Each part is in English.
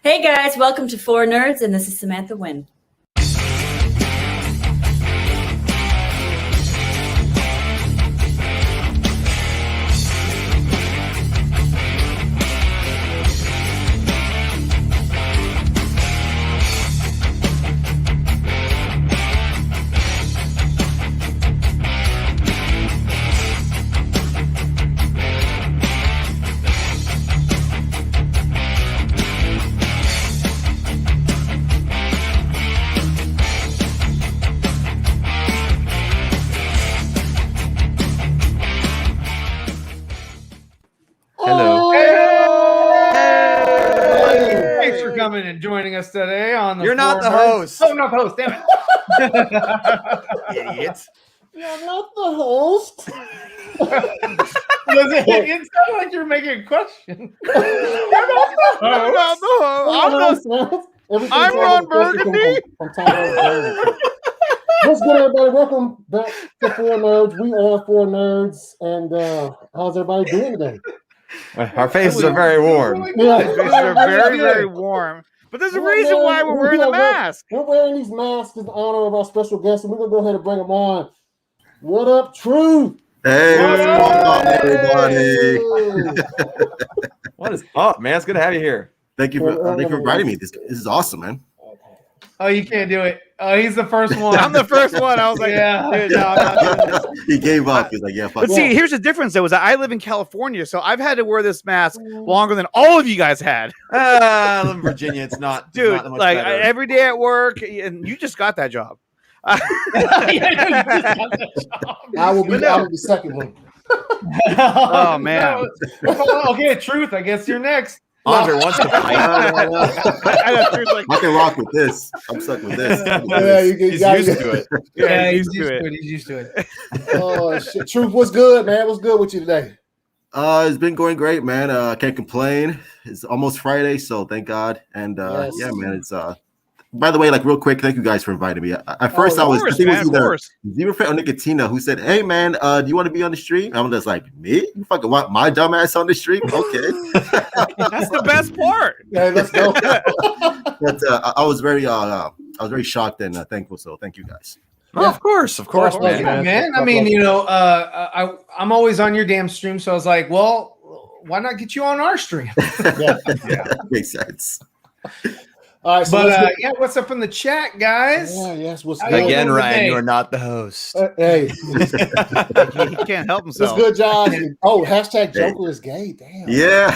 Hey guys, welcome to 4NERDS, and this is Samantha Wynn. Coming and joining us today on the You're not the host. host. Oh, not the host, damn it. Idiots. You're not the host. It sounded like you're making a question. I'm Ron Burgundy. What's good, everybody? Welcome back to 4NERDS. We are 4NERDS, and how's everybody doing today? Our faces are very warm. Yeah. Faces are very, very warm. But there's a reason why we're wearing the mask. We're wearing these masks in honor of our special guest, and we're going to go ahead and bring them on. What up, Truth? Hey, what's going on, everybody? What is up, man? It's good to have you here. Thank you for inviting me. This is awesome, man. Oh, you can't do it. Oh, he's the first one. I'm the first one. I was like, Yeah. dude, no, I'm not doing this. He gave up. He's like, yeah, fuck. But see, here's the difference, though, is that I live in California, so I've had to wear this mask longer than all of you guys had. I live in Virginia. It's not, Dude, not that much like better. every day at work, and you just got that job. I will be the second one. Oh, man. Okay, Truth, I guess you're next. Andre wants to fight. I know, Drew's like, I can rock with this. I'm stuck with this. He's used to it. yeah, he's he's used to to it. it. He's used to it. Oh, shit. Truth, what's good, man? What's good with you today? It's been going great, man. Can't complain. It's almost Friday, so thank God. And Yes. yeah, man, it's by the way, like real quick, thank you guys for inviting me. At first, Of I course, think it man, was of either course. Zeeverfett or Nickatina who said, "Hey, man, do you want to be on the stream?" I'm just like, "Me? You fucking want my dumb ass on the stream?" Okay. That's the best part. Hey, let's go. But I was very shocked and thankful. So thank you guys. Oh, of course, man. Yeah, man. I mean, I'm always on your damn stream, so I was like, well, why not get you on our stream? Yeah. Makes sense. All right, so But what's up in the chat, guys? yes, what's How good? you Again, doing Ryan, today? you are not the host. Hey, He can't help what's himself. good, Josh? Oh, hashtag Joker is gay. Damn. Yeah.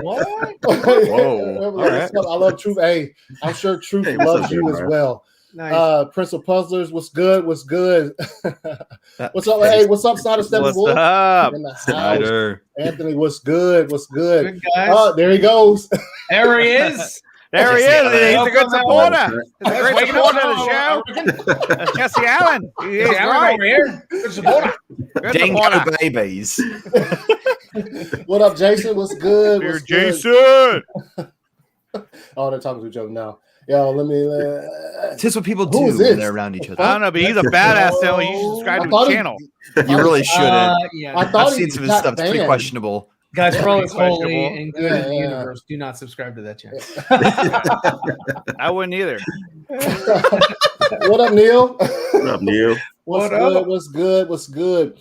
What? Whoa. All right. I love Truth. Hey, I'm sure Truth Hey, what's loves up, you man? as well. Nice. Prince of Puzzlers, what's good? What's good? That- What's up? Hey, what's up, Snyder What's Steppenwolf? up? In the house. Snyder. Anthony, what's good? What's good? Good guys. Oh, there he goes. There he is. There he Jesse is. Allen. He's a good supporter. He's a He's great waking supporter up of the show. That's Jesse Allen. He is Jesse Allen right. over here. Good supporter. Good Dingo supporter. babies. What up, Jason? What's good? Here, What's good? Jason. Oh, they're talking to each other now. Yo, let me. It's just what people do Who's when this? they're around each I other. don't know, but he's a badass. So you should subscribe I to thought his he- channel. You really shouldn't. Yeah. I thought I've he seen some of his got stuff. It's pretty banned. questionable. Guys, for all that's Questionable. holy and good in the Yeah. universe, do not subscribe to that channel. I wouldn't either. What up, Neil? What up, Neil? What's What good? up? What's good? What's good?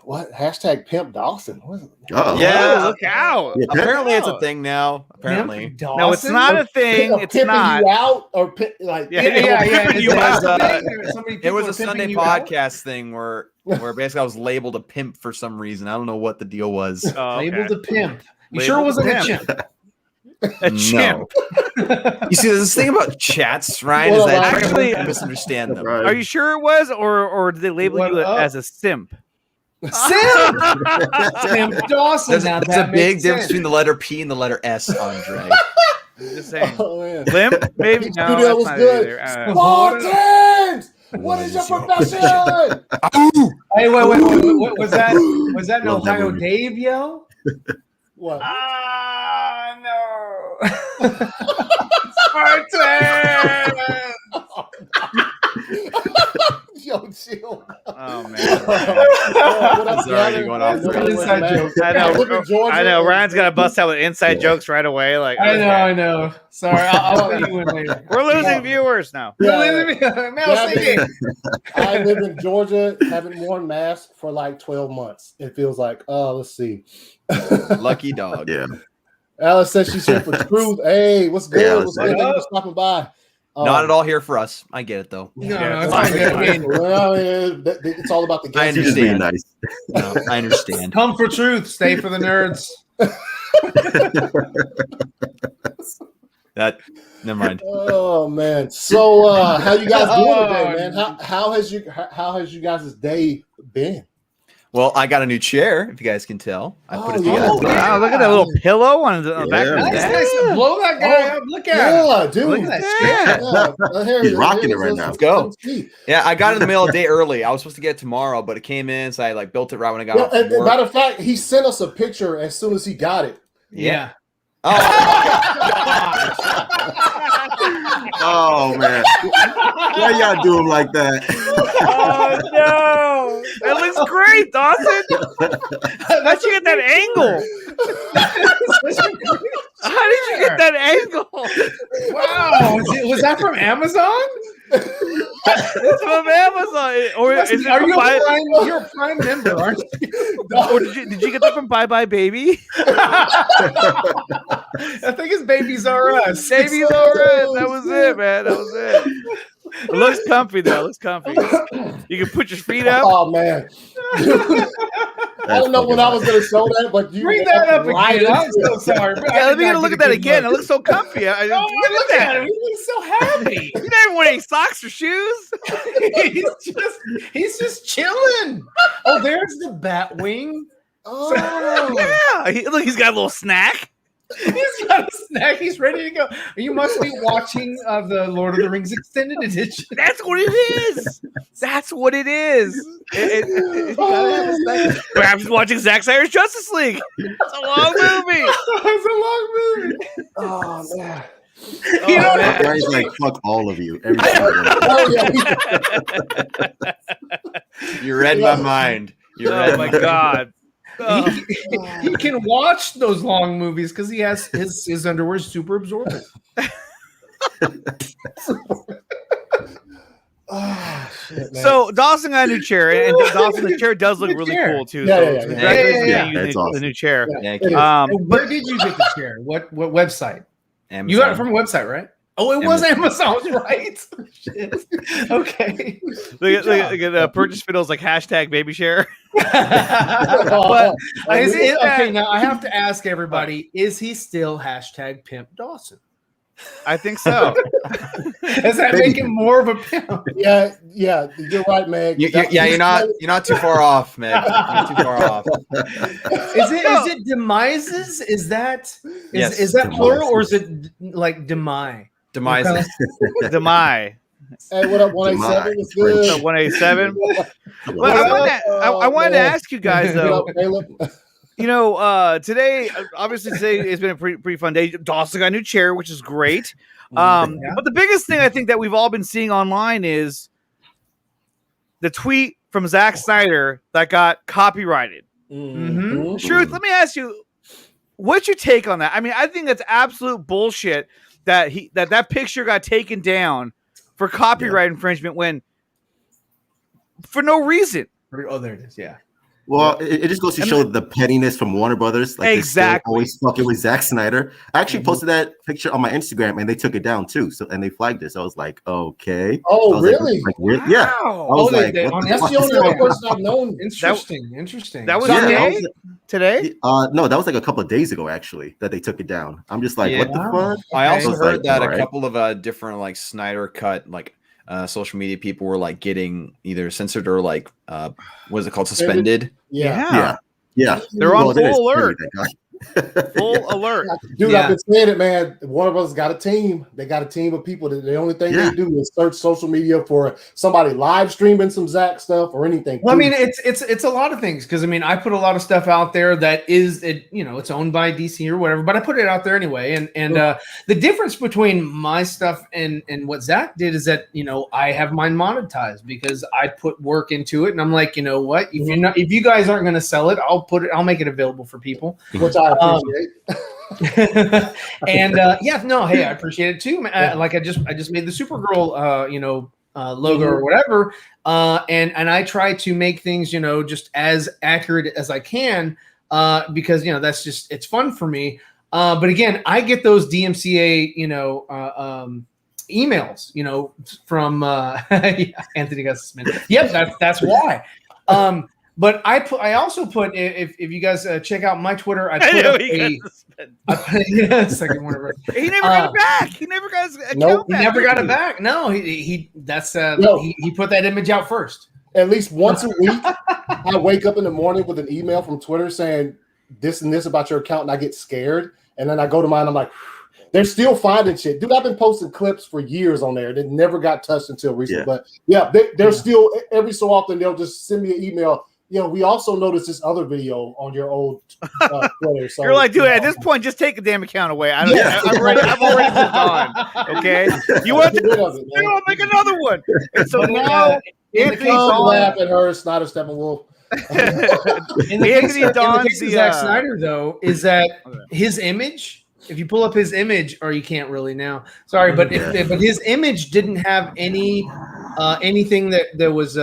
What hashtag Pimp Dawson? What is it? Uh-oh. Yeah. Oh, look out. Yeah, Apparently, it's a thing now. Apparently. No, it's not a thing. It's pimping not. you out or like Yeah, Yeah. Pimping Is you that out. something? It was a People are Sunday pimping you out? podcast thing where basically I was labeled a pimp for some reason. I don't know what the deal was. Oh, okay. Labeled a pimp. You Labeled sure it a wasn't a pimp. chimp? A chimp. You see, there's this thing about chats, Ryan, Well, is that actually- I misunderstand them. Right. Are you sure it was, or did they label What you up? as a simp? Simp! Simp Dawson. There's, Now there's that a big makes difference sense. between the letter P and the letter S, Andre. Just saying. Oh man. Limp? Maybe no. Studio That's was not good. it either. Spartans! What is your profession? Hey, wait. Was that an Love that Ohio movie. Dave yo? What? No. Spartan! Yo, chill. Oh man. what up, It's already Gavin? going off. Nobody wears Inside masks. joke. I I live know. in Georgia. I know. Ryan's got to bust out with inside jokes right away. Like, I know. Sorry, I'll put you in later. we're losing viewers now. I live in Georgia, haven't worn masks for like 12 months. It feels like, let's see. Lucky dog. Yeah. Alice says she's here for truth. Hey, what's good? Yeah, What's good? Thank you for stopping by. Not at all here for us. I get it though. No, Yeah, it's all good. I mean, Well, it's all about the I guests. She's being understand. nice. No, I understand. come for truth, stay for the nerds. That. Never mind. Oh man. So how you guys doing Oh, today, man? How has you guys' day been? Well, I got a new chair. If you guys can tell, I put it Oh, yeah. together. Wow, look at that little pillow on the back of his Nice, neck. nice. Blow that guy up. Look at him. Yeah, dude. Look at that Yeah. Here, He's rocking it right now. Let's go. Yeah, I got it in the mail a day early. I was supposed to get it tomorrow, but it came in, so I like built it right when I got Yeah, off and work. matter of fact, he sent us a picture as soon as he got it. Yeah. Oh, Oh man. Why y'all do him like that? Oh no! It looks great, Dawson. How'd you get that angle? How did you get that angle? Wow. Was that from Amazon? It's from Amazon, or is it Are from you Bye? you're a Prime member, aren't you? Or did you get that from Bye Bye Baby? I think it's Babies R Us. Baby's alright. That was it, man. That was it. It looks comfy though. It looks comfy. You can put your feet up. Oh man. I don't know when I was gonna show that, but you Bring that up right again. I'm into so it. sorry. Yeah, let me get a look at that again. It looks so comfy. Oh, look at him. He looks so happy. You never wear any socks or shoes. he's just chilling. Oh, there's the bat wing. Oh. Yeah, look, he's got a little snack. He's got a snack. He's ready to go. You must be watching the Lord of the Rings extended edition. That's what it is. That's what it is. You gotta have a snack. Perhaps he's watching Zack Snyder's Justice League. It's a long movie. It's a long movie. Oh man. You know, man. Ryan's like, fuck all of you. Every single one. Oh, yeah. you read my mind. You read Oh my god. Oh. he can watch those long movies because he has his underwear is super absorbent. Oh, shit, man. So Dawson got a new chair, and Dawson, the chair does look Good really chair. cool too. Yeah, So yeah, yeah. congratulations Yeah, on yeah. using That's the awesome. new chair. Thank It you. is. Where did you get the chair? What website? Amazon. You got it from a website, right? Oh, it was Amazon, right? Shit. Okay. Look at purchase fiddles like hashtag baby share. But Okay, now I have to ask everybody: is he still hashtag Pimp Dawson? I think so. Does that make him more of a pimp? yeah, you're right, Meg. You're not too far off, man. You're not too far off. Is it demises? Is that Yes. is that plural or is it like demi? Demise. Demai. Hey, what up, 187? What's good? So 187. Well, I wanted to ask you guys though. What up, Caleb? You know, today it's been a pretty fun day. Dawson got a new chair, which is great. But the biggest thing I think that we've all been seeing online is the tweet from Zack Snyder that got copyrighted. Mm-hmm. Truth, let me ask you, what's your take on that? I mean, I think that's absolute bullshit that that picture got taken down for copyright infringement when for no reason. Oh, there it is. Yeah. Well, it just goes to show the pettiness from Warner Brothers. Like, Exactly. they still always fucking with Zack Snyder. I actually posted that picture on my Instagram, and they took it down too. So, and they flagged it. So I was like, okay. I Oh, was really? Yeah. I was like, they- what on the That's fuck the is only going other on? person I've known. Interesting. That was Yeah, today? that Today? No, that was like a couple of days ago, actually, that they took it down. I'm just like, Yeah. what the fuck? I also Okay. heard that Alright. a couple of different like Snyder cut social media people were like getting either censored or like what is it called, suspended. Yeah. Yeah. They're on Well, it is full petty, alert. that guy. Full alert. Dude, Yeah. I've been saying it, man. One of us got a team. They got a team of people that the only thing they do is search social media for somebody live streaming some Zach stuff or anything. Well, I mean, it's a lot of things because I mean, I put a lot of stuff out there that is it's owned by DC or whatever, but I put it out there anyway. And the difference between my stuff and what Zach did is that I have mine monetized because I put work into it, and I'm like, you know what? If you guys aren't going to sell it, I'll make it available for people, which I appreciate. And hey, I appreciate it too. Like I just made the Supergirl logo or whatever, and I try to make things just as accurate as I can because that's just it's fun for me. But again, I get those DMCA emails from Anthony Gus-Smith. Yep, that's why. But I also put if you guys check out my Twitter, I put up second one of He never got it back. He never got his account back. He never got it back. No, he put that image out first. At least once a week, I wake up in the morning with an email from Twitter saying this and this about your account, and I get scared. And then I go to mine, I'm like, they're still finding shit. Dude, I've been posting clips for years on there that never got touched until recently. Yeah. But they're still, every so often, they'll just send me an email. We also noticed this other video on your old Twitter. So, you're like, dude, at this point, just take the damn account away. I've already moved on. Okay, you want to I'll make another one. And so now Anthony laugh at her, Snyder Steppenwolf. In the case of Zack Snyder, though, is that his image. If you pull up his image, or you can't really now. Sorry, but but his image didn't have anything that was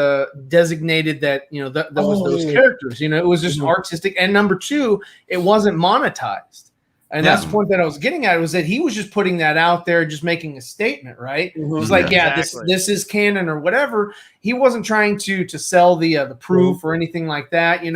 designated that that was those characters. It was just artistic. And number two, it wasn't monetized. And that's the point that I was getting at, was that he was just putting that out there, just making a statement, right? It was like, this is canon or whatever. He wasn't trying to sell the proof or anything like that, And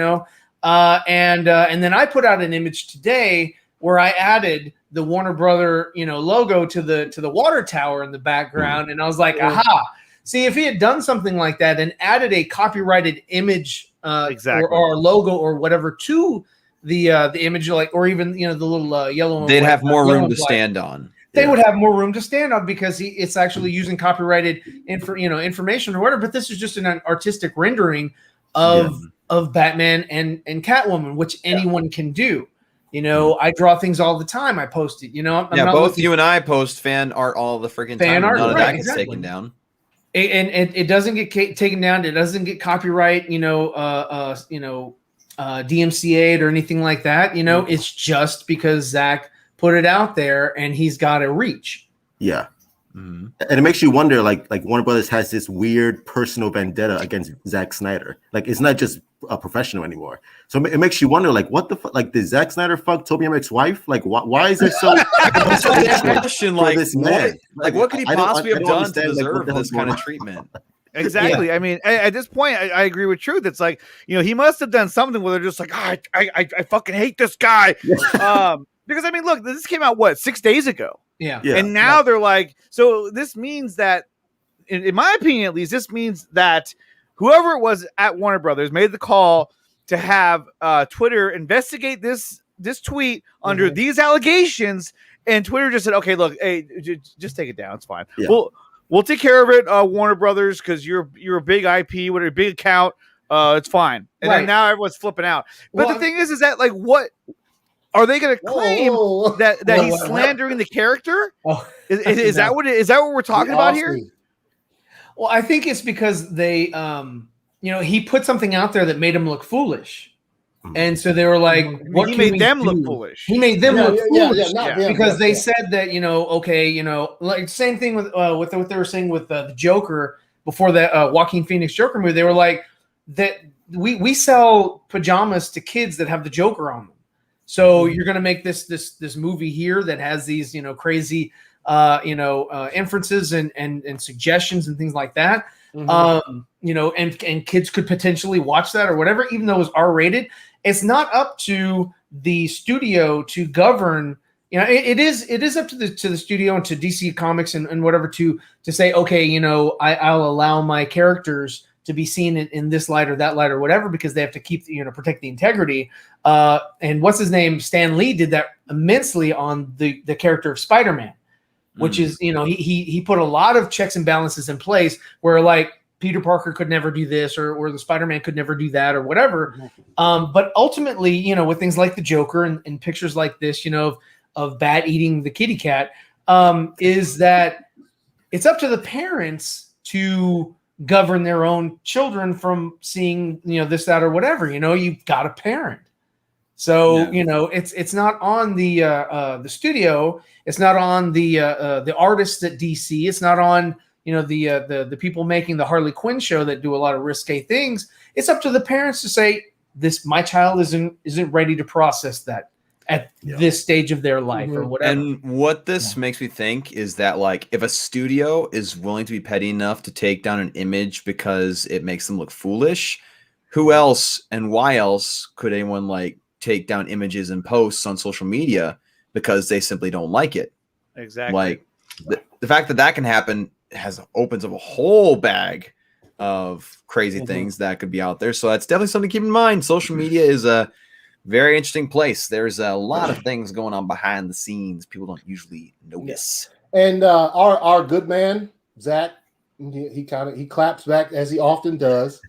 then I put out an image today where I added the Warner Brother, logo to the water tower in the background, and I was like, aha. See, if he had done something like that and added a copyrighted image or a logo or whatever to the image, or even the little yellow, they'd have more room to stand on. They would have more room to stand on because it's actually using copyrighted information or whatever. But this is just an artistic rendering of Batman and Catwoman, which anyone can do. I draw things all the time. I post it. Both you and I post fan art all the freaking time. Art, none of that gets taken down. And it doesn't get taken down. It doesn't get copyright. DMCA'd or anything like that. It's just because Zach put it out there and he's got a reach. Yeah. Mm-hmm. And it makes you wonder, like Warner Brothers has this weird personal vendetta against Zack Snyder. Like, it's not just a professional anymore. So it makes you wonder, like, what the fuck? Like, did Zack Snyder fuck Toby Emmerich wife? Like, why is there so question? Like, this man? What could he possibly have done to deserve this kind of treatment? Exactly. Yeah. I mean, at this point, I agree with Truth. It's like, he must have done something where they're just like, I fucking hate this guy. Because I mean, look, this came out 6 days ago. Yeah. And now they're like, so this means that, in my opinion, at least, this means that whoever it was at Warner Brothers made the call to have Twitter investigate this tweet under these allegations, and Twitter just said, okay, look, hey, just take it down. It's fine. Yeah. We'll take care of it, Warner Brothers, because you're a big IP, with a big account. It's fine. And then now everyone's flipping out. But the thing is that, like, what are they going to claim that he's slandering the character? Is that what we're talking about here? Well, I think it's because they, he put something out there that made him look foolish. And so they were like, "What?" He made them look foolish. He made them look foolish because they said that like same thing with what they were saying with the Joker before the Joaquin Phoenix Joker movie. They were like that we sell pajamas to kids that have the Joker on them. So you're going to make this movie here that has these crazy inferences and suggestions and things like that. And kids could potentially watch that or whatever, even though it was R-rated. It's not up to the studio to govern. It is up to the studio and to DC Comics and whatever to say, okay, I'll allow my characters to be seen in this light or that light or whatever, because they have to keep, protect the integrity. And what's his name? Stan Lee did that immensely on the character of Spider-Man, which is, he put a lot of checks and balances in place where like Peter Parker could never do this or the Spider-Man could never do that or whatever. But ultimately, with things like the Joker and pictures like this, of Bat eating the kitty cat, is that it's up to the parents to govern their own children from seeing, this, that, or whatever. You've got a parent. So, it's not on the studio. It's not on the artists at DC. It's not on, the people making the Harley Quinn show that do a lot of risque things. It's up to the parents to say, my child isn't ready to process that at this stage of their life or whatever. And what this makes me think is that, like, if a studio is willing to be petty enough to take down an image because it makes them look foolish, who else and why else could anyone like take down images and posts on social media because they simply don't like it? Exactly. Like the fact that can happen opens up a whole bag of crazy things that could be out there. So that's definitely something to keep in mind. Social media is a very interesting place. There's a lot of things going on behind the scenes people don't usually notice. And our good man Zach, he claps back as he often does.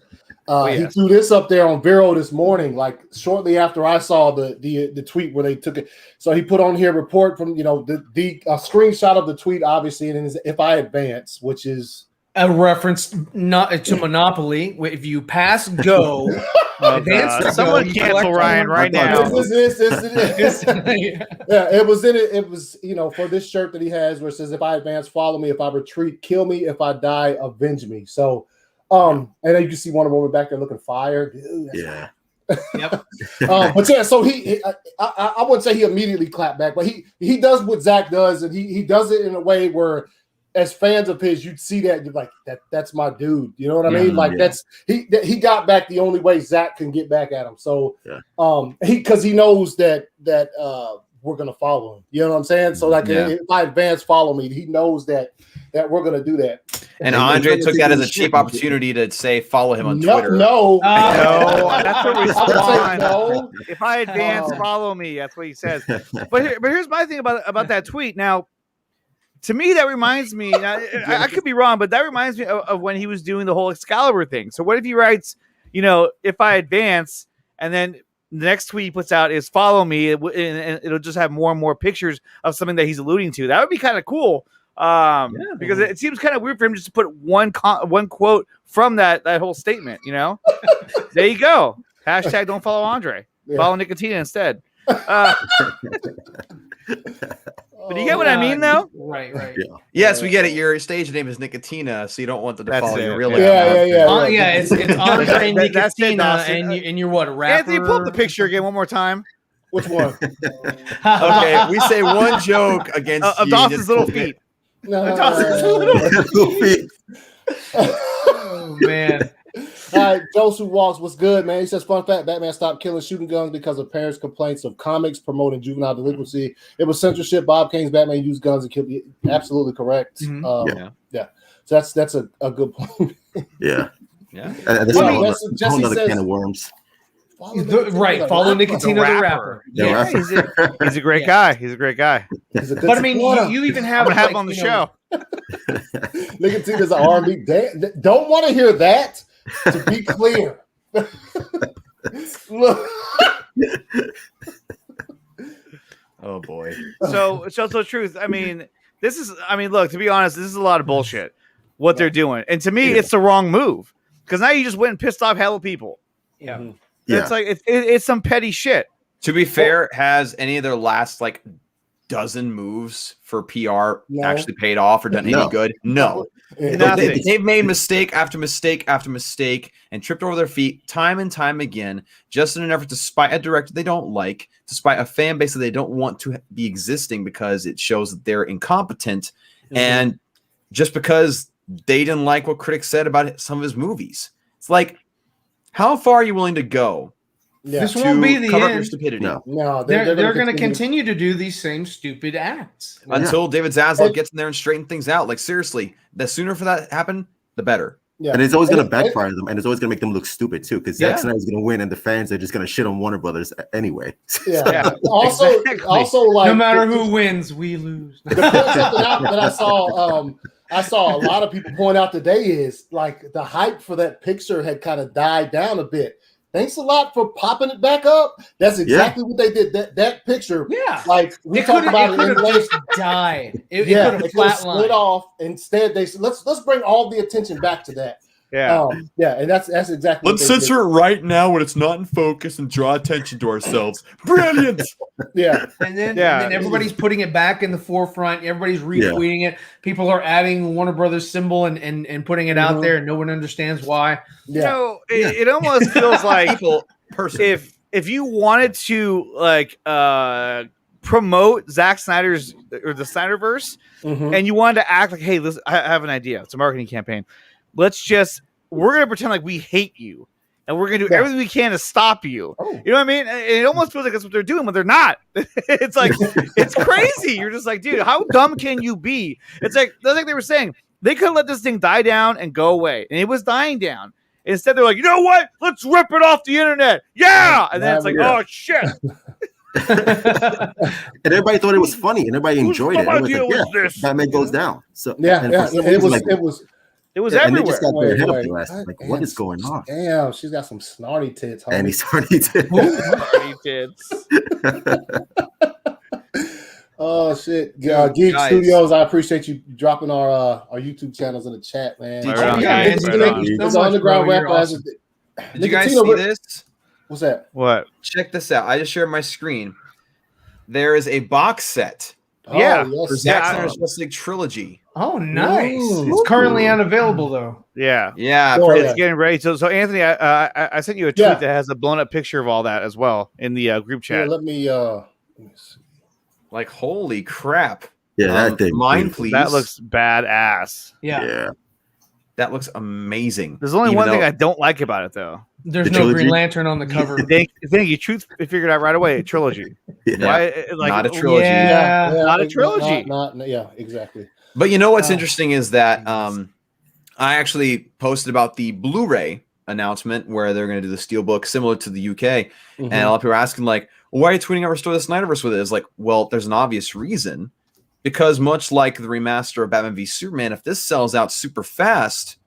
He threw this up there on Vero this morning, like shortly after I saw the tweet where they took it. So he put on here a report from the screenshot of the tweet, obviously, and it is "If I advance," which is a reference not to Monopoly. If you pass go, someone cancel Ryan right now. Yeah, it was in it. It was for this shirt that he has where it says, "If I advance, follow me. If I retreat, kill me. If I die, avenge me." So. And then you can see Wonder Woman back there looking fire. Dude, yeah. Yep. But yeah, so I wouldn't say he immediately clapped back, but he does what Zach does, and he does it in a way where, as fans of his, you'd see that you're like, that's my dude. You know what I mean? Like that's he got back the only way Zach can get back at him. So because he knows that we're gonna follow him. You know what I'm saying? So like if I advance, follow me. He knows that we're gonna do that. And Andre took that as a cheap opportunity to say follow him on Twitter. No, that's a response. No. If I advance, follow me. That's what he says. But here's my thing about that tweet. Now, to me, that reminds me. I could be wrong, but that reminds me of when he was doing the whole Excalibur thing. So what if he writes, if I advance, and then the next tweet he puts out is follow me, and it'll just have more and more pictures of something that he's alluding to. That would be kind of cool. Because it seems kind of weird for him just to put one quote from that whole statement, There you go. Hashtag don't follow Andre. Follow Nickatina instead. But you get what I mean, though? Right. Yeah. Yes, we get it. Your stage name is Nickatina, so you don't want them to follow your real name. Yeah, it's Andre Nickatina, and you're what, a rapper? Anthony, pull up the picture again one more time. Which one? Okay, we say one joke against of Dawson's little feet. Dawson's Little feet. Oh man. All right, Joseph Walks, what's good, man? He says, fun fact, Batman stopped killing shooting guns because of parents' complaints of comics promoting juvenile delinquency. It was censorship. Bob Kane's Batman used guns and killed. Absolutely correct. Yeah. So that's a good point. Yeah. That's Well, a whole Jesse other says- can of worms. Follow Nickatina the rapper. Yeah, He's a great guy. He's a great guy. He's a good But I mean, supporter. you even have I'm gonna have him on the show. Nickatina's an R&B. Don't want to hear that. To be clear. Look. Oh boy. So truth. I mean, look, to be honest, this is a lot of bullshit what they're doing. And to me, it's the wrong move. Because now you just went and pissed off hella people. Yeah. It's like it's some petty shit. To be fair, has any of their last like dozen moves for PR actually paid off or done any good? No. They've made mistake after mistake after mistake and tripped over their feet time and time again, just in an effort to spite a director they don't like, to spite a fan base that they don't want to be existing because it shows that they're incompetent, and just because they didn't like what critics said about some of his movies. It's like, how far are you willing to go? This won't be the cover up end. your stupidity. No, they're going to continue to do these same stupid acts until David Zaslav gets in there and straighten things out. Like seriously, the sooner for that happen, the better. Yeah. And it's always going to backfire them, and it's always going to make them look stupid too, because Zack Snyder's going to win, and the fans are just going to shit on Warner Brothers anyway. Yeah. Also, like no matter who wins, we lose. The point something out that I saw a lot of people point out today is like the hype for that picture had kind of died down a bit. Thanks a lot for popping it back up. That's exactly what they did. That picture, like we talked about it in place, died. It could have split off. Instead, they said, let's bring all the attention back to that. Yeah, and that's exactly. Let's censor it right now when it's not in focus and draw attention to ourselves. Brilliant. And then everybody's putting it back in the forefront. Everybody's retweeting it. People are adding the Warner Brothers symbol and putting it out there, and no one understands why. Yeah, it almost feels like if you wanted to like promote Zack Snyder's or the Snyderverse, and you wanted to act like, hey, listen, I have an idea. It's a marketing campaign. We're going to pretend like we hate you, and we're going to do everything we can to stop you. You know what I mean? It almost feels like that's what they're doing, but they're not. It's like, it's crazy. You're just like, dude, how dumb can you be? It's like they were saying, they could have let this thing die down and go away, and it was dying down. Instead, they're like, you know what? Let's rip it off the internet. Yeah. And then it's like, oh, shit. And everybody thought it was funny, and everybody enjoyed it. Like, Batman goes down. So it was everywhere. Just got their head up their ass. Like, what is going on? Damn, she's got some snarty tits. And he's snarty tits. Snarty tits. Oh shit, Geek Studios! I appreciate you dropping our YouTube channels in the chat, man. It's underground rapper. Awesome. Did you guys see this? What's that? What? Check this out. I just shared my screen. There is a box set. For Zack Snyder's Justice League trilogy. Oh, nice! It's currently unavailable though. Yeah. It's getting ready. So Anthony, I sent you a tweet that has a blown up picture of all that as well in the group chat. Let me see. Like, holy crap! Yeah, that thing. Mine, please. That looks badass. Yeah. That looks amazing. There's only one thing I don't like about it though. There's no Green Lantern on the cover. Thank you. Truth figured out right away. A trilogy. Why, not a trilogy. Not a trilogy. Exactly. But you know what's interesting is that I actually posted about the Blu-ray announcement where they're going to do the Steelbook similar to the UK, and a lot of people are asking like, well, "Why are you tweeting out Restore the Snyderverse with it?" It's like, well, there's an obvious reason, because much like the remaster of Batman v Superman, if this sells out super fast,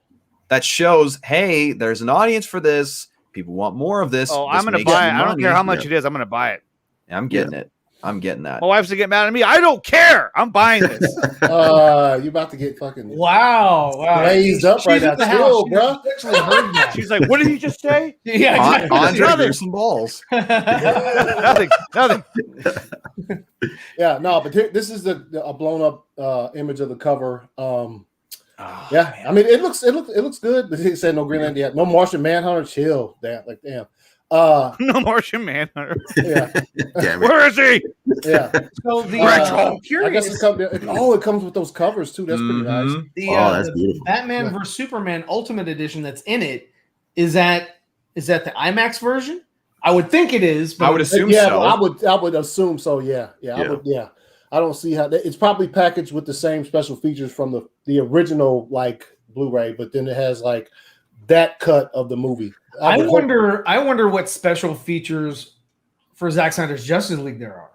that shows, hey, there's an audience for this. People want more of this. Oh, I'm going to buy it. I don't care how much it is. I'm going to buy it. I'm getting it. I'm getting that. My wife's going to get mad at me. I don't care. I'm buying this. You about to get fucking blazed up right now. Chill, bro. She's like, what did he just say? Yeah, Andre, some balls. Nothing. Yeah, no, but this is a blown up image of the cover. I mean, it looks good, but he said no Green Lantern yet. No Martian Manhunter. Chill. Damn. No Martian Manhunter. Yeah. Where is he? Yeah. So the I'm curious. I guess it comes with those covers too. That's pretty nice. That's beautiful. Batman vs Superman Ultimate Edition that's in it is that the IMAX version? I would think it is. But I would assume so. I would assume so. Yeah. I don't see how it's probably packaged with the same special features from the original like Blu-ray, but then it has like that cut of the movie. I wonder what special features for Zack Snyder's Justice League there are.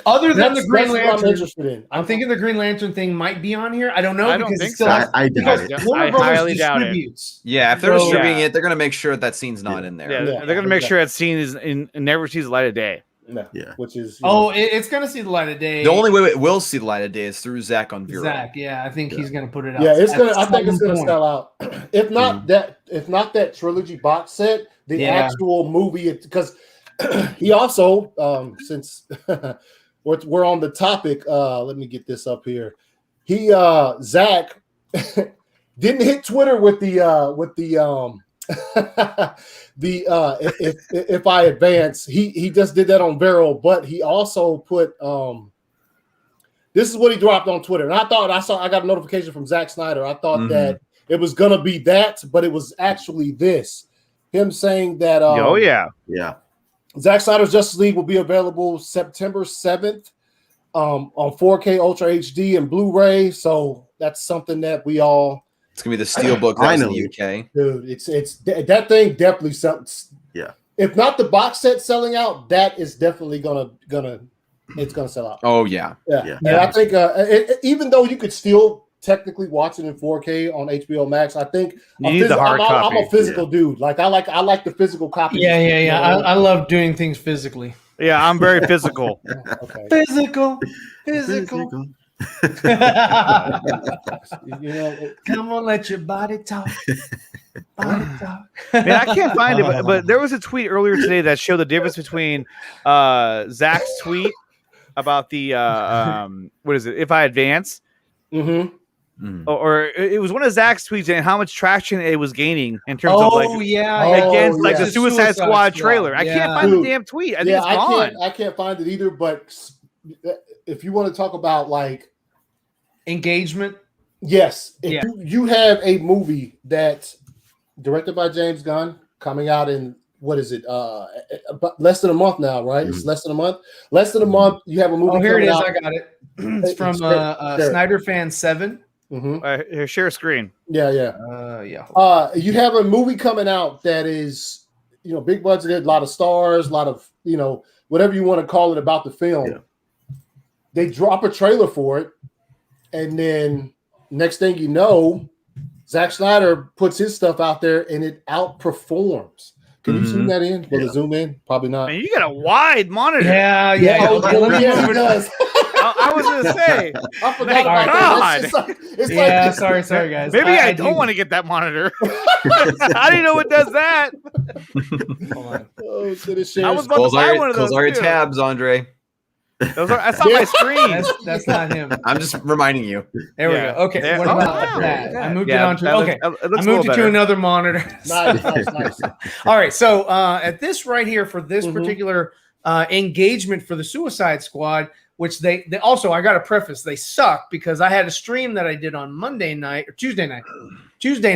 Other than the Green Lantern, I'm interested in. I'm thinking the Green Lantern thing might be on here. I don't know. I don't think so. I doubt it. I highly doubt it. Yeah, if they're distributing it, they're going to make sure that scene's not in there. Yeah, they're going to make sure that scene is never sees the light of day. No, which is it's going to see the light of day. The only way it will see the light of day is through Zach on Vero. I think he's going to put it out. Yeah, I think it's going to sell out. If not that trilogy box set, the actual movie, because he also since we're on the topic, let me get this up here. Zach didn't hit Twitter with the if I advance, he just did that on Vero, but he also put this is what he dropped on Twitter. And I got a notification from Zack Snyder. I thought that it was gonna be that, but it was actually this. Him saying that Zack Snyder's Justice League will be available September 7th on 4K Ultra HD and Blu-ray. So that's something that we all It's gonna be the Steelbook that was in the UK, dude. It's that thing definitely sells. Yeah. If not the box set selling out, that is definitely gonna sell out. Oh yeah. And I think even though you could still technically watch it in 4K on HBO Max, I think you need the hard copy. I'm a physical dude. Like I like the physical copy. Yeah. I love doing things physically. Yeah, I'm very physical. Okay. Physical. Come on, let your body talk. Man, I can't find it, but there was a tweet earlier today that showed the difference between Zach's tweet about the what is it? If I advance, or it was one of Zach's tweets and how much traction it was gaining in terms of against the Suicide Squad trailer. I can't find the damn tweet. I think it's gone. I can't find it either. But if you want to talk about like engagement, yes, if you have a movie that's directed by James Gunn coming out in what is it? Less than a month now, right? It's less than a month. Less than a month. You have a movie. Oh, here it is. Out. I got it. It's from Snyder Fan 7. Here, share screen. Yeah. You have a movie coming out that is, big budgeted, a lot of stars, a lot of, whatever you want to call it about the film. Yeah. They drop a trailer for it, and then next thing you know, Zack Snyder puts his stuff out there, and it outperforms. Can you zoom that in? Will it zoom in? Probably not. Man, you got a wide monitor. Yeah. Okay, he does. I was going to say. I forgot about that. It's sorry, guys. Maybe I don't want to get that monitor. I didn't know it does that. Hold on. Oh, I was about to buy one of those. Those are your tabs, Andre. That's not my screen. That's not him. I'm just reminding you. There we go. Okay. What about that? Yeah. I moved it on to. Okay. I moved it to another monitor. Nice. All right. So at this right here for this particular engagement for the Suicide Squad, which they also, I got to preface, they suck because I had a stream that I did on Monday night or Tuesday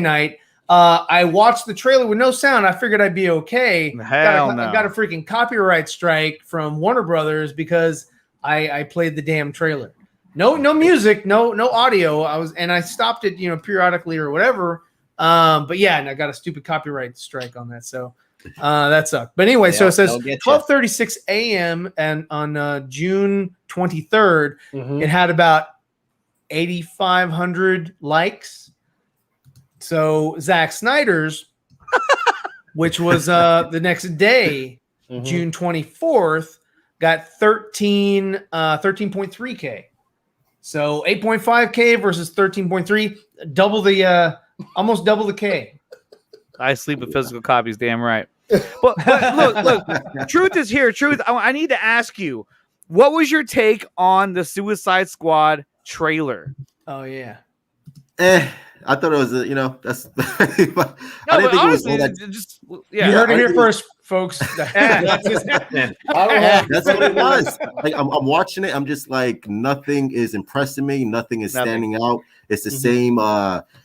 night. I watched the trailer with no sound. I figured I'd be okay. I got a freaking copyright strike from Warner Brothers because I played the damn trailer. No music, no audio. I stopped it, periodically or whatever. But yeah, and I got a stupid copyright strike on that. So that sucked. But anyway, so it says 12:36 a.m. and on June 23rd, it had about 8,500 likes. So Zack Snyder's, which was the next day, June 24th, got 13.3K. So 8.5K versus 13.3, almost double the K. I sleep with physical copies, damn right. But look, truth is here. Truth, I need to ask you, what was your take on the Suicide Squad trailer? Oh, yeah. I thought it was, that's. I didn't think honestly, it was you heard it here first, folks. That's what it was. Like, I'm watching it. I'm just like, nothing is impressing me. Nothing is standing out. It's the same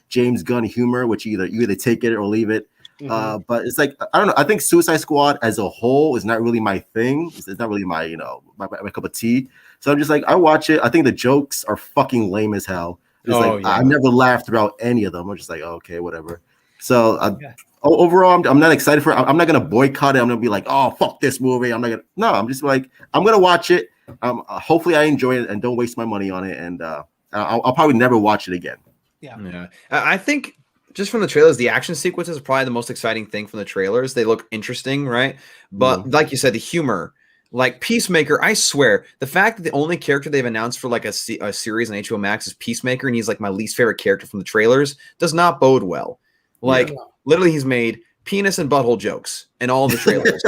James Gunn humor, which you either take it or leave it. But it's like, I don't know. I think Suicide Squad as a whole is not really my thing. It's not really my, my cup of tea. So I'm just like, I watch it. I think the jokes are fucking lame as hell. I never laughed throughout any of them. I'm just like, okay, whatever. So overall, I'm not excited for it. I'm not gonna boycott it. I'm gonna be like, oh, fuck this movie. I'm just like, I'm gonna watch it. Hopefully, I enjoy it and don't waste my money on it. And I'll probably never watch it again. Yeah. I think just from the trailers, the action sequences are probably the most exciting thing from the trailers. They look interesting, right? But like you said, the humor. Like Peacemaker, I swear, the fact that the only character they've announced for like a series on HBO Max is Peacemaker, and he's like my least favorite character from the trailers, does not bode well. Like, literally, he's made penis and butthole jokes in all of the trailers.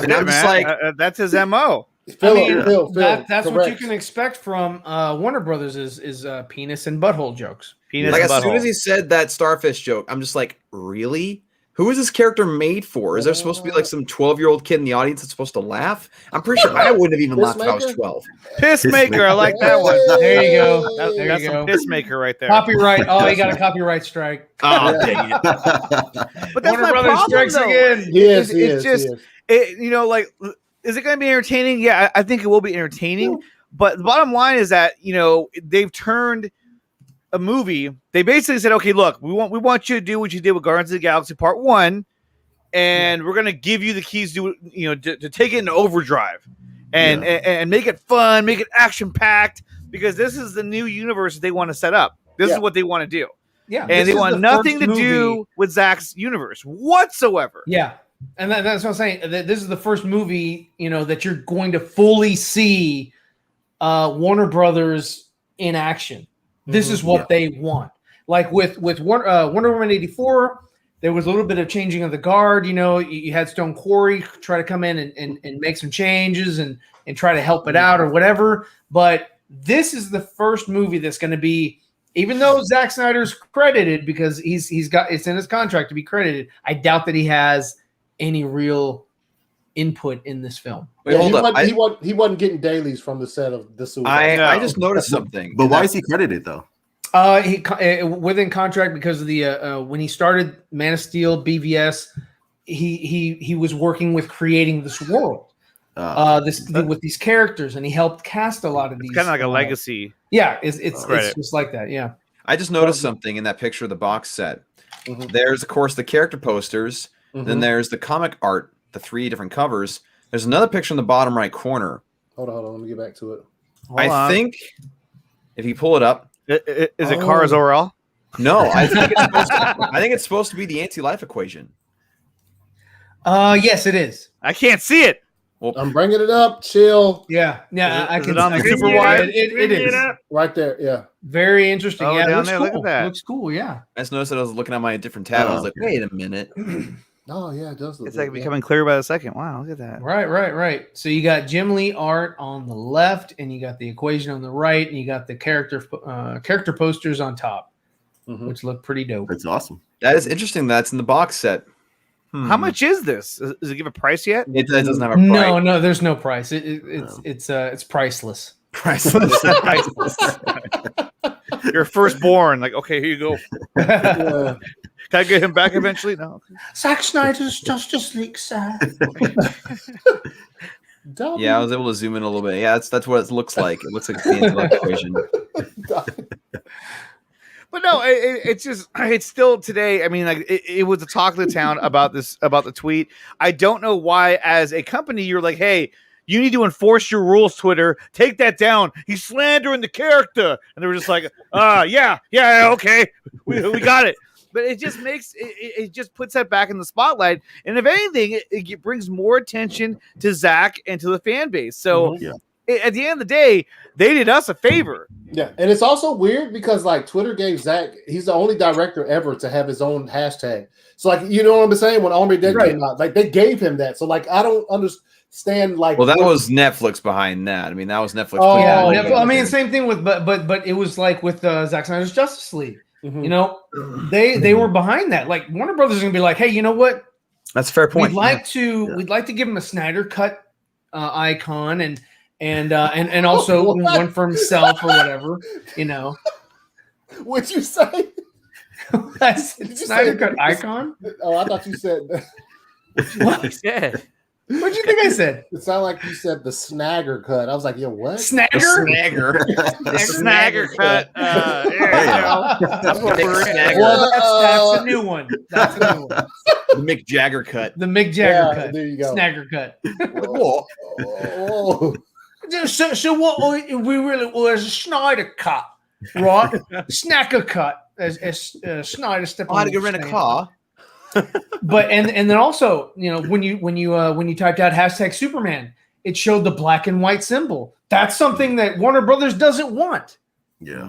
And I'm just like, that's his MO. Phil, that's what you can expect from Warner Brothers is penis and butthole jokes. As soon as he said that starfish joke, I'm just like, really? Who is this character made for? Is there supposed to be like some 12-year-old kid in the audience that's supposed to laugh? I'm pretty sure I wouldn't have even laughed if I was 12. Pissmaker, I like that one. There you go. That's some Pissmaker right there. Copyright. Oh, he got a copyright strike. Oh, dang it. But that's Warner my Brothers problem, strikes though. again. Is it going to be entertaining? Yeah, I think it will be entertaining. But the bottom line is that, they've turned a movie, they basically said, okay, look, we want you to do what you did with Guardians of the Galaxy Part 1, and we're gonna give you the keys to take it into overdrive and make it fun, make it action packed, because this is the new universe that they want to set up. This is what they want to do. Yeah, and they want nothing to do with Zach's universe whatsoever. Yeah, and that's what I'm saying. This is the first movie, that you're going to fully see Warner Brothers in action. This is what they want. Like with Wonder Woman 84, there was a little bit of changing of the guard. You had Stone Quarry try to come in and make some changes and try to help it out or whatever. But this is the first movie that's going to be, even though Zack Snyder's credited because he's got it's in his contract to be credited, I doubt that he has any real input in this film. Wait, he wasn't getting dailies from the set of the suit. I just noticed something. But why is he credited though? He within contract because of the when he started Man of Steel BVS, he was working with creating this world, with these characters, and he helped cast a lot of these. It's kind of like a legacy. Yeah, it's just like that. Yeah, I just noticed something in that picture of the box set. There's of course the character posters. Then there's the comic art, the 3 different covers. There's another picture in the bottom right corner. Hold on. Let me get back to it. I think if you pull it up. Is it Kara Zor-El? No, I think it's supposed to be the anti-life equation. Yes, it is. I can't see it. Well, I'm bringing it up. Chill. Yeah. I can. Is it on the super wide? It is right there. Yeah. Very interesting. Oh, yeah, down there. Cool. Look at that. It looks cool. Yeah. I just noticed that I was looking at my different tab. I was like, wait a minute. Oh yeah, it does. It's like becoming clear by the second. Wow, look at that. Right. So you got Jim Lee art on the left, and you got the equation on the right, and you got the character posters on top, which look pretty dope. That's awesome. That is interesting. That's in the box set. How much is this? Does it give a price yet? It doesn't have a price. No, there's no price. It's priceless. Priceless. Your firstborn. Like, okay, here you go. Can I get him back eventually? No. Zack Snyder's Justice League, sir. Yeah, I was able to zoom in a little bit. Yeah, that's what it looks like. It looks like the anti-life equation. But no, it's still today. I mean, like it was a talk of the town about the tweet. I don't know why, as a company, you're like, hey, you need to enforce your rules, Twitter. Take that down. He's slandering the character. And they were just like, yeah, okay. We got it. But it just makes it just puts that back in the spotlight. And if anything, it brings more attention to Zach and to the fan base. So at the end of the day, they did us a favor. Yeah. And it's also weird because like Twitter gave Zach, he's the only director ever to have his own hashtag. So like, you know what I'm saying? When Army Dead came out, like they gave him that. So like, I don't understand. Like, well, that was Netflix behind that. I mean, that was Netflix. Oh yeah. I mean, same thing with, but it was like with Zack Snyder's Justice League. They were behind that. Like Warner Brothers is gonna be like, hey, you know what? That's a fair point. We'd like to give him a Snyder cut icon and also one for himself or whatever. What'd you say? That's Snyder cut icon. Oh, I thought you said. What you said? What'd you think I said? It sounded like you said the snagger cut. I was like, yo, what? Snagger? The snagger cut. There you go. That's what we're in. Well, that's a new one. That's a new one. The Mick Jagger cut. The Mick Jagger cut. There you go. Snagger cut. Oh. So what we really was a Snyder cut, right? Snacker cut. As Snyder stepping. I had to go rent a car. But and then also, when you typed out hashtag Superman, it showed the black and white symbol. That's something that Warner Brothers doesn't want. Yeah.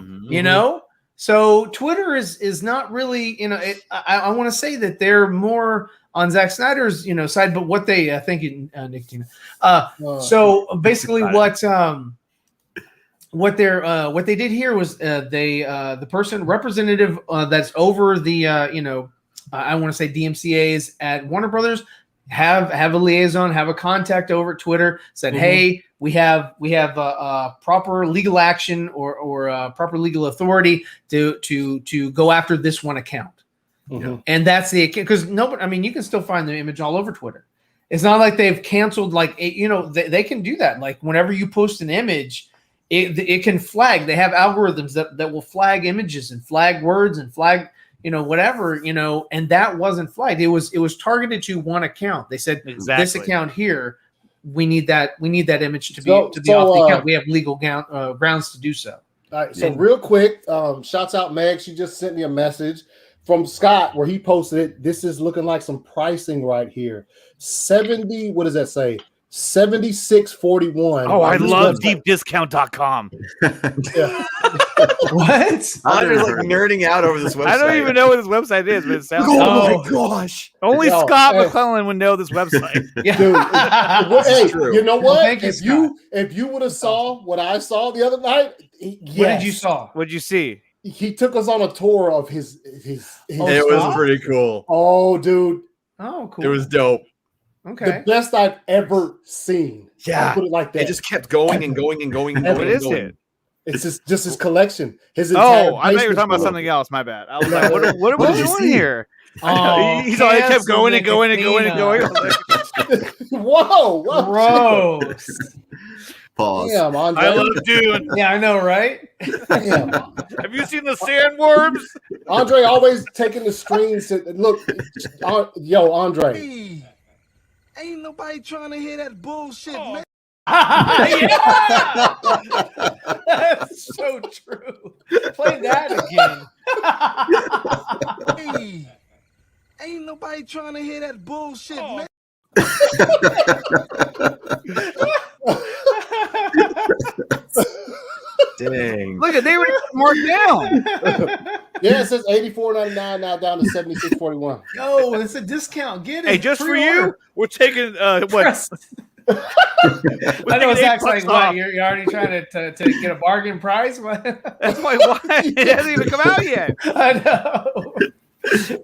So Twitter is not really, I want to say that they're more on Zack Snyder's, side, but what they thank you, Nickatina. So basically what they did here was the person representative that's over the I want to say DMCAs at Warner Brothers have a liaison, have a contact over at Twitter. Said, hey, we have proper legal action or proper legal authority to go after this one account, and that's the account because nobody. I mean, you can still find the image all over Twitter. It's not like they've canceled. Like they can do that. Like whenever you post an image it can flag. They have algorithms that will flag images and flag words and flag, whatever, and that wasn't flagged. It was targeted to one account. They said this account here, we need that image to be off the account. We have legal grounds to do so. All right, so real quick, shouts out Meg. She just sent me a message from Scott where he posted it. This is looking like some pricing right here. 70, what does that say? 76.41. Oh, I love deepdiscount.com. Yeah. What? Andre's like nerding out over this website. I don't even know what this website is, but it sounds oh my gosh. Only Scott McClellan would know this website. Yeah. Dude, hey, you know what? Well, if you would have saw what I saw the other night, what did you saw? What'd you see? He took us on a tour of his it was pretty cool. Oh, dude. Oh, cool. It was dope. Okay. The best I've ever seen. Yeah. I'll put it like that. It just kept going and going and going and going. What is it? It's just his collection. His I thought you were talking about something else. My bad. I was like, what are we doing here? Oh, He's all, it kept going and going and going and going. Whoa, gross. Pause. Damn, Andre. I love Dune. Yeah, I know, right? Damn. Have you seen the sandworms? Andre always taking the screens. Look, yo, Andre. Hey, ain't nobody trying to hear that bullshit, man. Yeah! That's so true. Play that again. Hey, ain't nobody trying to hear that bullshit, man. Dang. Look at they were marked down. Yeah, it says $84.99 now down to $76.41. Yo, it's a discount. Get it. Hey, just for Pre-order. you, we're taking what? I know Zach's like, what? You're already trying to get a bargain price? What? That's why it hasn't even come out yet. I know.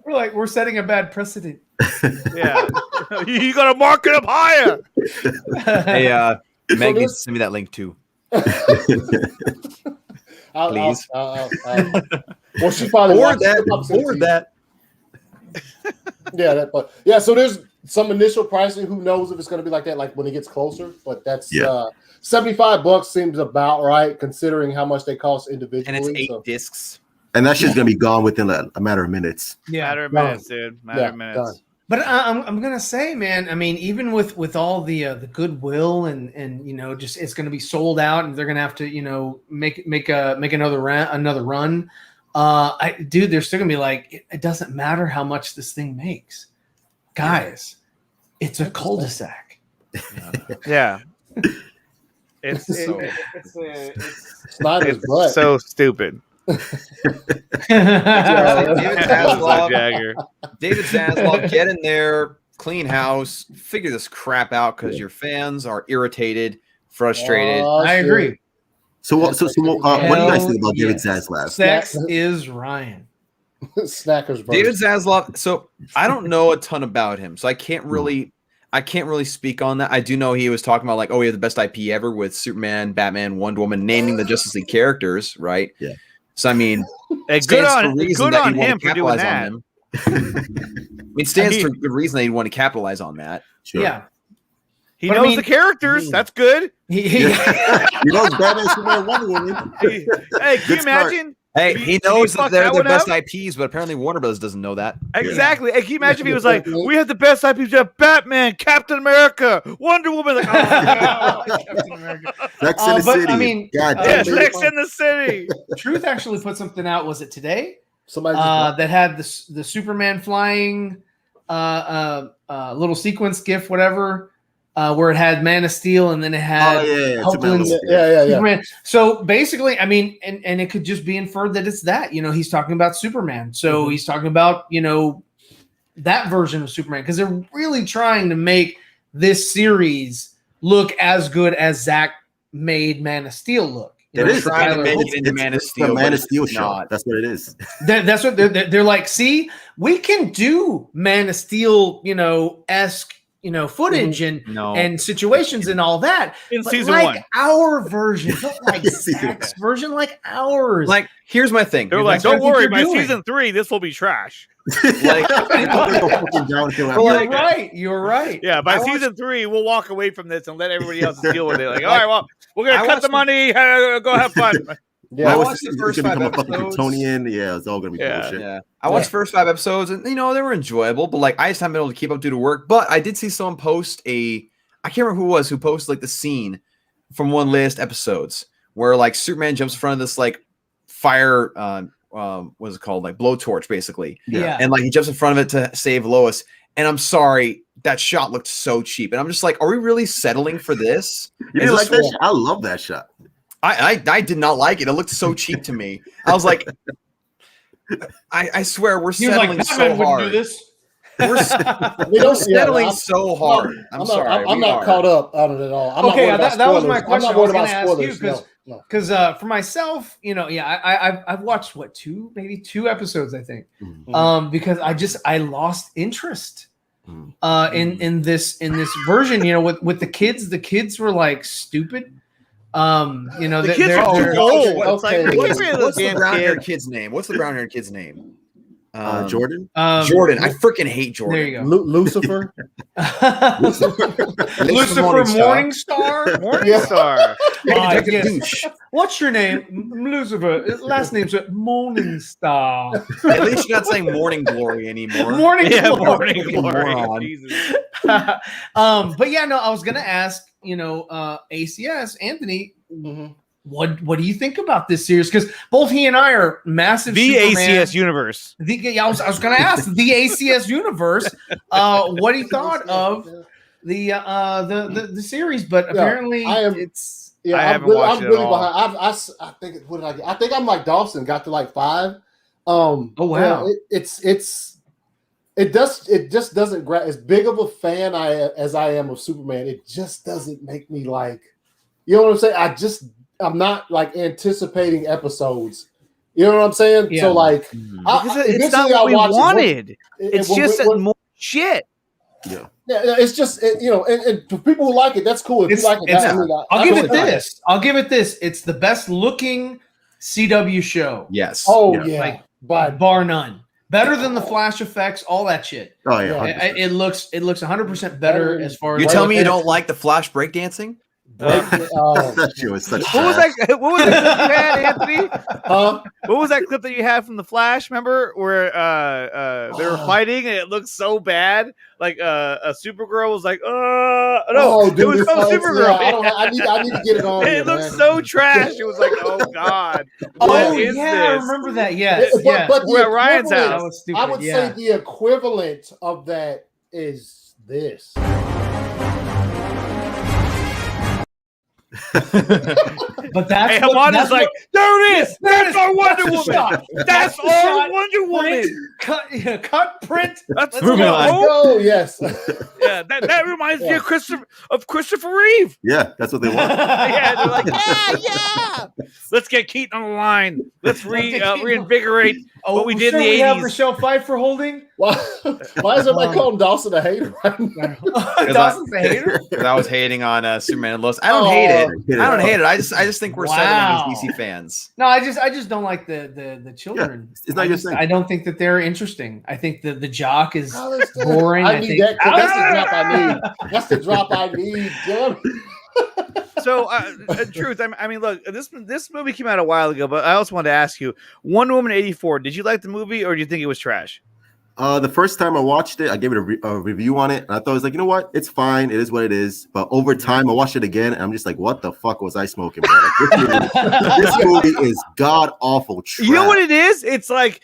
We're setting a bad precedent. Yeah, you got to mark it up higher. Hey, Meg needs to send me that link too. Please. Well, she probably forward that. Yeah, so there's some initial pricing. Who knows if it's going to be like that, like when it gets closer? But that's $75 seems about right considering how much they cost individually. And it's 8 discs. And that shit's gonna be gone within a matter of minutes. Yeah, matter of minutes, dude. Matter of minutes. Done. But I'm gonna say, man. I mean, even with all the goodwill and just it's gonna be sold out, and they're gonna have to make another run. They're still gonna be like, it doesn't matter how much this thing makes, guys. It's a cul-de-sac. Yeah. It's so stupid. David Zaslav, get in there, clean house, figure this crap out because your fans are irritated, frustrated. I agree. So what do you guys think about David Zaslav? Sex is Ryan. Snackers. David Zaslav. So I don't know a ton about him, so I can't really speak on that. I do know he was talking about like, oh, we have the best IP ever with Superman, Batman, Wonder Woman, naming the Justice League characters, right? Yeah. So I mean, good on him for doing that. It stands for good reason that he'd want to capitalize on that. Sure. Yeah. He knows the characters. That's good. He knows Batman, Superman, Wonder Woman. Hey, can you imagine? Hey, he knows that they're the best IPs, but apparently Warner Bros. Doesn't know that. Exactly. Hey, can you imagine if he was like, we have the best IPs, we have Batman, Captain America, Wonder Woman. Like, Captain America. Sex in the City. I mean, Sex in the City. Truth actually put something out. Was it today? Somebody that had the Superman flying little sequence GIF, whatever. Where it had Man of Steel and then it had Superman. So basically, I mean, and it could just be inferred that it's that, he's talking about Superman. So he's talking about, that version of Superman because they're really trying to make this series look as good as Zack made Man of Steel look. It is trying to make it into Man of Steel. The Man of Steel show. That's what it is. That's what they're like. See, we can do Man of Steel, esque footage and situations and all that. In but season like 1. Our version, not like Zach's version, like ours. Like, here's my thing. They're like, don't worry, by season 3, this will be trash. Like, you're right. Yeah, by season 3, we'll walk away from this and let everybody else deal with it. Like, all right, well, we're gonna cut the money. Go have fun. Yeah, I watched the first 5 episodes. Yeah, it's all gonna be bullshit. Yeah, I watched the first 5 episodes, and they were enjoyable. But like, I just haven't been able to keep up due to work. But I did see someone post I can't remember who it was who posted like the scene from one of the latest episodes where like Superman jumps in front of this like fire, what's it called, like blowtorch, basically. Yeah, and like he jumps in front of it to save Lois. And I'm sorry, that shot looked so cheap. And I'm just like, are we really settling for this? You didn't like that shot? I love that shot. I did not like it. It looked so cheap to me. I was like, I swear we're settling so hard. We're settling so hard. I'm sorry. I'm not caught up on it at all. That was my question. I was going to ask you because for myself, I've watched maybe two episodes, I think, because I lost interest in this version. With the kids. The kids were like stupid. The kids are too old. What's the brown-haired kid's name? What's the brown-haired kid's name? Jordan. Jordan. I freaking hate Jordan. There you go. Lucifer. Lucifer Morningstar. Morningstar. What's your name? Lucifer. Last name's Morningstar. At least you're not saying Morning Glory anymore. Morning Glory. But yeah, no, I was gonna ask. ACS Anthony. Mm-hmm. What do you think about this series? Because both he and I are massive. The Superman. ACS Universe. I was going to ask the ACS Universe. What he thought of the series, but apparently it's. Yeah, I haven't watched it at all. I think. What did I get? I think I'm like Dawson. Got to like 5. Oh wow! It just doesn't grab. As big of a fan as I am of Superman, it just doesn't make me like. You know what I'm saying? I'm not like anticipating episodes. You know what I'm saying? Yeah. So like, it's not what we wanted. It's just more shit. Yeah. Yeah, it's just and for people who like it, that's cool. If you like it, I'll give it this. I'll give it this. It's the best looking CW show. Yes. Oh yeah. Like bar none. Better than the flash effects, all that shit. Oh yeah. It looks 100% better as far as. You tell me you don't like the flash breakdancing? That show is such. What was that clip you had, Anthony? What was that clip that you had from the Flash? Remember where they were fighting and it looked so bad? Like a Supergirl was like, no, dude, it was no Supergirl. Yeah, I need to get it on. It looked so trash. It was like, oh god. I remember that. Yes, but we're at Ryan's house. I would say the equivalent of that is this. But that's Hamada's like, there it is. That's our Wonder Woman. That's our Wonder Woman. Cut, print. That's oh yes. Yeah, that reminds me of Christopher Reeve. Yeah, that's what they want. Yeah, they're like, yeah. Let's get Keaton on the line. Let's reinvigorate what we did in the 80s. We have Michelle Pfeiffer holding. Why is everybody calling Dawson a hater right now? Dawson's a hater? Because I was hating on Superman and Lois. I don't hate it. I don't hate it. I just think we're settling as DC fans. No, I just don't like the children. Yeah, it's not your thing. I don't think that they're interesting. I think the jock is boring. I need that. That's the drop I need. That's the drop I need. So, truth. I mean, look, this movie came out a while ago, but I also wanted to ask you: Wonder Woman 84. Did you like the movie, or do you think it was trash? The first time I watched it, I gave it a review on it, and I thought it was like, you know what, it's fine, it is what it is. But over time, I watched it again, and I'm just like, what the fuck was I smoking, bro? Like, this movie is god awful trash. You know what it is? It's like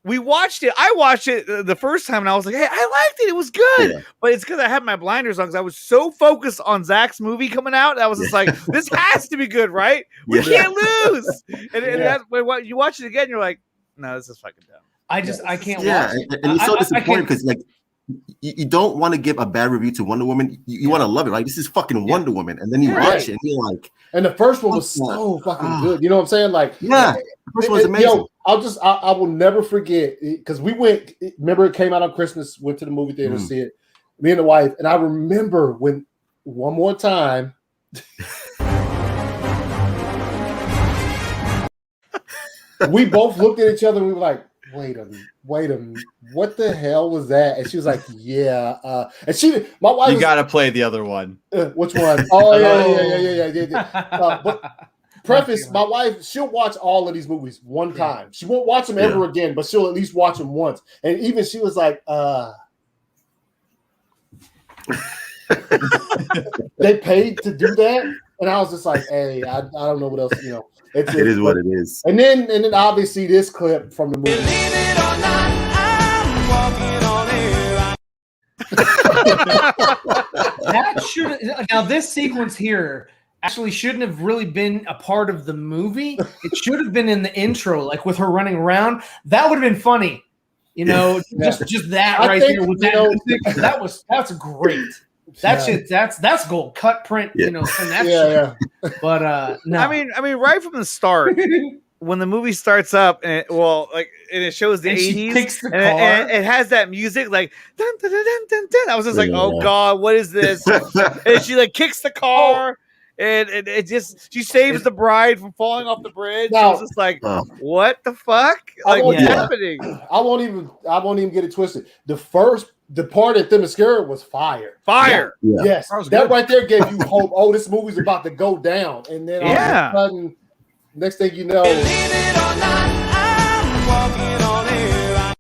we watched it. I watched it the first time, and I was like, hey, I liked it. It was good. Yeah. But it's because I had my blinders on because I was so focused on Zach's movie coming out. I was just like, this has to be good, right? We can't lose. And that's when you watch it again, you're like, no, this is fucking dumb. I can't watch it. And you're so disappointed because like you don't want to give a bad review to Wonder Woman. You want to love it, right? This is fucking Wonder Woman, and then you watch it and you're like, and the first one was so fucking good. You know what I'm saying? Like, the first one was amazing. I will never forget because we went. Remember, it came out on Christmas. Went to the movie theater to see it. Me and the wife, and I remember when one more time. We both looked at each other and we were like, wait a minute, what the hell was that? And she was like, yeah. And my wife, you got to play the other one. Which one? Oh, yeah. But preface, my wife, she'll watch all of these movies one time. She won't watch them ever again, but she'll at least watch them once. And even she was like, they paid to do that? And I was just like, hey, I don't know what else, It is what it is. And then obviously this clip from the movie. Believe it or not, I'm walking on air. That should now this sequence here actually shouldn't have really been a part of the movie. It should have been in the intro, like with her running around. That would have been funny, just that right there with that music. That's great. That shit, that's gold cut print, and that shit. But no. I mean, right from the start, when the movie starts up, and it shows the 80s, picks the car. And it has that music like dun, dun, dun, dun, dun, dun. I was just like, oh god, what is this? And she like kicks the car. And it just she saves the bride from falling off the bridge. I was just like, what the fuck? Like what's happening? I won't even get it twisted. The part at Themyscira was fire. Fire. Yeah. Yes. That right there gave you hope. Oh, this movie's about to go down. And then all of a sudden, next thing you know. Believe it or not, I'm walking on air.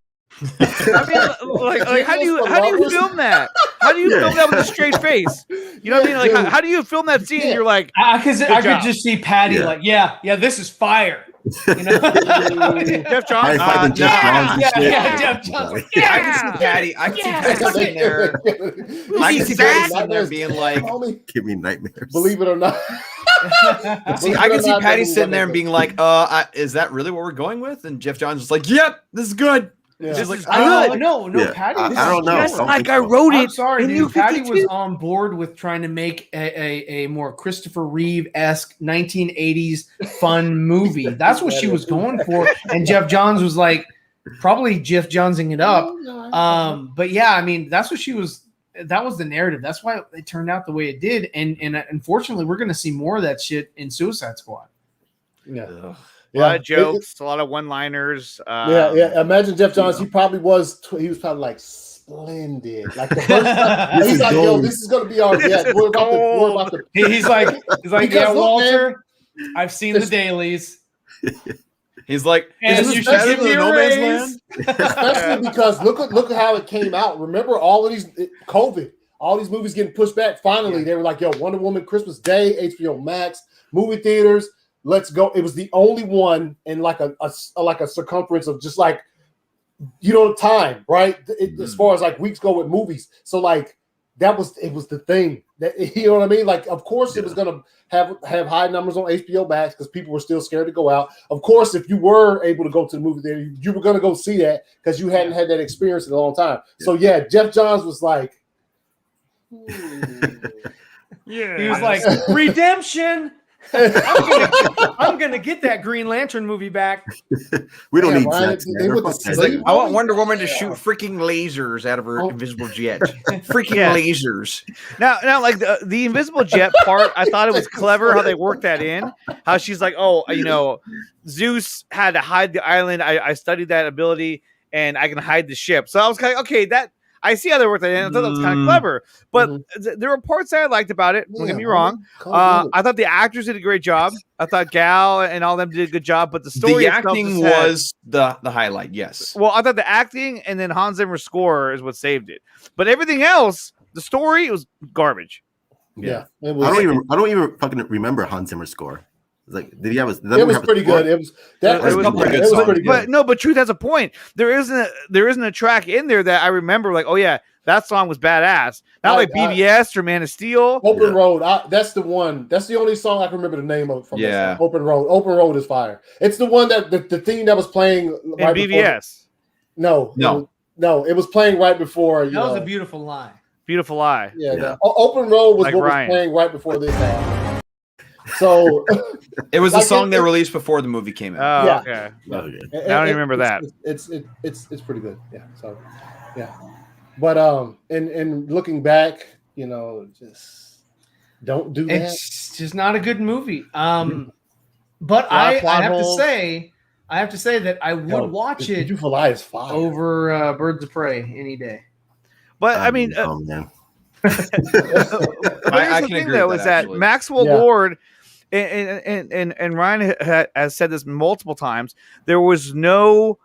I mean, like how do you film that? How do you film that with a straight face? You know what I mean? Like, how do you film that scene? And you're like, because I could just see Patty like, this is fire. Jeff Johns. Jeff Johns. I can see Patty. I can see Patty sitting there. I can see Patty sitting there being like, give me nightmares. Believe it or not. See, I can see Patty sitting there and being like, is that really what we're going with? And Jeff Johns is like, yep, this is good. Yeah. This is good. No, Patty. I don't know. Just like I wrote it. I'm sorry, dude. Patty was on board with trying to make a more Christopher Reeve-esque 1980s fun movie. That's what she was going for. And Jeff Johns was like, probably Jeff Johnsing it up. But yeah, I mean, that's what she was. That was the narrative. That's why it turned out the way it did. And unfortunately, we're going to see more of that shit in Suicide Squad. Yeah. A lot of jokes, a lot of one-liners. Imagine Jeff Johns. He was probably like splendid. Like the first time, he's like, yo, this is gonna be our we're about to He's like, yeah, Walter, man, I've seen the dailies. He's like, and you should give me a raise. Especially because look at how it came out. Remember all of these COVID, all these movies getting pushed back. Finally, they were like, yo, Wonder Woman, Christmas Day, HBO Max, movie theaters. Let's go. It was the only one in like a circumference of just like, time, right? As far as like weeks go with movies. So like it was the thing that, you know what I mean? Like, of course it was going to have high numbers on HBO Max because people were still scared to go out. Of course, if you were able to go to the movie theater, you were going to go see that because you hadn't had that experience in a long time. Yeah. So yeah, Jeff Johns was like, he was like, redemption. I'm gonna get that Green Lantern movie back. We don't need that. I want Wonder Woman to shoot freaking lasers out of her invisible jet. Freaking lasers. Now, like the invisible jet part, I thought it was clever how they worked that in. How she's like, Zeus had to hide the island. I studied that ability, and I can hide the ship. So I was kind of okay. That I see how they worked that in. I thought that was kind of clever. But there were parts that I liked about it. Don't get me wrong. I thought the actors did a great job. I thought Gal and all of them did a good job. But the story, the acting was the highlight. Yes. Well, I thought the acting and then Hans Zimmer's score is what saved it. But everything else, the story, it was garbage. Yeah. I don't even fucking remember Hans Zimmer's score. Like, did he have it was pretty good. It was pretty good. But Truth has a point. There isn't a track in there that I remember like, oh yeah, that song was badass. Not like BBS or Man of Steel. Open Road. That's the one. That's the only song I can remember the name of from that song. Open Road. Open Road is fire. It's the one that the theme that was playing right in BBS. No. It was playing right before. That was A Beautiful Lie. Beautiful Lie. Yeah. Open Road was like what Ryan. Was playing right before this album. So it was a song they released before the movie came out. Oh, okay. I don't even remember that. It's pretty good. Yeah. So, yeah. But and looking back, just don't do that. It's just not a good movie. But I have to say that I would watch it over Birds of Prey any day. But I mean, man. But here's the thing, though, is that Maxwell Lord and Ryan has said this multiple times. There was no,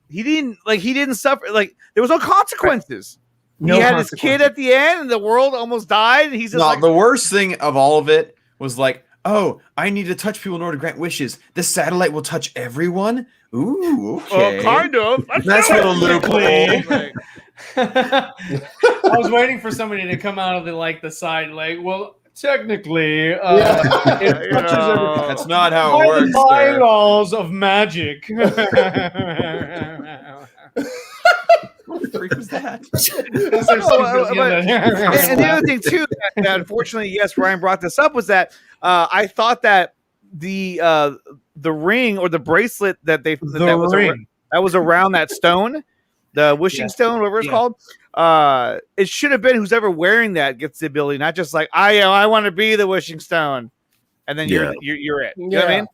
he didn't suffer. Like, there was no consequences. He had his kid at the end, and the world almost died. And he's just the worst thing of all of it was like, oh, I need to touch people in order to grant wishes. The satellite will touch everyone. Ooh, okay. Kind of. That's what a loophole. I was waiting for somebody to come out of the side, well, technically, it touches everything. That's not how it works. Bylaws of magic. What the freak was that? And the other thing too, that unfortunately, yes, Ryan brought this up, was that I thought that the ring or the bracelet that was around that stone, the wishing stone, whatever it's called, it should have been who's ever wearing that gets the ability, not just like I want to be the wishing stone, and then you're it. You know what I mean?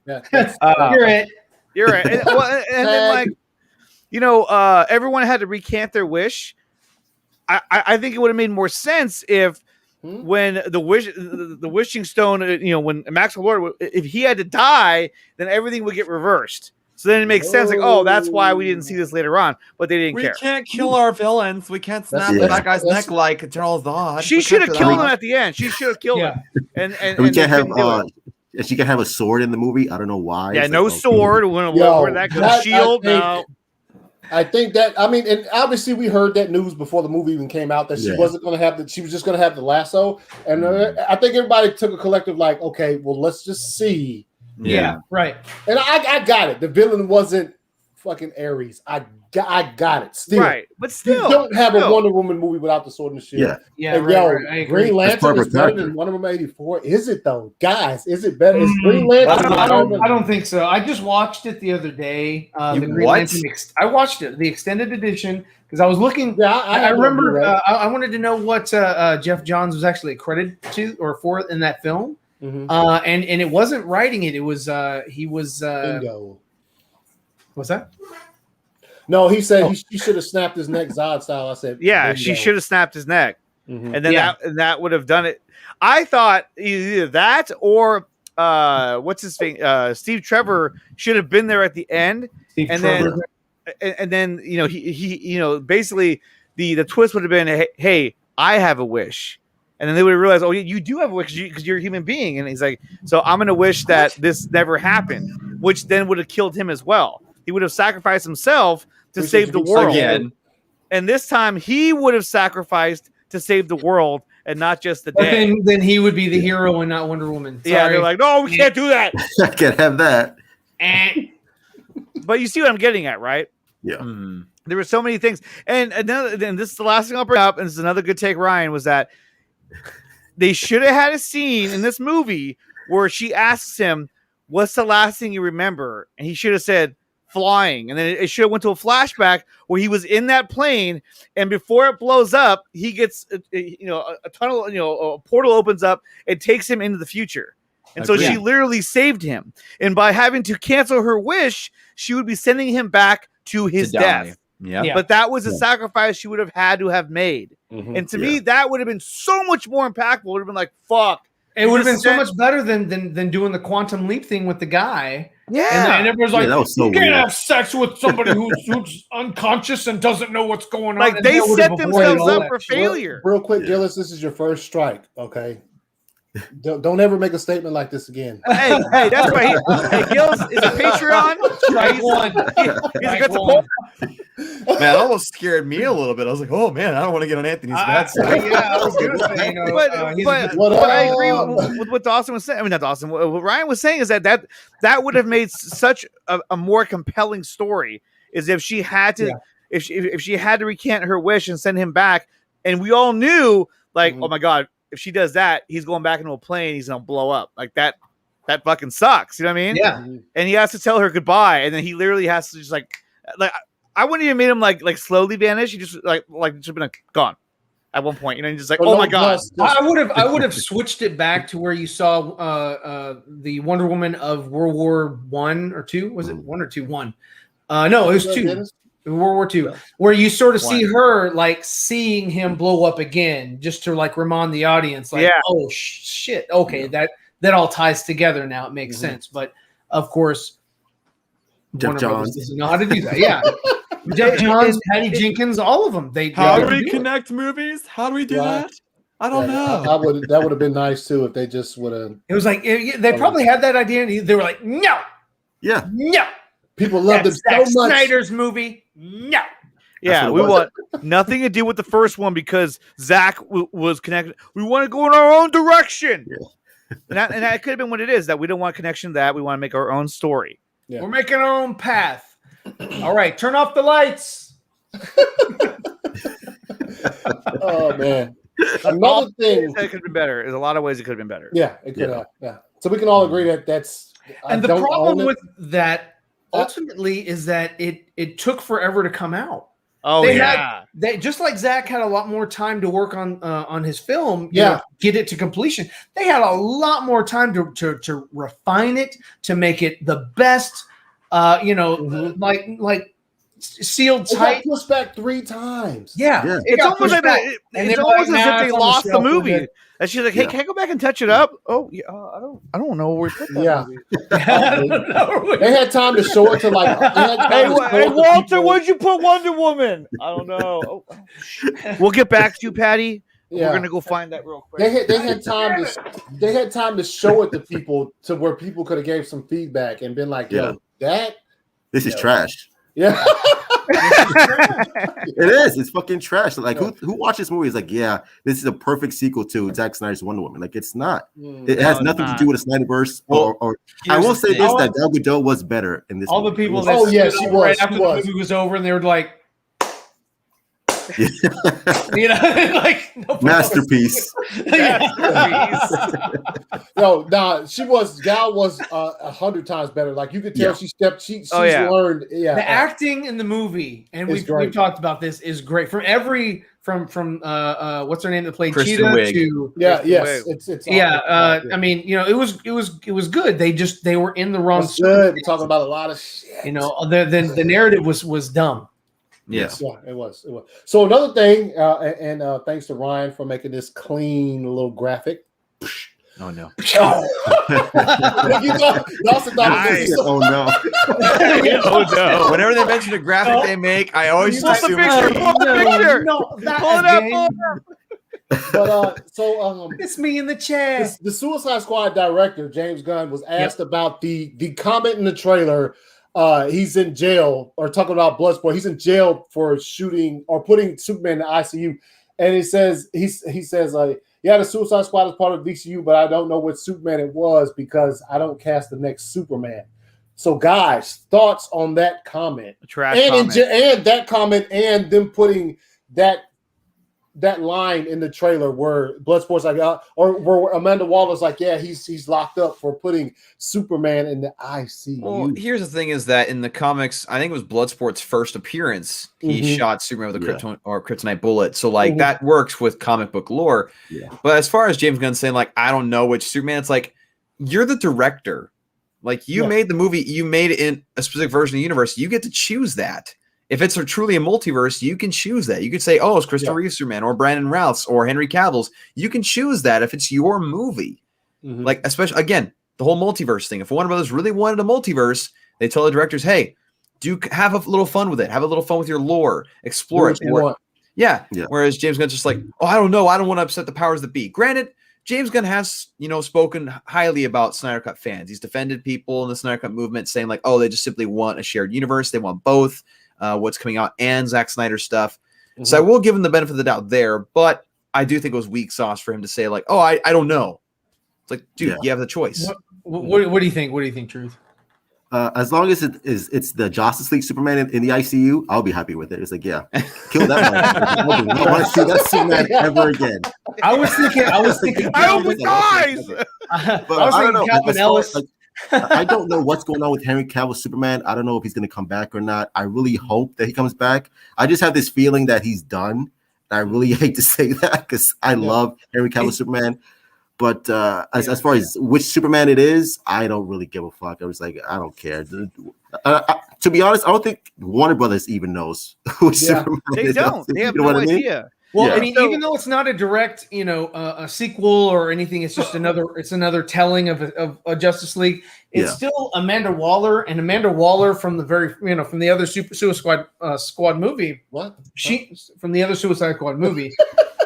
You're it. And then everyone had to recant their wish. I think it would have made more sense if when the wishing stone, when Maxwell Lord, if he had to die, then everything would get reversed. So then it makes sense. Like, that's why we didn't see this later on, but they didn't care. We can't kill our villains. We can't snap that guy's neck like Charles Dodge. She should have killed him at the end. She should have killed him. And we can't have. She can have a sword in the movie. I don't know why. Yeah, no sword. Where that goes? Shield. No. I think that, and obviously we heard that news before the movie even came out that she wasn't going to have she was just going to have the lasso. And I think everybody took a collective okay, well, let's just see. Yeah, right. And I got it. The villain wasn't fucking Ares. I got it. Still. Right. But still. You don't have a Wonder Woman movie without the sword and the shield. Yeah. And right. Green Lantern is better than Wonder Woman 84. Is it though? Guys, is it better? Is Green Lantern I don't think so. I just watched it the other day. The Green Lantern I watched it, the extended edition, because I was looking. Yeah, I remember I wanted to know what Jeff Johns was actually credited to or for in that film. Mm-hmm. And it wasn't writing it. It was he was Bingo. What's that? No, he said he should have snapped his neck Zod style. I said, yeah, bingo. She should have snapped his neck, and then that would have done it. I thought either that or what's his thing? Steve Trevor should have been there at the end, and then he basically the twist would have been, hey, I have a wish. And then they would have realized, you do have a wish because you're a human being. And he's like, so I'm going to wish that this never happened, which then would have killed him as well. He would have sacrificed himself to save the world. Again. And this time he would have sacrificed to save the world and not just the day. Then he would be the hero and not Wonder Woman. Sorry. Yeah, they're like, no, we can't do that. I can't have that. But you see what I'm getting at, right? Yeah. Mm-hmm. There were so many things. And this is the last thing I'll bring up, and this is another good take, Ryan, was that they should have had a scene in this movie where she asks him, what's the last thing you remember? And he should have said flying. And then it should have went to a flashback where he was in that plane. And before it blows up, he gets, a tunnel, a portal opens up and takes him into the future. And so she literally saved him. And by having to cancel her wish, she would be sending him back to his death. Yeah. But that was a sacrifice she would have had to have made. Mm-hmm. And to me, that would have been so much more impactful. It would have been like, fuck. It would have been so much better than doing the quantum leap thing with the guy. Yeah. And everyone's like, that was so you can't weird. have sex with somebody who's unconscious and doesn't know what's going on. Like, they set themselves up for failure. Real quick, Gillis, this is your first strike, okay? Don't ever make a statement like this again. Hey, that's right. Hey, Gillis is a Patreon. Strike one. He's a good support. Man, it almost scared me a little bit. I was like, oh man, I don't want to get on Anthony's bad side. Yeah, I was gonna say, but I agree with what Dawson was saying. I mean, not Dawson. What Ryan was saying is that would have made such a more compelling story. Is if she had to, if she had to recant her wish and send him back, and we all knew, like, oh my god, if she does that, he's going back into a plane. He's gonna blow up. Like that fucking sucks. You know what I mean? Yeah. And he has to tell her goodbye, and then he literally has to just like I wouldn't even made him like slowly vanish. He just like just been like gone at one point. You know, just like, oh my god. I would have switched it back to where you saw the Wonder Woman of World War One or Two. Was it one or two? One. No, it was two. World War II, where you sort of see her like seeing him blow up again, just to like remind the audience, like, oh shit, okay, that all ties together now. It makes sense. But of course, Jeff Johns doesn't know how to do that. Yeah, Jeff Johns, Patty Jenkins, all of them. How do we connect movies? How do we do that? I don't know. That would have been nice too if they just would have. It was like they probably had that idea, and they were like, no, no. People loved it so much. Snyder's movie. No. Yeah, we want nothing to do with the first one because Zach was connected. We want to go in our own direction. Yeah. and that could have been what it is, that we don't want a connection to that. We want to make our own story. Yeah. We're making our own path. All right, turn off the lights. Oh, man. Another thing that could have been better. There's a lot of ways it could have been better. Yeah, it could have. Yeah. So we can all agree that's. And the problem with that ultimately is that it took forever to come out. Oh, they just like Zach had a lot more time to work on his film, get it to completion. They had a lot more time to refine it, to make it the best, like sealed tight. It got pushed back 3 times. Yeah. It's almost like that. It's almost as if they lost the movie. And she's like, "Hey, can I go back and touch it up?" Oh, yeah, I don't know where we put that movie. They had time to show it to like. Hey, Walter, where'd you put Wonder Woman? I don't know. We'll get back to you, Patty. Yeah. We're gonna go find that real quick. They had time to show it to people to where people could have gave some feedback and been like, "Yo, this is trash." Yeah. It is. It's fucking trash. Like who watches movies like, yeah, this is a perfect sequel to Zack Snyder's Wonder Woman. Like it's not. It has nothing to do with the Snyderverse. Or I will say this: that Gal Gadot was better in this. All movie. The people that she was right after the movie was over, and they were like, like masterpiece. Gal was 100 times better. Like you could tell she's learned. Yeah, the acting in the movie, and we've talked about this, is great. From what's her name that played Kristen Cheetah Wiig. to it's I mean, it was good. They were in the wrong. Good. We're talking about a lot of shit. The narrative was dumb. Yes. Yeah, it was. So another thing, and thanks to Ryan for making this clean little graphic. Oh no! Nice. Oh no! Oh no! Whenever they mention a graphic they make, I always pull the picture. Pull it up. But it's me in the chair. The Suicide Squad director James Gunn was asked about the comment in the trailer. He's in jail, or talking about Bloodsport. He's in jail for shooting or putting Superman in the ICU, and he says the Suicide Squad is part of DCU, but I don't know what Superman it was because I don't cast the next Superman. So, guys, thoughts on that comment? And that comment, and them putting that line in the trailer where Bloodsport's like, or where Amanda Waller's like, yeah, he's locked up for putting Superman in the ICU. Well, here's the thing: is that in the comics, I think it was Bloodsport's first appearance. He shot Superman with a kryptonite bullet. So like that works with comic book lore. Yeah. But as far as James Gunn saying like, I don't know which Superman, it's like you're the director. Like you made the movie, you made it in a specific version of the universe. You get to choose that. If it's truly a multiverse, you can choose that. You could say, oh, it's Christopher Reeve's Superman or Brandon Routh's or Henry Cavill's. You can choose that if it's your movie. Like, especially, again, the whole multiverse thing. If Warner Brothers really wanted a multiverse, they tell the directors, hey, have a little fun with it. Have a little fun with your lore. Explore it. Whereas James Gunn's just like, oh, I don't know. I don't want to upset the powers that be. Granted, James Gunn has, spoken highly about Snyder Cut fans. He's defended people in the Snyder Cut movement saying like, oh, they just simply want a shared universe. They want both. What's coming out and Zack Snyder stuff. So I will give him the benefit of the doubt there, but I do think it was weak sauce for him to say like, oh, I don't know. It's like, dude, you have the choice. What do you think? What do you think, Truth? As long as it's the Justice League Superman in the ICU, I'll be happy with it. It's like, kill that one. I don't want to see that Superman ever again. I was thinking. I hope it dies. But I don't know. Captain Ellis. I don't know what's going on with Henry Cavill's Superman. I don't know if he's going to come back or not. I really hope that he comes back. I just have this feeling that he's done. I really hate to say that because I love Henry Cavill's Superman. But as far as which Superman it is, I don't really give a fuck. I was like, I don't care. To be honest, I don't think Warner Brothers even knows which Superman they don't. They have you know no what idea. I mean? Well, I mean, even though it's not a direct, a sequel or anything, it's just another telling of a Justice League. It's still Amanda Waller, and Amanda Waller from from the other Suicide Squad movie. What? From the other Suicide Squad movie.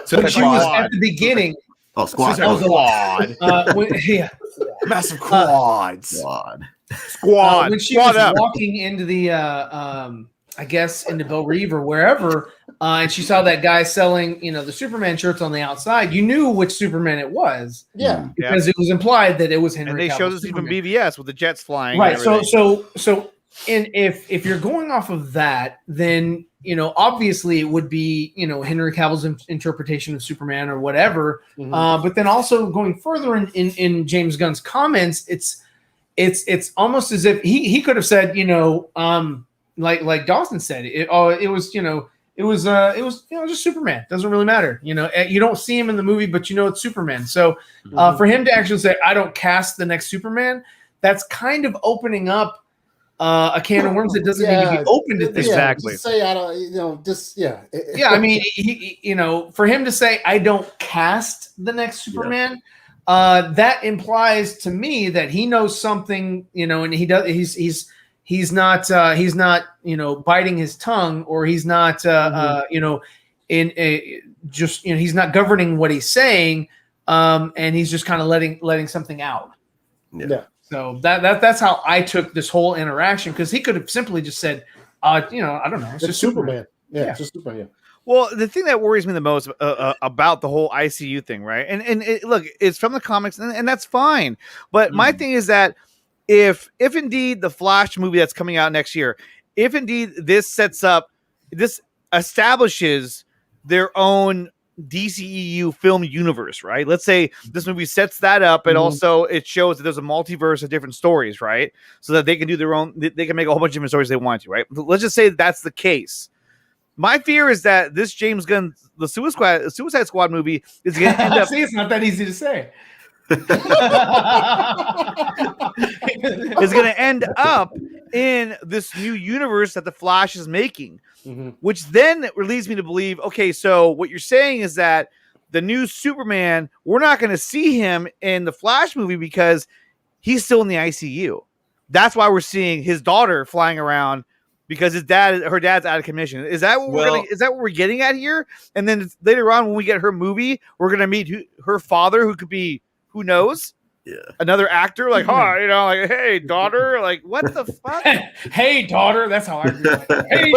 So she was at the beginning. Oh, Squad. Squad. Massive quads. Squad. When she was walking into the, I guess, into Belle Reve or wherever, and she saw that guy selling, the Superman shirts on the outside, you knew which Superman it was. Yeah. Because it was implied that it was Henry Cavill. And they showed us even BVS with the jets flying. Right. So if you're going off of that, then obviously it would be Henry Cavill's interpretation of Superman or whatever. Mm-hmm. But then also going further in James Gunn's comments, it's almost as if he could have said like Dawson said it was just Superman. Doesn't really matter. You don't see him in the movie, but it's Superman. So for him to actually say I don't cast the next Superman, that's kind of opening up a can of worms that doesn't need to be opened at this point. Exactly. Say I don't, I mean, for him to say I don't cast the next Superman, that implies to me that he knows something, and he does. He's not biting his tongue, or he's not he's not governing what he's saying, and he's just kind of letting something out. Yeah. So that's how I took this whole interaction, because he could have simply just said, I don't know, it's just Superman. Yeah, it's just Superman. Yeah. Well, the thing that worries me the most about the whole ICU thing, right? And look, it's from the comics, and that's fine. But my thing is that if indeed the Flash movie that's coming out next year, if indeed this establishes their own DCEU film universe, right? Let's say this movie sets that up, and also it shows that there's a multiverse of different stories, right? So that they can do their own, they can make a whole bunch of different stories they want to, right? Let's just say that's the case. My fear is that this James Gunn, the Suicide Squad movie is going to end up. See, it's not that easy to say. Is going to end up in this new universe that the Flash is making. Which then leads me to believe, okay, so what you're saying is that the new Superman, we're not going to see him in the Flash movie because he's still in the ICU. That's why we're seeing his daughter flying around, because her dad's out of commission. Is that what we're getting at here? And then later on, when we get her movie, we're going to meet her father, who could be, who knows? Yeah. Another actor, like, like, hey, daughter, like, what the fuck? Hey, daughter, that's how I feel. Hey,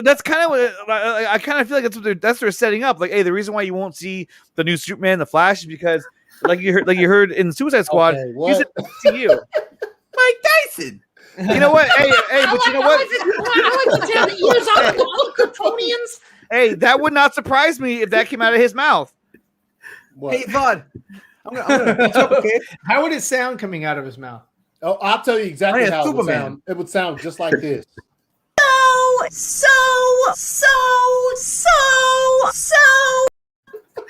that's kind of what I kind of feel like that's what they're setting up. Like, hey, the reason why you won't see the new Superman, the Flash, is because, like you heard in Suicide Squad, he's in you, Mike Tyson. You know what? Hey, but you know what? I like to tear the ears off of all Kryptonians. Hey, that would not surprise me if that came out of his mouth. What? Hey, Vaughn. Okay. How would it sound coming out of his mouth? Oh, I'll tell you exactly how it would sound. It would sound just like this. So.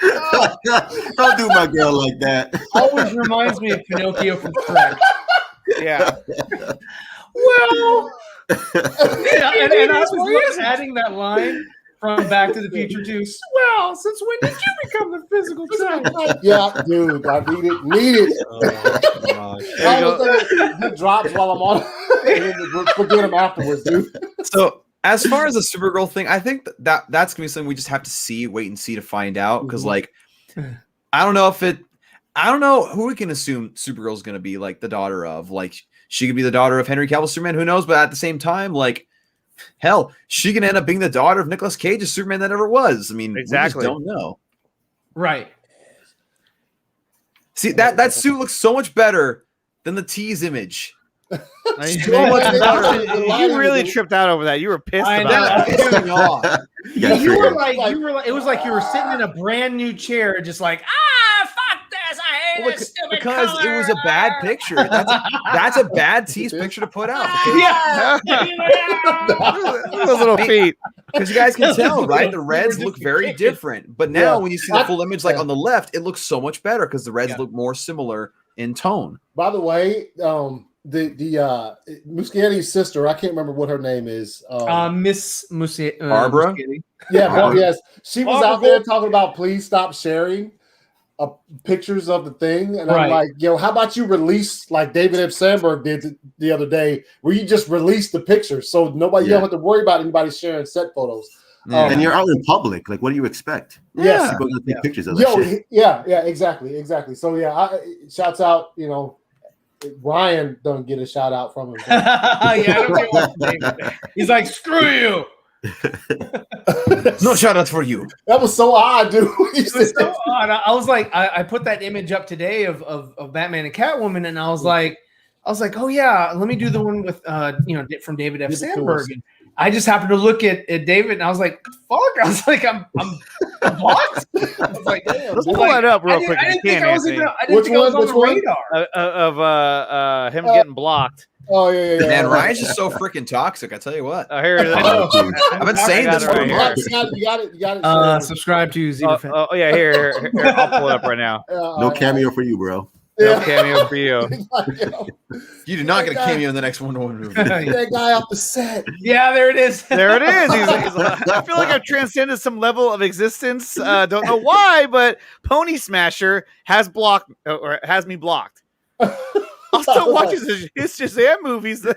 Don't do my girl like that. Always reminds me of Pinocchio from Shrek. Yeah. Well, and I was adding that line from Back to the Future too. Well, since when did you become the physical type? Yeah, dude, I need it. He drops while I'm on it. Forget him afterwards, dude. So, as far as the Supergirl thing, I think that's gonna be something we just have to wait and see to find out. Because, like, I don't know who we can assume Supergirl's gonna be, like, the daughter of. Like, she could be the daughter of Henry Cavill Superman. Who knows? But at the same time, like, hell, she can end up being the daughter of Nicolas Cage's Superman that ever was. I mean, exactly. We just don't know. Right. See, that suit looks so much better than the tease image. So much better. You really tripped out over that. You were pissed about it. You were like, it was like you were sitting in a brand new chair, just like, fuck this, I because it was a bad picture. That's a bad tease picture to put out. Those little feet. Because you guys can tell, right? The reds look very different. But now when you see the full image, like on the left, it looks so much better because the reds look more similar in tone. By the way, the Muschietti's sister, I can't remember what her name is. Miss Muschietti. Barbara? Yeah, yes. She was out there talking about please stop sharing pictures of the thing. And I'm like, yo, how about you release like David F. Sandberg did the other day, where you just release the pictures so nobody you don't have to worry about anybody sharing set photos. And you're out in public. Like, what do you expect? Yes. People gonna take pictures of that shit. Yeah, exactly. So shouts out, Ryan don't get a shout out from him. He's like, screw you. No shout out for you. That was so odd, dude. It was so odd. I was like, I put that image up today of Batman and Catwoman, and I was like, oh yeah, let me do the one with from David F. Sandberg. And I just happened to look at David, and I was like, fuck. I was like, I'm blocked. I was like, damn. Let's pull that up real quick. I didn't think I was on the radar of him getting blocked. Oh yeah. Man, Ryan's just so freaking toxic. I tell you what. Oh, here it is. I've been saying this for months. You got it. Subscribe to Zeeverfett. Oh yeah, here. I'll pull it up right now. No cameo for you, bro. No cameo for you. You do not get a cameo in the next Wonder Woman movie. That guy off the set. Yeah, there it is. There it is. He's like, I feel like I've transcended some level of existence. Don't know why, but Pony Smasher has blocked or has me blocked. I'll still watch his Shazam movies. I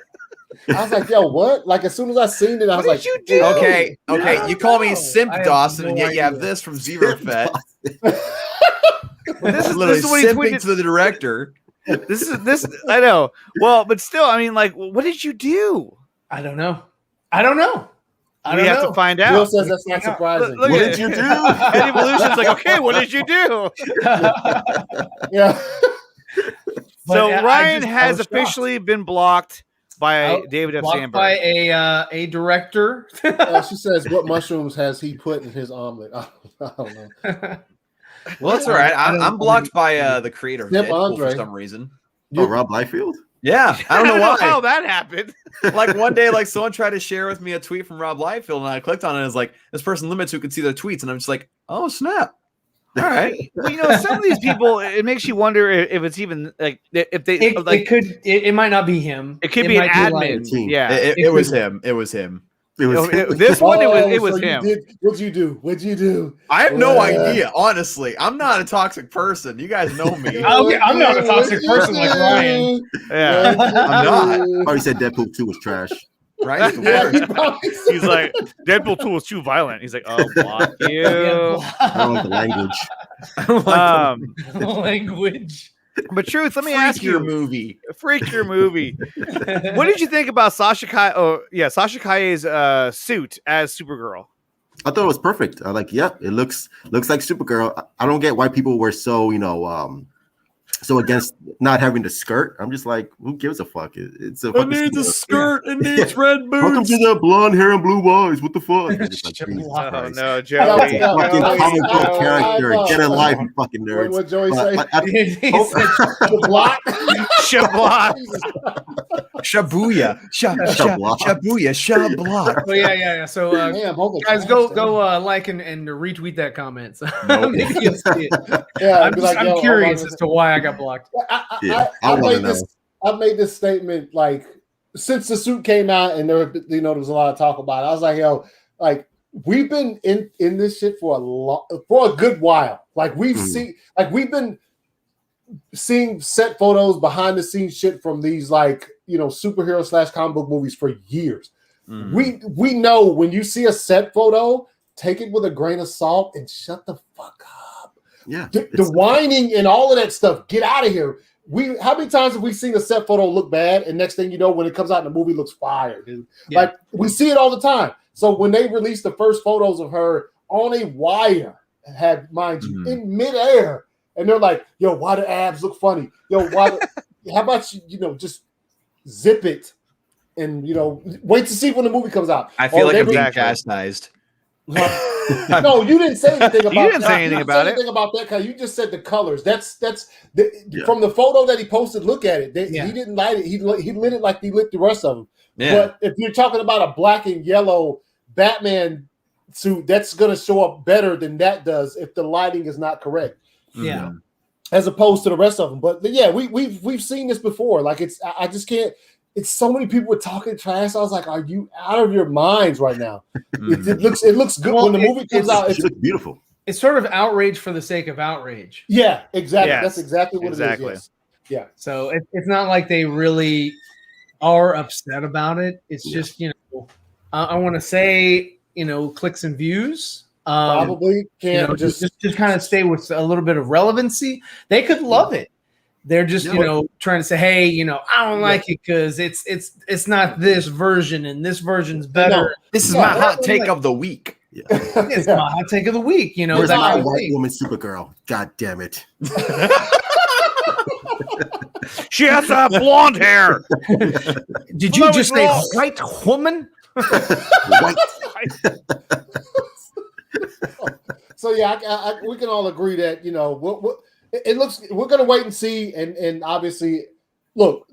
was like, yo, what? Like, as soon as I seen it, I was like, you do? Okay. You call me Simp Dawson, and yet you have this from Zeeverfett. This is literally simping to the director. This. I know. Well, but still, I mean, like, what did you do? I don't know. We have to find out. Will says that's not surprising. Look What did you do? Evolution's like, okay, what did you do? Yeah. So Ryan has officially been blocked by David F. Sandberg. By a director. She says, what mushrooms has he put in his omelet? I don't know. Well, that's all right. I'm blocked by the creator of Deadpool for some reason. Oh, Rob Liefeld? Yeah, I don't know why. How that happened. Like one day, like someone tried to share with me a tweet from Rob Liefeld, and I clicked on it. And it's like this person limits who can see their tweets, and I'm just like, oh snap! All right. Well, some of these people, it makes you wonder if it's even like if they it might not be him. It could be an admin. Yeah, it was him. It was him. This one, it was him. What'd you do? I have no idea, honestly. I'm not a toxic person. You guys know me. Okay, I'm not a toxic person like Ryan. Yeah, I'm not. Oh, he said Deadpool 2 was trash. Right? He's like, Deadpool 2 was too violent. He's like, oh, block you. I don't like the language. Language. But Truth, let me ask you. Freak your movie. What did you think about Sasha Calle's suit as Supergirl? I thought it was perfect. I like, it looks like Supergirl. I don't get why people were so, so against not having the skirt. I'm just like, who gives a fuck? It's a. It needs a skirt. It needs red boots. Welcome to the blonde hair and blue eyes. What the fuck? Oh no, Joey! Fucking comic book character. Get a life, you fucking nerds. What Joey say? Shabuya. Shabuya. Shablock. Oh yeah. So guys, go like and retweet that comment. So maybe you'll see it. Yeah, I'm curious as to why I got blocked. I made this statement like since the suit came out and there was a lot of talk about it. I was like, yo, like we've been in this shit for a good while. Like we've been seeing set photos, behind the scenes shit from these superhero / comic book movies for years. We know when you see a set photo, take it with a grain of salt and shut the fuck up. Yeah, the whining and all of that stuff. Get out of here. How many times have we seen a set photo look bad, and next thing you know, when it comes out in the movie, looks fire, dude? Yeah. Like we see it all the time. So when they released the first photos of her on a wire, mind you, in midair, and they're like, "Yo, why the abs look funny? Yo, why? How about you just zip it, and wait to see when the movie comes out." I feel like I'm being chastised. No, you didn't say anything about. You didn't say anything about it. About that, because you just said the colors. From the photo that he posted. Look at it. He didn't light it. He lit it like he lit the rest of them. Yeah. But if you're talking about a black and yellow Batman suit, that's going to show up better than that does if the lighting is not correct. Yeah. As opposed to the rest of them. But yeah, we've seen this before. Like I just can't. It's so many people were talking trash. I was like, "Are you out of your minds right now?" It looks good when the movie comes out. It looks beautiful. It's sort of outrage for the sake of outrage. Yeah, exactly. Yes, That's exactly what it is. Yes. Yeah. So it's not like they really are upset about it. It's just I want to say clicks and views. Probably can't just kind of stay with a little bit of relevancy. They could love it. They're just trying to say, hey, I don't like it because it's not this version and this version's better. No, this is my hot take of the week. Yeah. It's my hot take of the week. Where's my white woman Supergirl? God damn it! She has to have blonde hair. Did you just say white woman? White. So yeah, we can all agree that it looks. We're gonna wait and see, and obviously, look,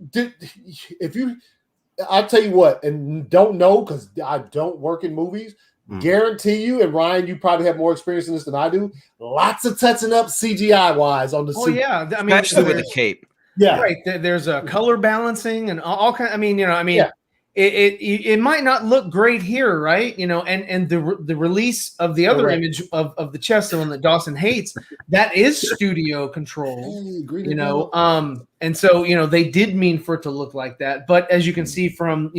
I'll tell you what, and don't know because I don't work in movies. Guarantee you, and Ryan, you probably have more experience in this than I do. Lots of touching up CGI wise on the suit. Oh yeah, I mean, especially with the cape. Yeah, right. There's a color balancing and all kind. It might not look great here, right? And the release of the other image of the chest, the one that Dawson hates, that is studio control. And so they did mean for it to look like that. But as you can see from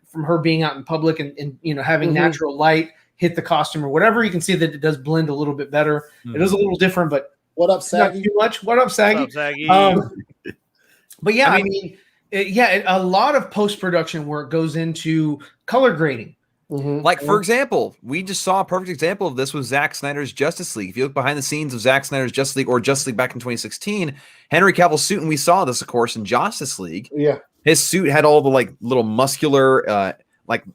from her being out in public and having natural light hit the costume or whatever, you can see that it does blend a little bit better. It is a little different, but what up, Saggy? Not too much. What up, Saggy? What's up, Saggy? But yeah, I mean a lot of post-production work goes into color grading. Like, for example, we just saw a perfect example of this with Zack Snyder's Justice League. If you look behind the scenes of Zack Snyder's Justice League or Justice League back in 2016, Henry Cavill's suit, and we saw this, of course, in Justice League. Yeah. His suit had all the little muscular,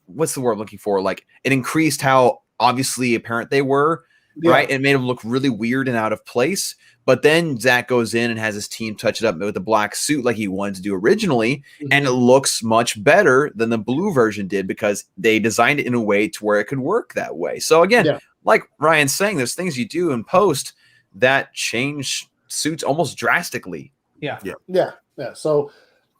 what's the word I'm looking for? Like, it increased how obviously apparent they were, right? It made them look really weird and out of place. But then Zach goes in and has his team touch it up with a black suit like he wanted to do originally, and it looks much better than the blue version did because they designed it in a way to where it could work that way. So again, like Ryan's saying, there's things you do in post that change suits almost drastically. Yeah. So,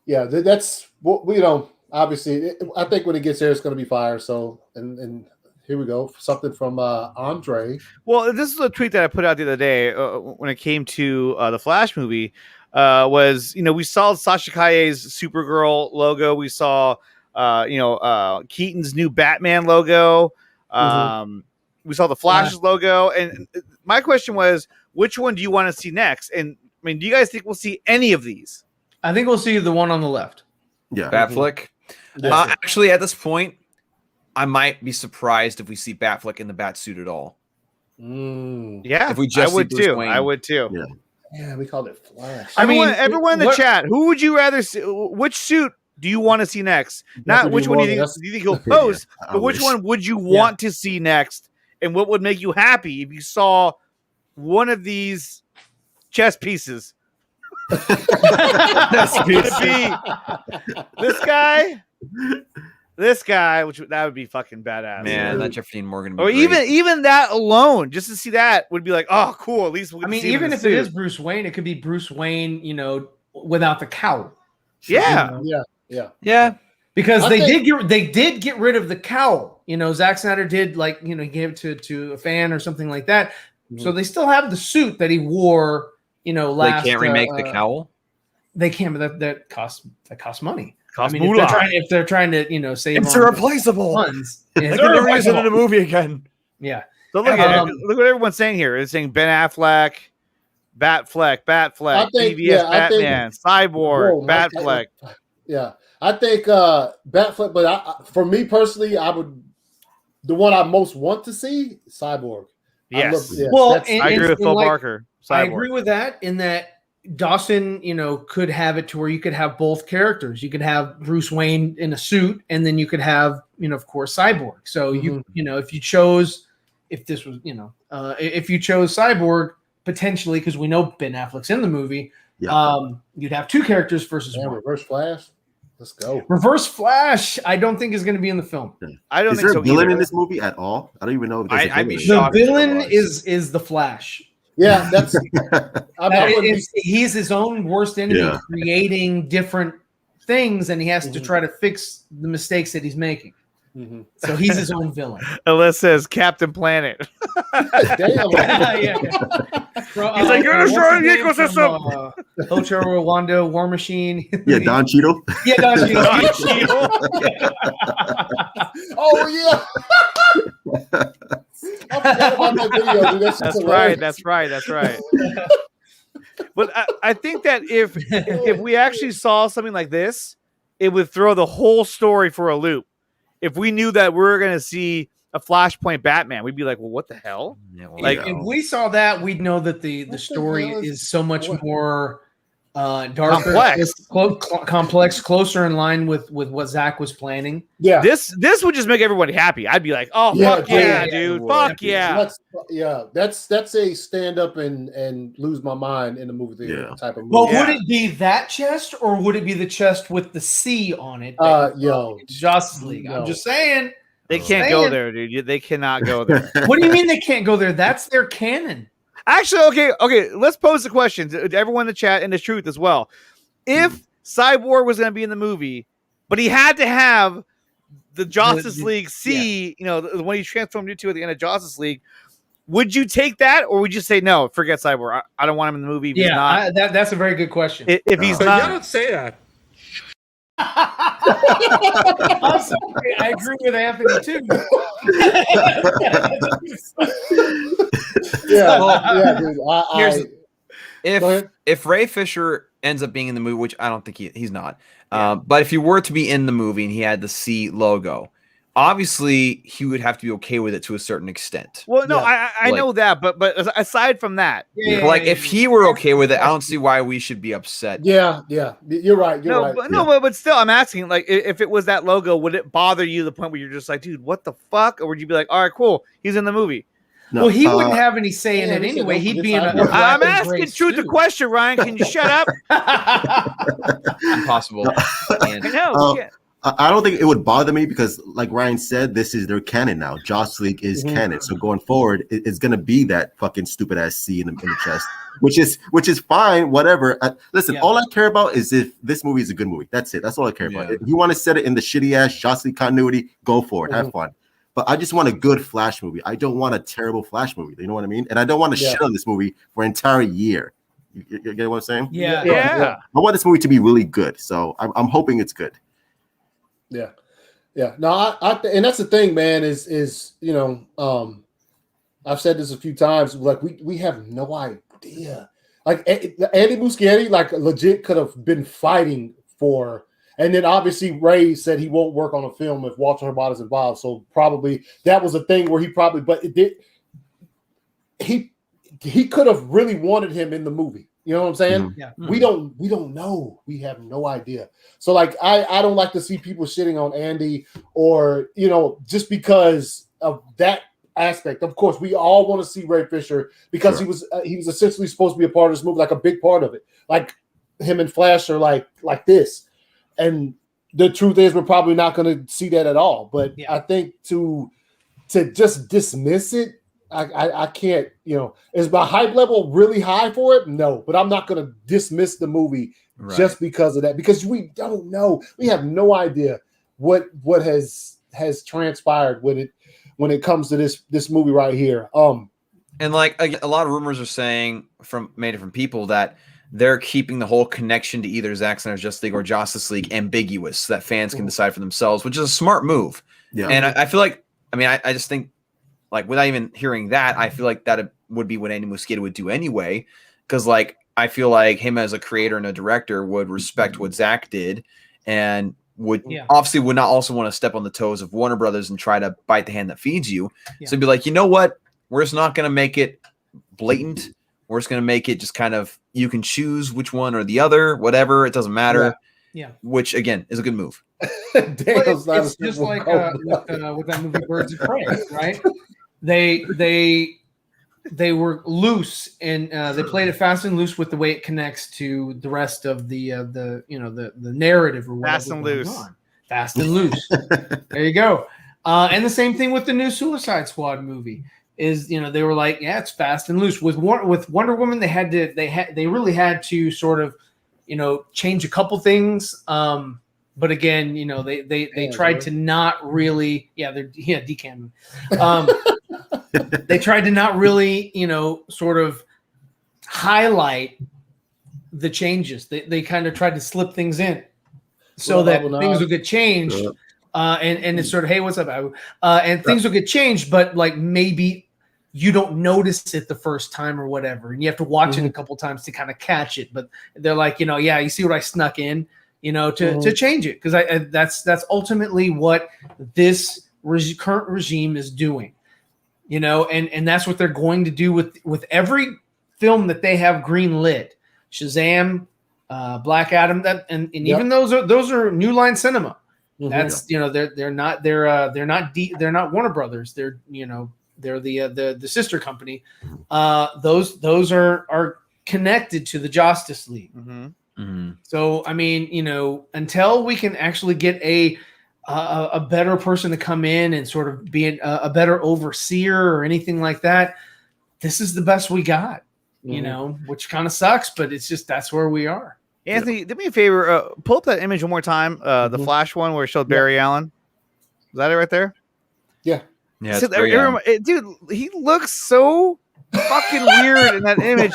that's what obviously, I think when it gets there, it's going to be fire. So, and here we go. Something from Andre. Well, this is a tweet that I put out the other day when it came to the Flash movie. Was we saw Sasha Calle's Supergirl logo. We saw Keaton's new Batman logo. We saw the Flash's logo. And my question was, which one do you want to see next? And I mean, do you guys think we'll see any of these? I think we'll see the one on the left. Yeah, Batfleck. Actually, at this point, I might be surprised if we see Batfleck in the bat suit at all. Yeah, if we just I would too. I would too. Yeah, we called it Flash. Everyone in the chat, who would you rather see? Which suit do you want to see next? Not which one do you think he'll post, but which one would you want to see next? And what would make you happy if you saw one of these chess pieces? That's going to be this guy, which that would be fucking badass. Man, that Jeffrey Dean Morgan. Or even that alone, just to see that would be like, oh, cool. At least we. Even if it is Bruce Wayne, it could be Bruce Wayne, without the cowl. Yeah. Because they did get rid of the cowl. Zack Snyder did he gave it to a fan or something like that. So they still have the suit that he wore. Last. They can't remake the cowl. They can, but that costs money. If they're trying to, save, it's irreplaceable. Funds. It's irreplaceable in a movie again. Yeah. So look at look what everyone's saying here. It's saying Ben Affleck, Batfleck, BVS, Batman, Cyborg, Batfleck. Yeah, I think Batfleck. But for me personally, the one I most want to see, Cyborg. Yes. I agree with Phil Barker. Cyborg. I agree with that in that Dawson, could have it to where you could have both characters. You could have Bruce Wayne in a suit, and then you could have, of course, Cyborg. So if if this was, if you chose Cyborg potentially, because we know Ben Affleck's in the movie, you'd have two characters versus one. Reverse Flash. Let's go. Reverse Flash, I don't think is going to be in the film. I don't think so. Is there a villain in this movie at all? I don't even know if there's a villain. The villain is the Flash. Yeah, that's he's his own worst enemy, creating different things, and he has to try to fix the mistakes that he's making. So he's his own villain. Unless says Captain Planet. Damn. He's like, you're destroying the ecosystem. Ocho Rwanda, War Machine. Yeah, Don Cheadle. Yeah, Don Cheadle. Don Cheadle. Oh yeah. I forgot about that video, dude. That's right. But I think that if we actually saw something like this, it would throw the whole story for a loop. If we knew that we were going to see a Flashpoint Batman, we'd be like, well, what the hell? Yeah, if we saw that, we'd know that the story is so much more darker, complex, closer in line with what Zach was planning. Yeah, this would just make everybody happy. I'd be like, oh fuck yeah, dude, fuck yeah. That's a stand up and lose my mind in the movie theater type of movie. But would it be that chest, or would it be the chest with the C on it? Justice League. I'm just saying. They can't go there, dude. They cannot go there. What do you mean they can't go there? That's their canon. Actually, okay. Let's pose the question to everyone in the chat and the truth as well. If Cyborg was going to be in the movie, but he had to have the Justice League C, the one he transformed into at the end of Justice League, would you take that, or would you say no? Forget Cyborg. I don't want him in the movie. If he's not. That's a very good question. If he's not, you don't say that. I'm sorry. I agree with Anthony too. Dude. If Ray Fisher ends up being in the movie, which I don't think he's not, but if he were to be in the movie and he had the C logo, obviously he would have to be okay with it to a certain extent. Well, no, I know that, but aside from that, if he were okay with it, I don't see why we should be upset. Yeah, you're right. But still, I'm asking, like, if it was that logo, would it bother you to the point where you're just like, dude, what the fuck? Or would you be like, all right, cool, he's in the movie? No, well, he wouldn't have any say in it anyway. He'd be in a I'm asking truth the question, Ryan. Can you shut up? Impossible. I know. I don't think it would bother me because, like Ryan said, this is their canon now. Justice League is canon, so going forward, it's gonna be that fucking stupid ass C in the chest, which is fine. Whatever. Listen, all I care about is if this movie is a good movie. That's it. That's all I care about. If you want to set it in the shitty ass Justice League continuity, go for it. Have fun. But I just want a good Flash movie. I don't want a terrible Flash movie. You know what I mean? And I don't want to shit on this movie for an entire year. You get what I'm saying? Yeah. I want this movie to be really good, so I'm hoping it's good. Yeah. No, and that's the thing, man. Is I've said this a few times. Like we have no idea. Like Andy Muschietti, like legit could have been fighting for. And then obviously Ray said he won't work on a film if Walter Hubbard is involved. So probably that was a thing where he probably, but it did. He could have really wanted him in the movie. You know what I'm saying? Yeah. We don't know. We have no idea. So like I don't like to see people shitting on Andy or just because of that aspect. Of course, we all want to see Ray Fisher because he was essentially supposed to be a part of this movie, like a big part of it. Like him and Flash are like this. And the truth is we're probably not going to see that at all. But I think to just dismiss it, I can't, is my hype level really high for it? No, but I'm not going to dismiss the movie just because of that, because we don't know. We have no idea what has transpired when it comes to this movie right here. And like a lot of rumors are saying from many different people that they're keeping the whole connection to either Zack Snyder's Justice League or Justice League ambiguous so that fans can decide for themselves, which is a smart move. Yeah. And I feel like, I just think, like, without even hearing that, I feel like that would be what Andy Muschietti would do anyway. Because, like, I feel like him as a creator and a director would respect what Zack did and would obviously would not also want to step on the toes of Warner Brothers and try to bite the hand that feeds you. Yeah. So be like, you know what? We're just not going to make it blatant. We're just going to make it just kind of, you can choose which one or the other, whatever. It doesn't matter. Yeah. Which, again, is a good move. It's just like with that movie Birds of Prey, right? they were loose and they played it fast and loose with the way it connects to the rest of the narrative or whatever. Fast and loose. Fast and loose. There you go. And the same thing with the new Suicide Squad movie is, they were like, yeah, it's fast and loose. With Wonder Woman, they really had to sort of, change a couple things. But again, they tried to not really, decamming. They tried to not really, sort of highlight the changes. They kind of tried to slip things in so that things would get changed. And it's sort of, hey, what's up, Abu? And things will get changed, but like maybe you don't notice it the first time or whatever, and you have to watch it a couple times to kind of catch it. But they're like, yeah, you see what I snuck in, to change it, because that's ultimately what this current regime is doing, and that's what they're going to do with every film that they have green lit. Shazam, Black Adam, and even those are New Line Cinema. That's they're not Warner Brothers. They're the sister company. Those are connected to the Justice League. So I mean, until we can actually get a better person to come in and sort of be a better overseer or anything like that, this is the best we got. Which kind of sucks, but it's just that's where we are. Anthony, do me a favor. Pull up that image one more time. The Flash one where it showed Barry Allen. Is that it right there? Yeah. Yeah. Dude, he looks so fucking weird in that image.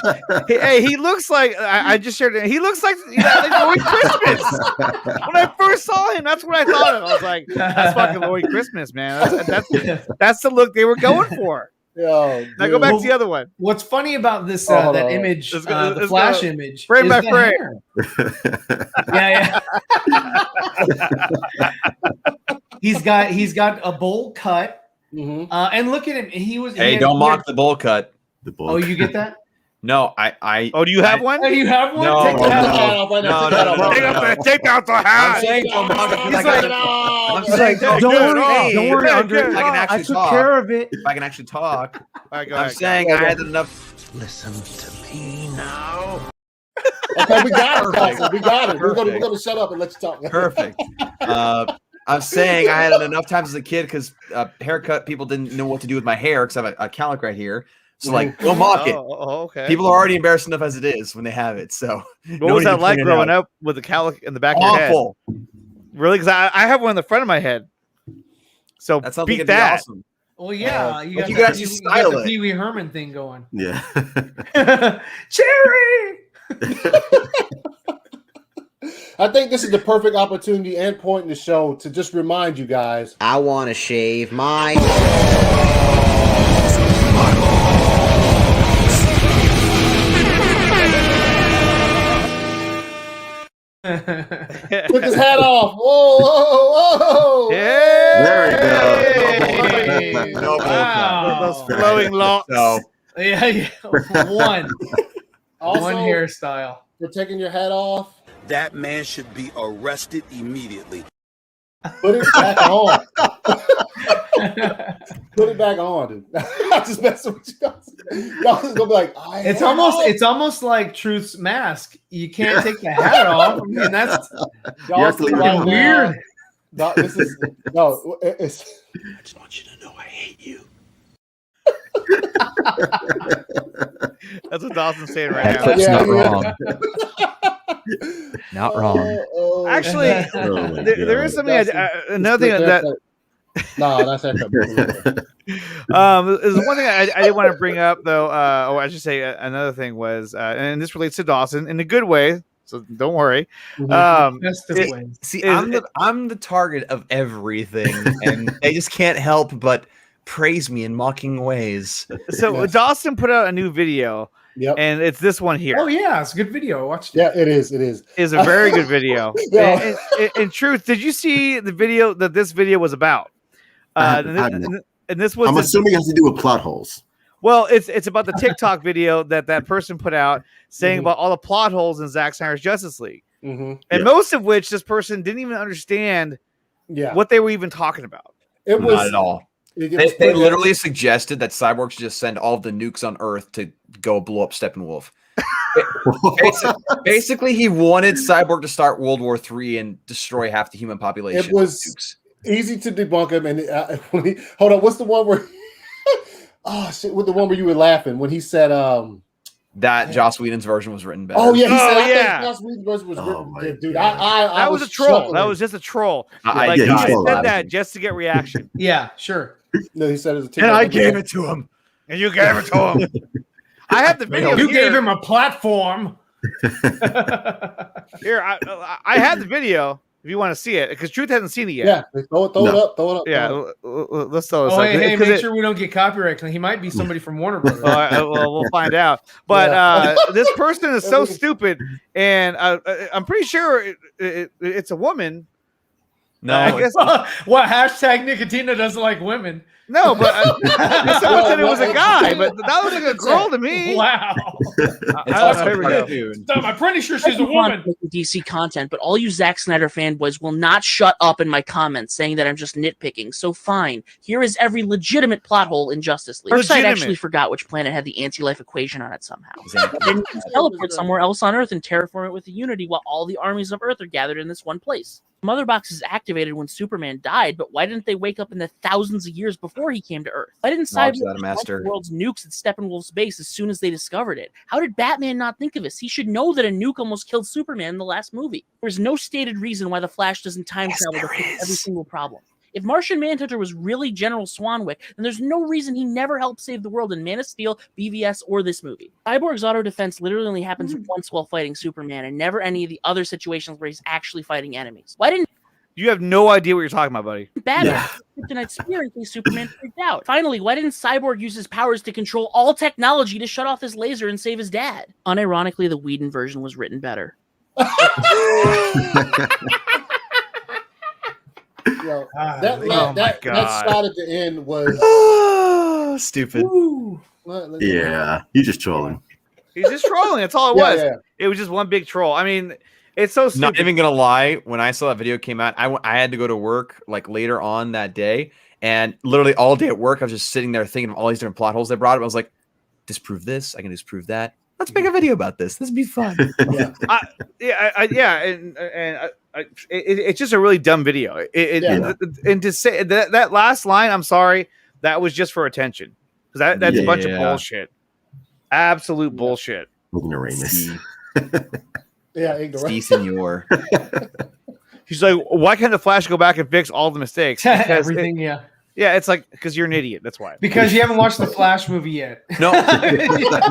He looks like I just shared it. He looks like Lloyd Christmas. When I first saw him, that's what I thought of. I was like, that's fucking Lloyd Christmas, man. That's the look they were going for. Now go back to the other one. What's funny about this that image, the Flash image, frame by frame. Yeah. He's got a bowl cut, and look at him. Don't mock the bowl cut. The bowl. Oh, you get that? No, I. Oh, do you have one? Oh, you have one? No, Take the hat off. Take out the hat. I'm saying don't mock it. I'm saying don't worry, Andre. I took care of it. If I can actually talk. I'm saying I had enough. Listen to me now. Okay, we got it. Carson. We got it. We're gonna shut up and let you talk. Perfect. I'm saying I had it enough times as a kid because haircut people didn't know what to do with my hair because I have a cowlick right here. So don't mock it. Okay. People are already embarrassed enough as it is when they have it. So what was that like growing up with the cowlick in the back of your head? Awful. Really? Because I have one in the front of my head. So that's beat that. Awesome. Well, yeah, you could actually style the Pee Wee Herman thing going. Yeah. Cherry. I think this is the perfect opportunity and point in the show to just remind you guys. I want to shave my. Took his hat off. Whoa. Yeah. There we go. Wow. Those flowing locks. Yeah. One hairstyle. For taking your hat off. That man should be arrested immediately. Put it back on. Put it back on, dude. I'm just messing with you guys. Y'all just gonna be like, it's almost like Truth's mask. You can't take the hat off. I mean, that's weird. It's. I just want you to know I hate you. That's what Dawson's saying right now. That's not wrong. Not wrong. Actually, there is something. Another thing that. No, that's that. There's one thing I did want to bring up, though. Or I should say another thing was, and this relates to Dawson in a good way. So don't worry. I'm the target of everything, and they just can't help but praise me in mocking ways. So Dawson put out a new video. Yep. And it's this one here. Oh yeah, it's a good video. I watched it. Yeah, it is. It's a very good video. In truth, did you see the video that this video was about? And this was. I'm assuming it has to do with plot holes. Well, it's about the TikTok video that person put out saying about all the plot holes in Zack Snyder's Justice League, and most of which this person didn't even understand what they were even talking about. Not at all. They literally suggested that Cyborg should just send all of the nukes on Earth to go blow up Steppenwolf. Basically, he wanted Cyborg to start World War III and destroy half the human population. It was easy to debunk him. And hold on, what's the one where? Oh shit! With the one where you were laughing when he said, that Joss Whedon's version was written better. Oh yeah, he said, I think Joss Whedon's version was written. Dude, that was a troll. Chuckling. That was just a troll. He said that just to get reaction. Yeah, sure. No, he said it was and I gave it to him, and you gave it to him. I have the video. You gave him a platform. Here, I have the video. If you want to see it, because Truth hasn't seen it yet. Yeah, throw it up. Yeah, let's throw this up. Hey, make sure we don't get copyright. He might be somebody from Warner Brothers. Well, we'll find out. But this person is so stupid, and I'm pretty sure it's a woman. No, I guess. What hashtag Nickatina doesn't like women? No, but someone said it was a guy, but that was like a girl to me. Wow. I'm pretty sure she's a woman. DC content, but all you Zack Snyder fanboys will not shut up in my comments saying that I'm just nitpicking. So fine, here is every legitimate plot hole in Justice League. Darkseid actually forgot which planet had the anti-life equation on it somehow. Then you can teleport somewhere else on Earth and terraform it with the Unity while all the armies of Earth are gathered in this one place. Mother Box is activated when Superman died, but why didn't they wake up in the thousands of years before he came to Earth? Why didn't Cyborg launch the world's nukes at Steppenwolf's base as soon as they discovered it? How did Batman not think of this? He should know that a nuke almost killed Superman in the last movie. There's no stated reason why the Flash doesn't time travel to fix every single problem. If Martian Manhunter was really General Swanwick, then there's no reason he never helped save the world in Man of Steel, BVS, or this movie. Cyborg's auto defense literally only happens once while fighting Superman, and never any of the other situations where he's actually fighting enemies. Why didn't you have no idea what you're talking about, buddy? Batman kryptonite spear in case Superman freaked out. Finally, why didn't Cyborg use his powers to control all technology to shut off his laser and save his dad? Unironically, the Whedon version was written better. That shot at the end was stupid. Yeah, he's just trolling. He's just trolling. That's all it was. Yeah. It was just one big troll. I mean, it's so stupid. Not even gonna lie. When I saw that video came out, I had to go to work like later on that day, and literally all day at work, I was just sitting there thinking of all these different plot holes they brought up. I was like, disprove this. I can disprove that. Let's make a video about this. This would be fun. It's just a really dumb video. And to say that last line, I'm sorry, that was just for attention, because that's a bunch of bullshit. Absolute bullshit. Ignoramus. Steve Senor. She's like, why can't the Flash go back and fix all the mistakes? Everything, Yeah, it's like, because you're an idiot. That's why. Because you haven't watched the Flash movie yet. No.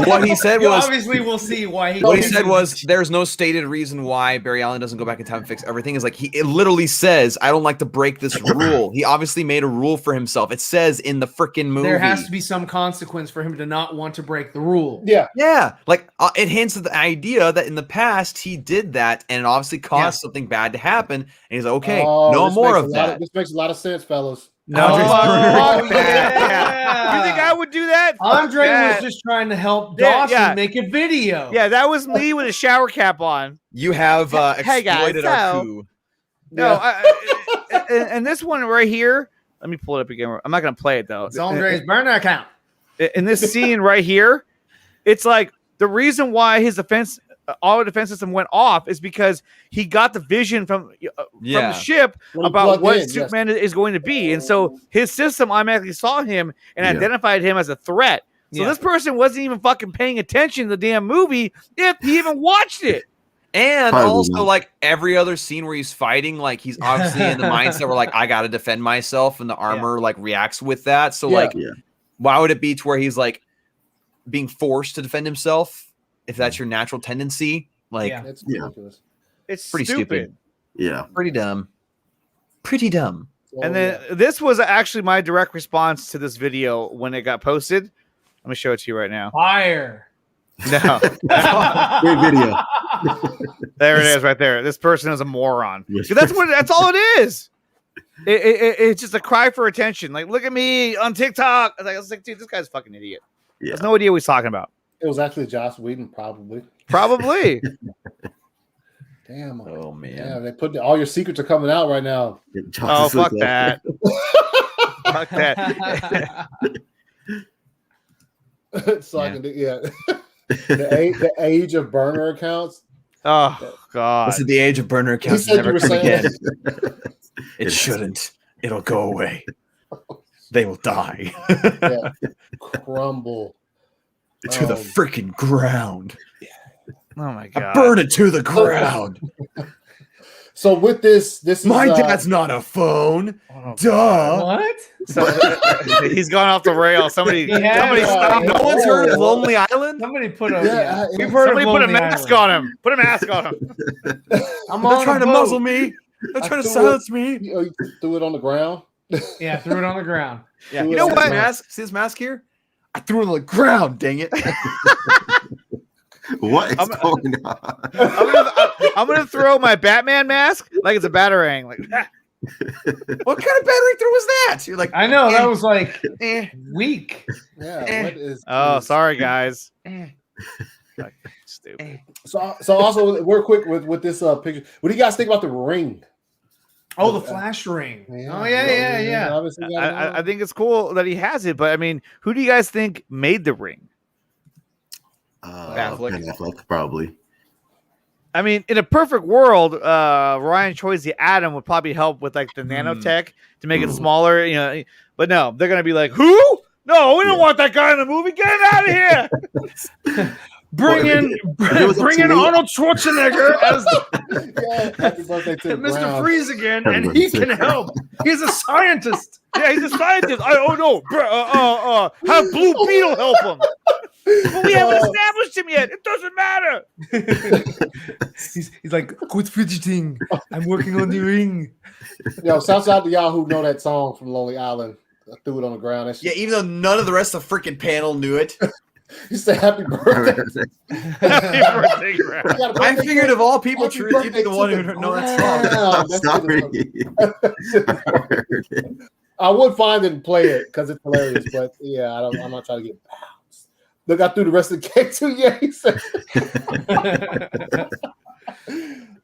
What he said was... Obviously, we'll see why. What he said was, there's no stated reason why Barry Allen doesn't go back in time and fix everything. Is like, it literally says, I don't like to break this rule. He obviously made a rule for himself. It says in the freaking movie. There has to be some consequence for him to not want to break the rule. Yeah. Like, it hints at the idea that in the past, he did that, and it obviously caused something bad to happen. And he's like, okay, no more of that. This makes a lot of sense, fellas. No, you think I would do that? Andre was just trying to help Dawson make a video. Yeah, that was me with a shower cap on. You have exploited our coup. No, and this one right here, let me pull it up again. I'm not going to play it, though. It's Andre's burner account. In this scene right here, it's like the reason why his auto defense system went off is because he got the vision from the ship about what Superman is going to be, and so his system automatically saw him and identified him as a threat. So this person wasn't even fucking paying attention to the damn movie if he even watched it. And also, like every other scene where he's fighting, like he's obviously in the mindset where like I got to defend myself, and the armor like reacts with that. So why would it be to where he's like being forced to defend himself? If that's your natural tendency, like it's ridiculous. It's pretty stupid. Yeah, pretty dumb. Pretty dumb. And then this was actually my direct response to this video when it got posted. Let me show it to you right now. Fire. No. Great video. There it is, right there. This person is a moron. That's all it is. It's just a cry for attention. Like, look at me on TikTok. I was like, dude, this guy's a fucking idiot. He has no idea what he's talking about. It was actually Joss Whedon, probably. Damn. Oh man. Yeah, they put all your secrets are coming out right now. Oh, fuck that. Fuck that. So I can do the age of burner accounts. Oh God! This is the age of burner accounts. Never come again. It shouldn't. It'll go away. They will die. Crumble to the freaking ground. Oh my God! I burn it to the ground. So with this my dad's not a phone. Duh. What? So, he's gone off the rail. Somebody stop. No one's heard of Lonely Island. Somebody put a. We've heard. Somebody put a mask on him. Put a mask on him. They're trying to muzzle me. They're trying to silence me. You threw it on the ground. Yeah, threw it on the ground. Yeah. You know what? Mask. See this mask here? I threw it on the ground. Dang it. What is going on? I'm gonna throw my Batman mask like it's a batarang. Like, what kind of battery throw was that? You're like, I know that was like weak. Yeah. What is? Sorry guys. Like, stupid. So also real quick with this picture, what do you guys think about the ring? Oh, the flash ring. Yeah. I think it's cool that he has it, but I mean, who do you guys think made the ring? Affleck, probably. I mean, in a perfect world, Ryan Choi's the Atom would probably help with like the nanotech to make it smaller, you know. But no, they're gonna be like, who? No, we don't want that guy in the movie. Get him out of here. Bring in Arnold Schwarzenegger as happy birthday to Mr. Freeze again, and he can help. He's a scientist. Yeah, he's a scientist. Have Blue Beetle help him. But we haven't established him yet. It doesn't matter. He's like, quit fidgeting. I'm working on the ring. Yo, shouts out to y'all who know that song from Lonely Island. I threw it on the ground. Yeah, even though none of the rest of the freaking panel knew it. You say happy birthday. Happy birthday, Grant. I figured of all people, Truth, you'd be the one who know that song. I would find it and play it because it's hilarious, but yeah, I'm not trying to get bounced. Look, I threw the rest of the cake too. Yeah, he said.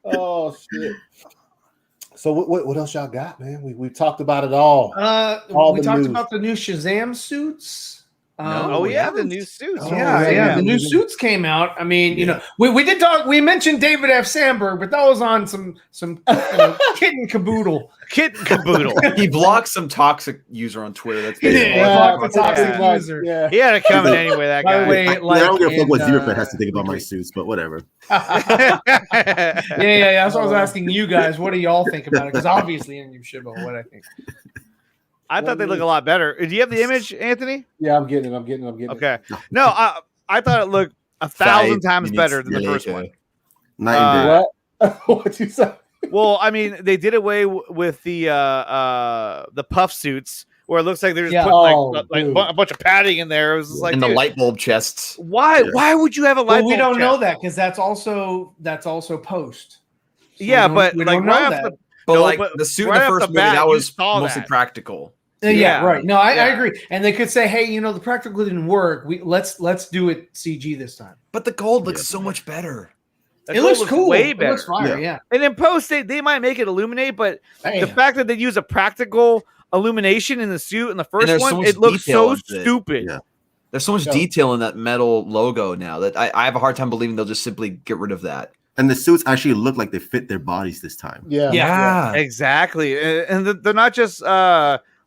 Oh shit. So what else y'all got, man? We talked about it all. We talked about the new Shazam suits. The new suits. The new suits came out. I mean, you know, we did talk. We mentioned David F. Sandberg, but that was on some kitten caboodle. He blocked some toxic user on Twitter. That's toxic user. Yeah. He had it coming anyway. That guy. I don't give a fuck what Zeeverfett has to think about my suits, but whatever. Yeah. That's what I was asking you guys. What do y'all think about it? Because obviously, you should know what I think. I thought they look a lot better. Do you have the image, Anthony? Yeah, I'm getting it. Okay. No, I thought it looked 1,000 times better than the first one. What'd you say? Well, I mean, they did away with the puff suits where it looks like they're just putting a bunch of padding in there. It was just like the light bulb chests. Why? Yeah. Why would you have a light bulb? We don't chest? know that because that's also post. So yeah, but we like don't know that. But the suit in the first movie, that was mostly practical. Yeah, right. No, I agree. And they could say, hey, the practical didn't work. Let's do it CG this time. But the gold looks so much better. It looks cool. Way better. It looks fire, yeah. And in post, they might make it illuminate, but the fact that they use a practical illumination in the suit in the first one, it looks so stupid. Yeah. There's so much detail in that metal logo now that I have a hard time believing they'll just simply get rid of that. And the suits actually look like they fit their bodies this time. Yeah. Exactly. And they're not just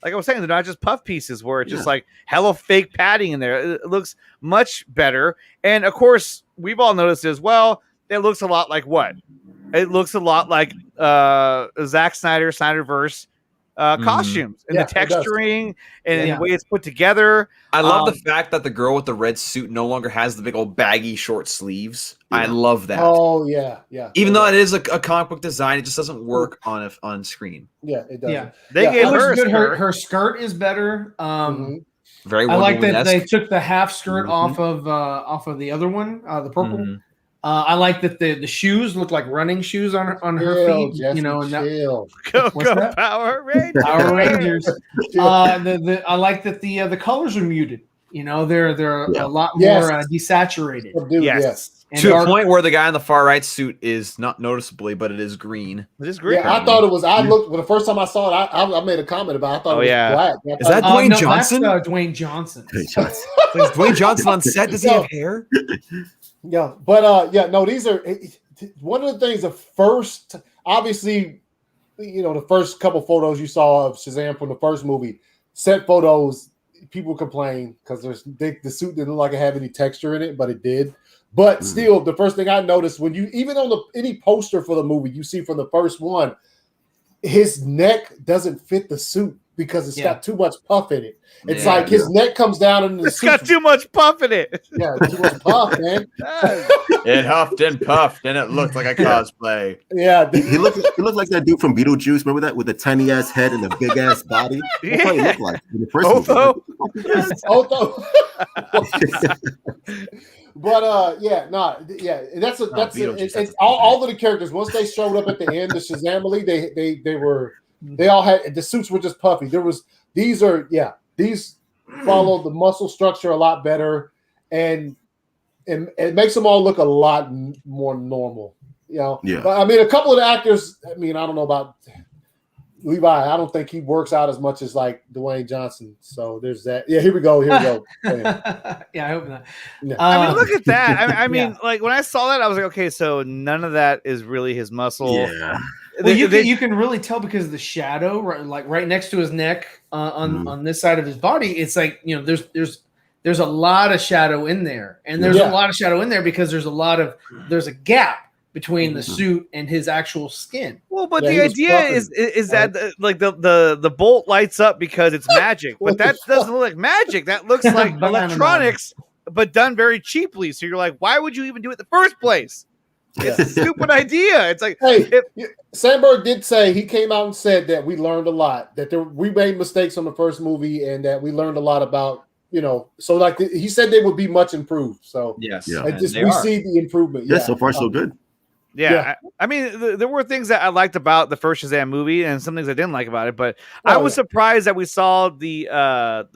like I was saying, they're not just puff pieces where it's just like hella fake padding in there. It looks much better. And of course, we've all noticed as well, it looks a lot like what? It looks a lot like Zack Snyderverse costumes and the texturing and the way it's put together. I love the fact that the girl with the red suit no longer has the big old baggy short sleeves. I love that. Oh yeah. Even though it is a comic book design, it just doesn't work on screen. Yeah, it does. Yeah, they gave her good. Her skirt is better. Very. I like that they took the half skirt off of the other one, the purple. I like that the shoes look like running shoes on her feet. Jesse, Go Power Rangers. Power Rangers. I like that the colors are muted. You know, they're a lot more desaturated. Yes. And to a point where the guy in the far right suit is not noticeably, but it is green. It is green. Yeah, I thought it was. I looked the first time I saw it. I made a comment about it. I thought it was black. Is that Dwayne Johnson? That's Dwayne Johnson. Is Dwayne Johnson on set? Does he have hair? Yeah, but no. These are one of the things. The first, obviously, the first couple photos you saw of Shazam from the first movie, set photos. People complain because the suit didn't look like it had any texture in it, but it did. But still, the first thing I noticed when you even on any poster for the movie you see from the first one, his neck doesn't fit the suit because it's got too much puff in it. It's like his neck comes down and it's got too much puff in it. Yeah, too much puff, man. It huffed and puffed, and it looked like a cosplay. Yeah, he looked like that dude from Beetlejuice. Remember that with the tiny ass head and the big ass body? That's what he looked like in the first movie. But that's all of the characters. Once they showed up at the end, the Shazamily, they all had the suits were just puffy. These follow the muscle structure a lot better, and it makes them all look a lot more normal. But I mean, a couple of the actors. I mean, I don't know about Levi. I don't think he works out as much as like Dwayne Johnson. So there's that. Yeah, here we go. Yeah, I hope not. Yeah. I mean, look at that. I mean, like when I saw that, I was like, okay, so none of that is really his muscle. Yeah. Well, you can really tell because of the shadow, right next to his neck on this side of his body. It's like there's a lot of shadow in there, and there's a lot of shadow in there because there's a gap between the suit and his actual skin. Well, but the idea is that the bolt lights up because it's magic, but that doesn't look like magic. That looks like electronics, but done very cheaply. So you're like, why would you even do it in the first place? It's a stupid idea. It's like, Sandberg did say, he came out and said that we learned a lot, that we made mistakes on the first movie, and that we learned a lot about, so like he said they would be much improved. So yes, we see the improvement. Yeah, so far so good. Yeah. I mean, there were things that I liked about the first Shazam movie, and some things I didn't like about it. But I was surprised that we saw the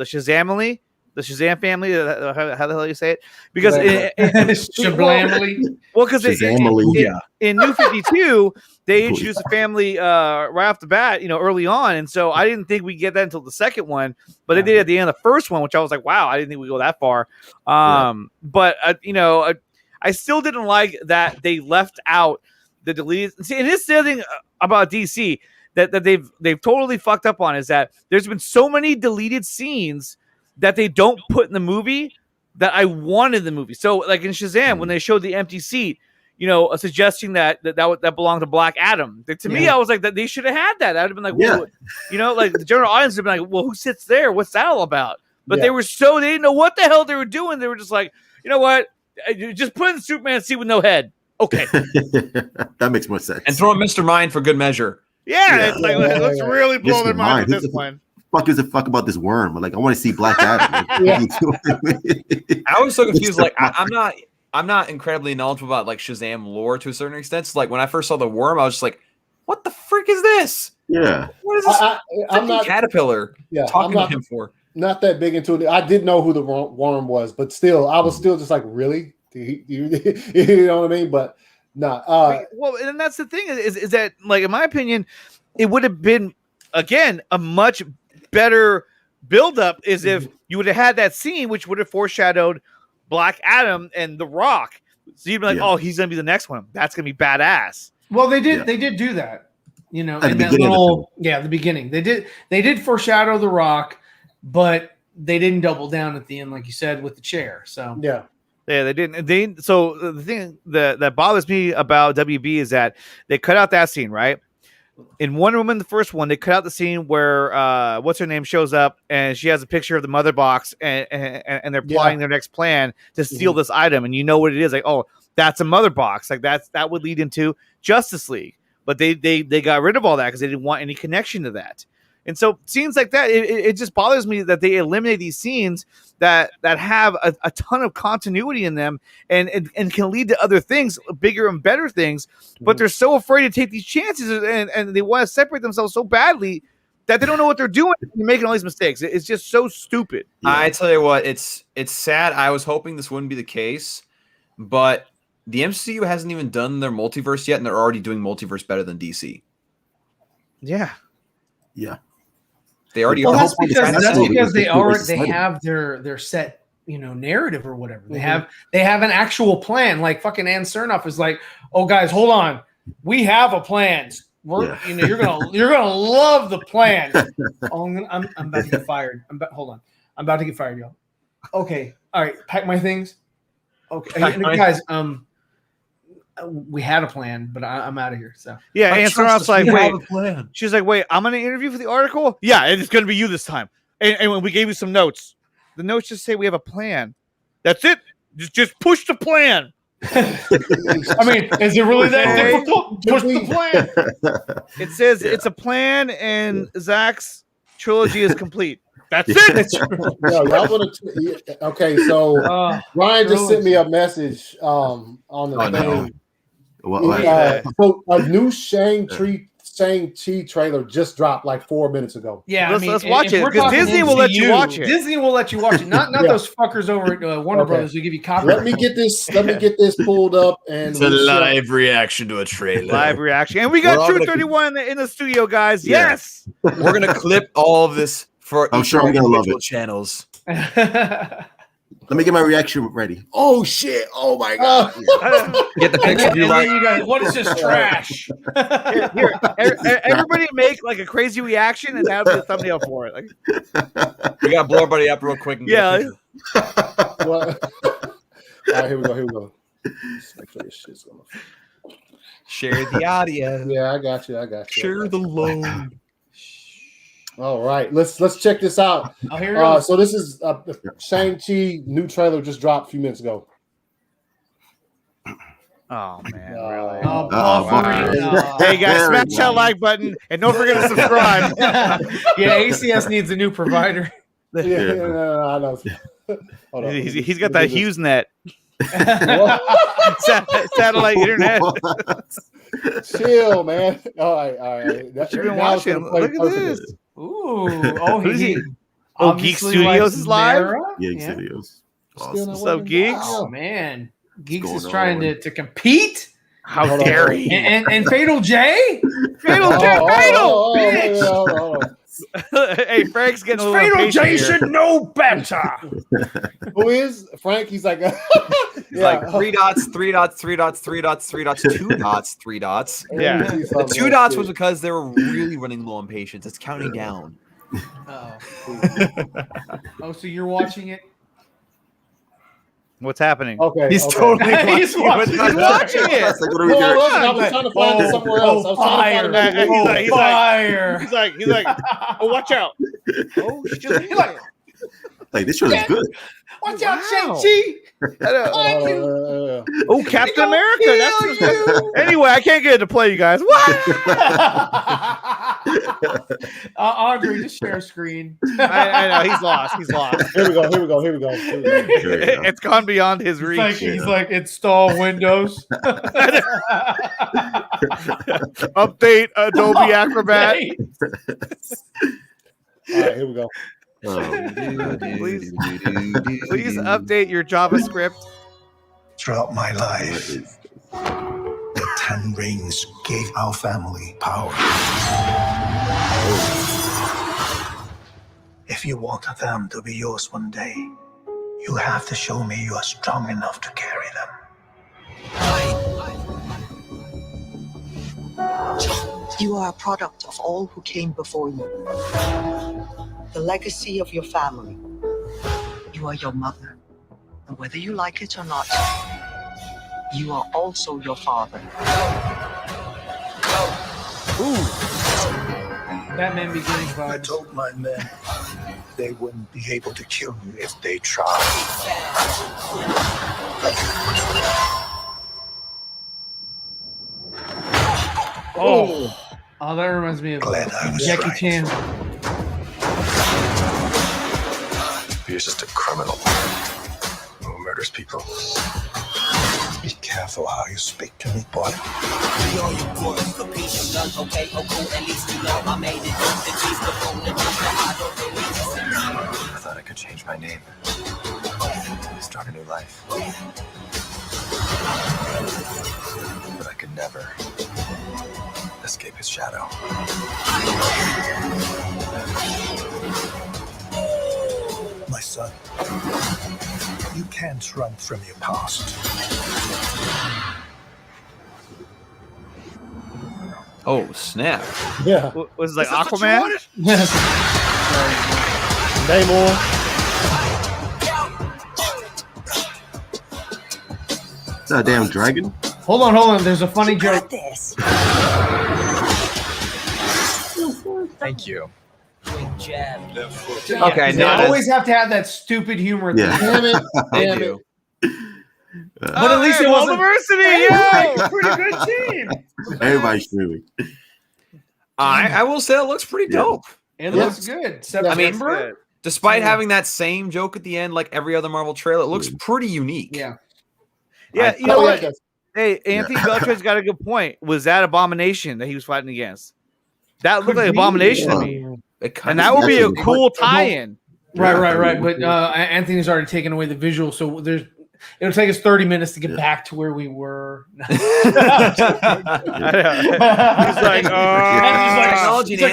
Shazamily, the Shazam family. How the hell do you say it? Because because in New 52, they introduced a family right off the bat, early on, and so I didn't think we'd get that until the second one. But they did at the end of the first one, which I was like, wow, I didn't think we'd go that far. But I still didn't like that they left out the deleted. See, and this is the other thing about DC that they've totally fucked up on is that there's been so many deleted scenes that they don't put in the movie that I wanted in the movie. So, like in Shazam, when they showed the empty seat, suggesting that belonged to Black Adam. To me, I was like, that they should have had that. I'd have been like, like the general audience would have been like, well, who sits there? What's that all about? But they didn't know what the hell they were doing. They were just like, you know what? Just put in the Superman seat with no head. Okay. That makes more sense. And throw in Mr. Mind for good measure. It's like, let's really blow their mind with this one. Fuck gives a fuck about this worm? Like, I want to see Black Adam. I was so confused. Like, I'm not incredibly knowledgeable about like Shazam lore to a certain extent. So, like when I first saw the worm, I was just like, "What the frick is this? Yeah, what is this? I'm not caterpillar. Talking to him for." Not that big into it. I did know who the worm was, but still, I was still just like, really? You know what I mean? But no. Well, and that's the thing is that, like, in my opinion, it would have been again a much better buildup is if you would have had that scene, which would have foreshadowed Black Adam and The Rock. So you'd be like, oh, he's gonna be the next one. That's gonna be badass. Well, they did do that, in that little the beginning. They did foreshadow The Rock, but they didn't double down at the end, like you said, with the chair. So they didn't. So the thing that bothers me about WB is that they cut out that scene, right? In Wonder Woman, the first one, they cut out the scene where what's her name shows up and she has a picture of the mother box and they're plotting their next plan to steal this item, and you know what it is, like, oh, that's a mother box, like that would lead into Justice League, but they got rid of all that because they didn't want any connection to that. And so scenes like that, it just bothers me that they eliminate these scenes that have a ton of continuity in them and can lead to other things, bigger and better things. But they're so afraid to take these chances and they want to separate themselves so badly that they don't know what they're doing. You're making all these mistakes. It's just so stupid. I tell you what, it's sad. I was hoping this wouldn't be the case, but the MCU hasn't even done their multiverse yet, and they're already doing multiverse better than DC. Yeah. They already. Well, that's because they have their set, narrative or whatever. They have an actual plan. Like fucking Ann Cernoff is like, oh guys, hold on, we have a plan. You're gonna love the plan. I'm about to get fired. Hold on, I'm about to get fired, y'all. Okay, all right, pack my things. Okay, guys, we had a plan, but I'm out of here. So yeah, Ann Cernoff's like, wait, she's like, wait, I'm gonna interview for the article. Yeah, and it's gonna be you this time. And we gave you some notes. The notes just say we have a plan. That's it. Just push the plan. I mean, is it really that difficult? Push the plan. It says it's a plan, and Zach's trilogy is complete. That's it. Yo, y'all want to? Okay, so Ryan just sent me a message on the thing. So a new Shang-Chi trailer just dropped like 4 minutes ago. Yeah, let's watch it because Disney will let you watch it. Disney will let you watch it. Not those fuckers over at Warner Brothers who give you copyright. Let me get this pulled up, and it's a live reaction to a trailer. Live reaction, and we got True 31 in the studio, guys. Yeah. Yes, we're gonna clip all of this for. I'm sure I'm gonna love it. Channels. Let me get my reaction ready. Oh shit! Oh my god! Get the picture. You guys, what is this trash? Here, everybody make like a crazy reaction, and that'll be the thumbnail for it. We gotta blow everybody up real quick. And yeah. All right, here we go. Share the audio. Yeah, I got you. Share the load. All right, let's check this out. Oh, here it goes. So this is Shang-Chi new trailer just dropped a few minutes ago. Oh man, really? Hey guys, smash that like button and don't forget to subscribe. Yeah, ACS needs a new provider. I know. Hold on. He's got that HughesNet. Satellite internet. Chill, man. All right. What you been watching? Look at this. Ooh, Geek Studios is live. Geek Studios. Awesome. So Geeks. Oh man, Geeks is trying to compete. How dare he? And Fatal J. Fatal J. Fatal. Hey, Frank's getting a little Fatal J here. should know better. Who is Frank? He's like, like 3 dots, 3 dots, 3 dots, 3 dots, 3 dots, 2 dots, 3 dots. Yeah. The 2 dots was because they were really running low on patience. It's counting down. Oh, so you're watching it? What's happening? Okay. He's totally He's watching it. What are we doing? I was trying to find it somewhere else. I was trying to find it. Fire. He's like, oh, watch out. Oh, shit. He's like, this show is good. Watch out, Shang-Chi. Oh, Captain America. Anyway, I can't get it to play, you guys. What? Audrey, just share a screen. I know. He's lost. Here we go. It's gone beyond his reach. He's like, install Windows. Update Adobe Acrobat. All right, here we go. Please update your JavaScript. Throughout my life, the 10 rings gave our family power. If you want them to be yours one day, you have to show me you are strong enough to carry them. You are a product of all who came before you. The legacy of your family. You are your mother. And whether you like it or not, you are also your father. Ooh. Batman Beginning vibes. I told my men they wouldn't be able to kill me if they tried. Oh, that reminds me of Jackie Chan. You're just a criminal who murders people. Be careful. careful how you speak to me, boy. I thought I could change my name. Start a new life. But I could never escape his shadow. My son, you can't run from your past. Oh, snap. Yeah. Was it like Aquaman? Yes. Namor. Is that a damn dragon? Hold on. There's a funny joke. Thank you. Okay, They always have to have that stupid humor. At Yeah. the end. Damn it. They Damn do. But at least it wasn't diversity. Yeah, pretty good team. Everybody's screaming. I will say it looks pretty dope. It looks good. September. Despite having that same joke at the end, like every other Marvel trailer, it looks pretty unique. Yeah. Yeah, you know Oh, what? yeah. Hey, Anthony Beltran's got a good point. Was that Abomination that he was fighting against? That looked like Abomination to me. And that would be a cool tie-in. Right. But Anthony's already taken away the visual, so it'll take us 30 minutes to get back to where we were. He's like,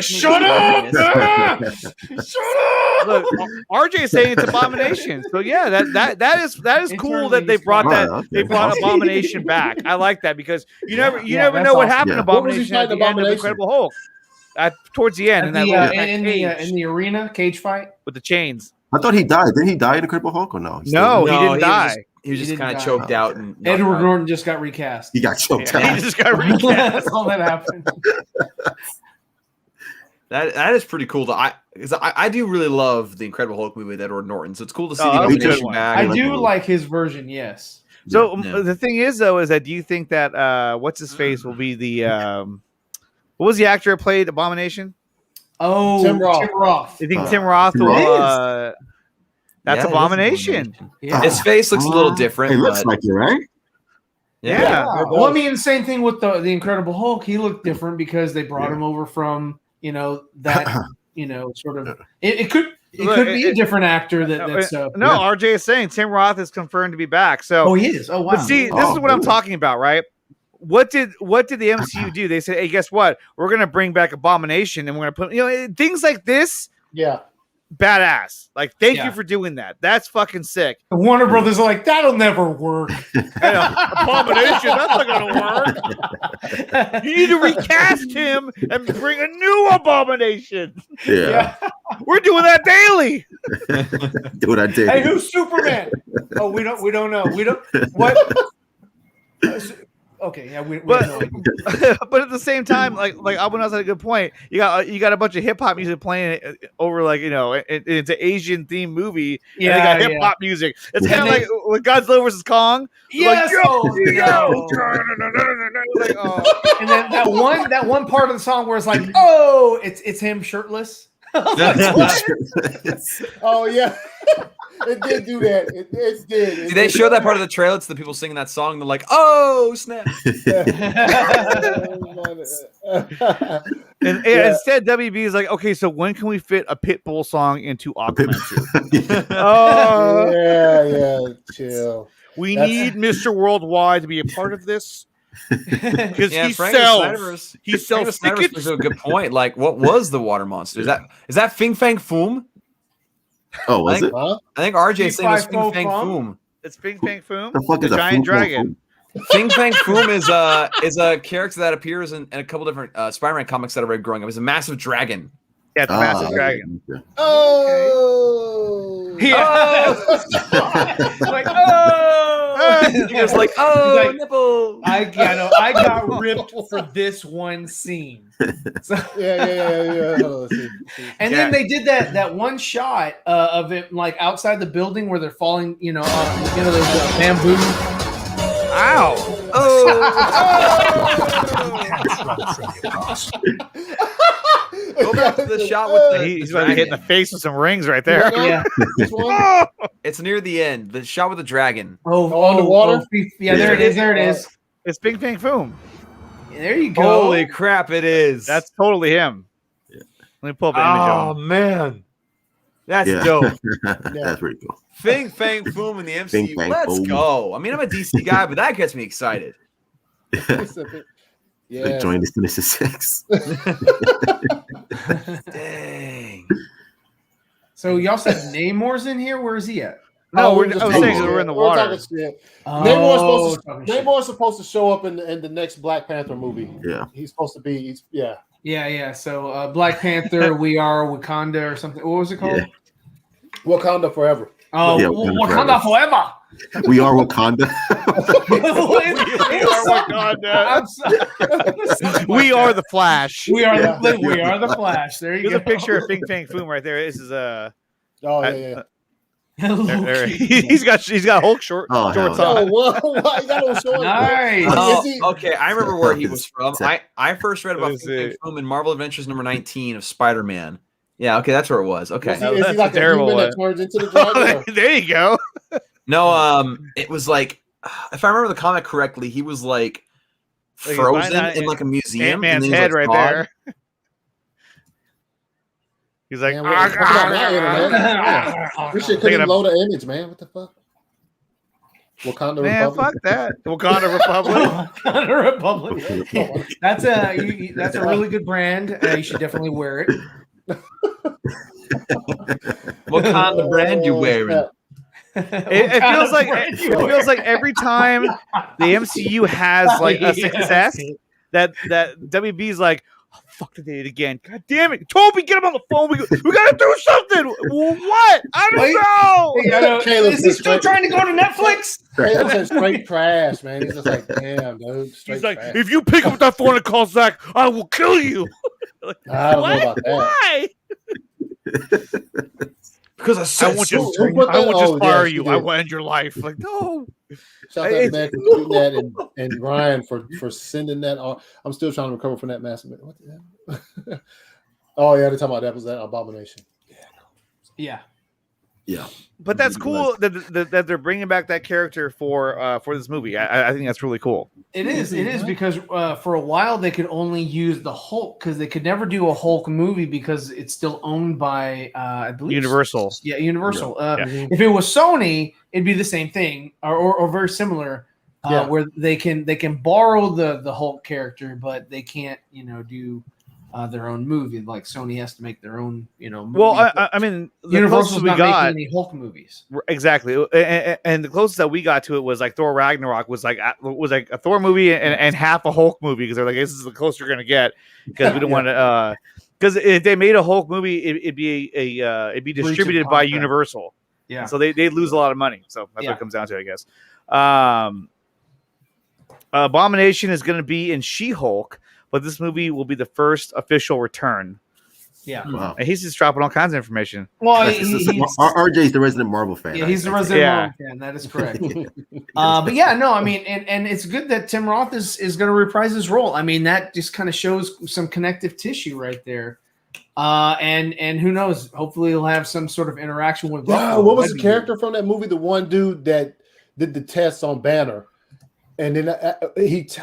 shut up! Shut up! Look, RJ is saying it's Abomination. So yeah, that is cool that they brought Abomination back. I like that because you never know what happened to Abomination at the end of Incredible Hulk. Towards the end, in the arena cage fight with the chains. I thought he died. Did he die in Incredible Hulk or no? He didn't die. He was just kind of choked out. And Edward Norton just got recast. He got choked out. He just got recast. That's all that happened. That is pretty cool. Because I do really love the Incredible Hulk movie with Edward Norton, so it's cool to see the Abomination back. I do like his version, yes. So the thing is, though, is that do you think that what's his face will be the what was the actor that played Abomination? Oh, Tim Roth. You think Tim Roth will? That's Abomination. Yeah. His face looks a little different. It looks like it, right? Yeah. Well, I mean, same thing with the Incredible Hulk. He looked different because they brought him over from that sort of. It could be a different actor that's. RJ is saying Tim Roth is confirmed to be back. So he is. Oh wow. But see, this is what I'm talking about, right? What did the MCU do? They said, "Hey, guess what? We're gonna bring back Abomination, and we're gonna put things like this." Yeah, badass. Like, thank you for doing that. That's fucking sick. The Warner Brothers are like, that'll never work. Abomination, that's not gonna work. You need to recast him and bring a new Abomination. Yeah. We're doing that daily. Do that daily. Hey, who's Superman? Oh, we don't know. We don't what. Okay, yeah, but at the same time, like Abunaz had a good point. You got a bunch of hip hop music playing over, like, it's an Asian themed movie. Yeah, and they got hip hop music. It's kind of like with Godzilla versus Kong. Yes, Like, and then that one part of the song where it's like, oh, it's him shirtless. Oh yeah. It did do that. It did. Did they show that part of the trailer to the people singing that song? They're like, "Oh snap!" And instead, WB is like, "Okay, so when can we fit a Pitbull song into Aquaman 2?" Yeah, chill. We need Mr. Worldwide to be a part of this because he sells. He sells tickets. Was a good point. Like, what was the water monster? Is that Fing Fang Foom? Oh, was it? I think RJ saying it's Fing Fang Foom. It's Fing Fang Foom. The fuck is a giant dragon? Fing Fang Foom is a character that appears in a couple different Spider-Man comics that I read growing up. It's a massive dragon. Yeah, it's a massive dragon. Oh, yeah. Like, he was like, like, nipple. I got ripped for this one scene. So, yeah. And then they did that one shot of it, like outside the building where they're falling. There's bamboo. Ow! Go back to the shot with the. He's about to hit in the face with some rings right there. Yeah. It's near the end. The shot with the dragon. On the water. Yeah, there it is. There it is. It's Bing Bang Boom. There you go. Holy crap! It is. That's totally him. Yeah. Let me pull up the image. Oh man, that's dope. That's pretty cool. Fing Fang Foom in the MCU. Fing Fang Let's Foom. go. I mean, I'm a DC guy, but that gets me excited. Yeah. Like join the Sinister Six. Dang. So y'all said Namor's in here. Where is he at? No, Oh, I was saying we're in the water. Namor's supposed to show up in the next Black Panther movie. Yeah. He's supposed to be. Yeah. So Black Panther, We Are Wakanda or something. What was it called? Yeah. Wakanda Forever. Oh, Yeah, Wakanda Forever. We are Wakanda. We are the Flash. We are the Flash. There you There's go. a picture of Bing Bang Boom right there. This is yeah. He's got Hulk shorts on. Nice. Okay, I remember where he was from. I first read about Bing Bang Boom in Marvel Adventures number 19 of Spider-Man. Yeah, okay, that's where it was. Okay, is he like a human that turns into the dragon? There you go. No, it was like, if I remember the comic correctly, he was like frozen in like a museum. Ant-Man's head right there. He's like, this shit couldn't load an image, man. What the fuck? Wakanda man, Republic. fuck that. Wakanda Republic. Wakanda Republic. That's a really good brand. You should definitely wear it. What kind of brand you wearing? It feels like every time the MCU has like a success, that WB's like, oh, fuck, they did it again. God damn it, Toby, get him on the phone. We gotta do something. Well, what? I don't know. Is he still trying to go to Netflix? Caleb said straight trash, man. He's just like, damn, dude. He's like, if you pick up that phone and call Zach, I will kill you. Like, I don't know about that. Why? Because I want to just fire you. I will end your life. Like, no. Shout out to Mac for doing that and Ryan for sending that on. I'm still trying to recover from that massive. What the hell? Oh yeah, they're talking about that was that Abomination. Yeah. But that's cool that they're bringing back that character for this movie. I think that's really cool. It is because for a while they could only use the Hulk because they could never do a Hulk movie because it's still owned by I believe Universal. Yeah, Universal. If it was Sony, it'd be the same thing or very similar. Where they can borrow the Hulk character, but they can't do their own movie. Like Sony has to make their own movie. Well, I mean, Universal's not making any Hulk movies. Exactly, and the closest that we got to it was like Thor Ragnarok was like a Thor movie and half a Hulk movie because they're like, this is the closest you're gonna get because we don't want to. Because if they made a Hulk movie, it'd be distributed by Universal. Yeah, so they'd lose a lot of money. So that's what it comes down to, I guess. Abomination is going to be in She-Hulk, but this movie will be the first official return. Yeah, wow. And he's just dropping all kinds of information. Well, RJ's the resident Marvel fan. Yeah, he's the resident Marvel fan. That is correct. But yeah, no, I mean, and it's good that Tim Roth is going to reprise his role. I mean, that just kind of shows some connective tissue right there. And who knows? Hopefully, he'll have some sort of interaction with. Wow, what was the character from that movie? The one dude that did the tests on Banner. And then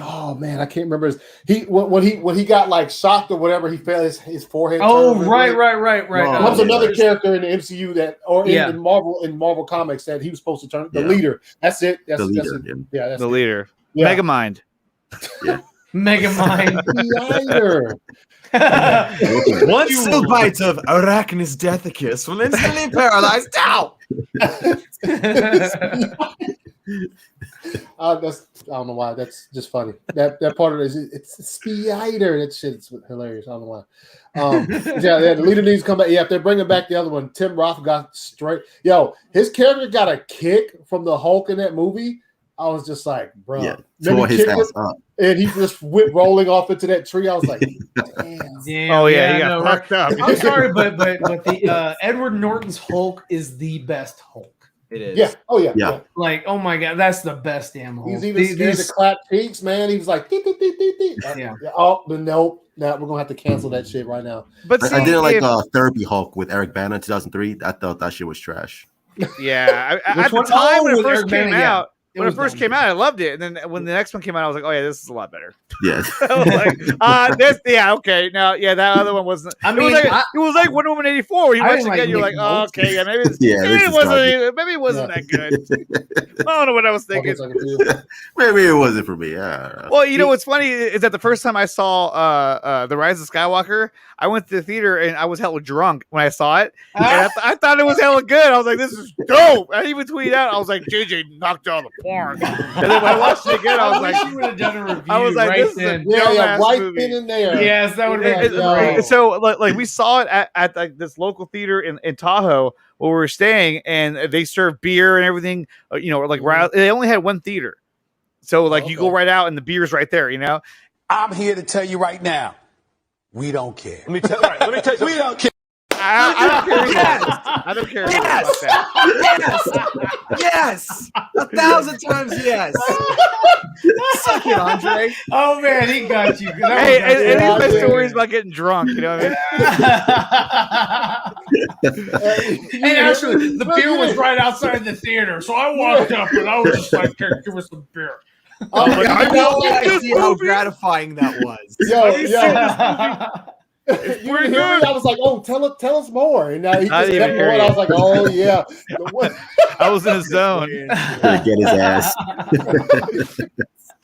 oh man, I can't remember when he got like shocked or whatever, he felt his forehead. Oh, right. That was another character in the MCU in Marvel Comics that he was supposed to turn the leader. That's it. That's the leader. That's the leader. Yeah. Megamind. Yeah. Megamind. One still bite of Arachnus Deathicus will instantly paralyze. Ow! I don't know why. That's just funny. That part of it is it's Spider. That shit's hilarious. I don't know why. The leader needs to come back. Yeah, if they're bringing back the other one, Tim Roth got straight. Yo, his character got a kick from the Hulk in that movie. I was just like, bro, tore his ass up. And he just went rolling off into that tree. I was like, damn. Oh yeah, he got fucked up. I'm sorry, but the Edward Norton's Hulk is the best Hulk. It is. Yeah. Oh yeah. Like, oh my god, that's the best damn hole. He's even scared to clap cheeks, man. He was like, dee, dee, dee, dee, dee. Oh, but no, we're gonna have to cancel that shit right now. But I didn't like Therapy Hulk with Eric Bana in 2003. I thought that shit was trash. Yeah, at the time when it first came out. When it first came out, I loved it, and then when the next one came out, I was like, "Oh yeah, this is a lot better." Yes. Okay, that other one wasn't. I mean, it was like Wonder Woman '84. Where you watch it again, you're like, "Oh, okay, yeah, maybe it wasn't that good." I don't know what I was thinking. Maybe it wasn't for me. Yeah. Well, you know what's funny is that the first time I saw The Rise of Skywalker, I went to the theater and I was hella drunk when I saw it. And I thought it was hella good. I was like, "This is dope." I even tweeted out, I was like, "JJ knocked out the park." And then when I watched it again, I was like, "You would have done a review." I was like, right "This is a dumbass right movie." in there. Yes, that would have been great. So, like, we saw it at like this local theater in Tahoe where we were staying, and they served beer and everything. Right, they only had one theater, so like you go right out and the beer's right there. I'm here to tell you right now, we don't care. Let me tell you something. We don't care. I don't care. I don't care. Yes. 1,000 times yes. Suck it, Andre. Oh man, he got you. Hey, and my stories about getting drunk. You know what I mean? And actually, the beer was right outside the theater, so I walked up and I was just like, "Give us some beer." I see how gratifying that was. Pretty good. I was like, "Oh, tell us more." And now he just kept going. I was like, "Oh yeah." I was in a zone. Get his ass.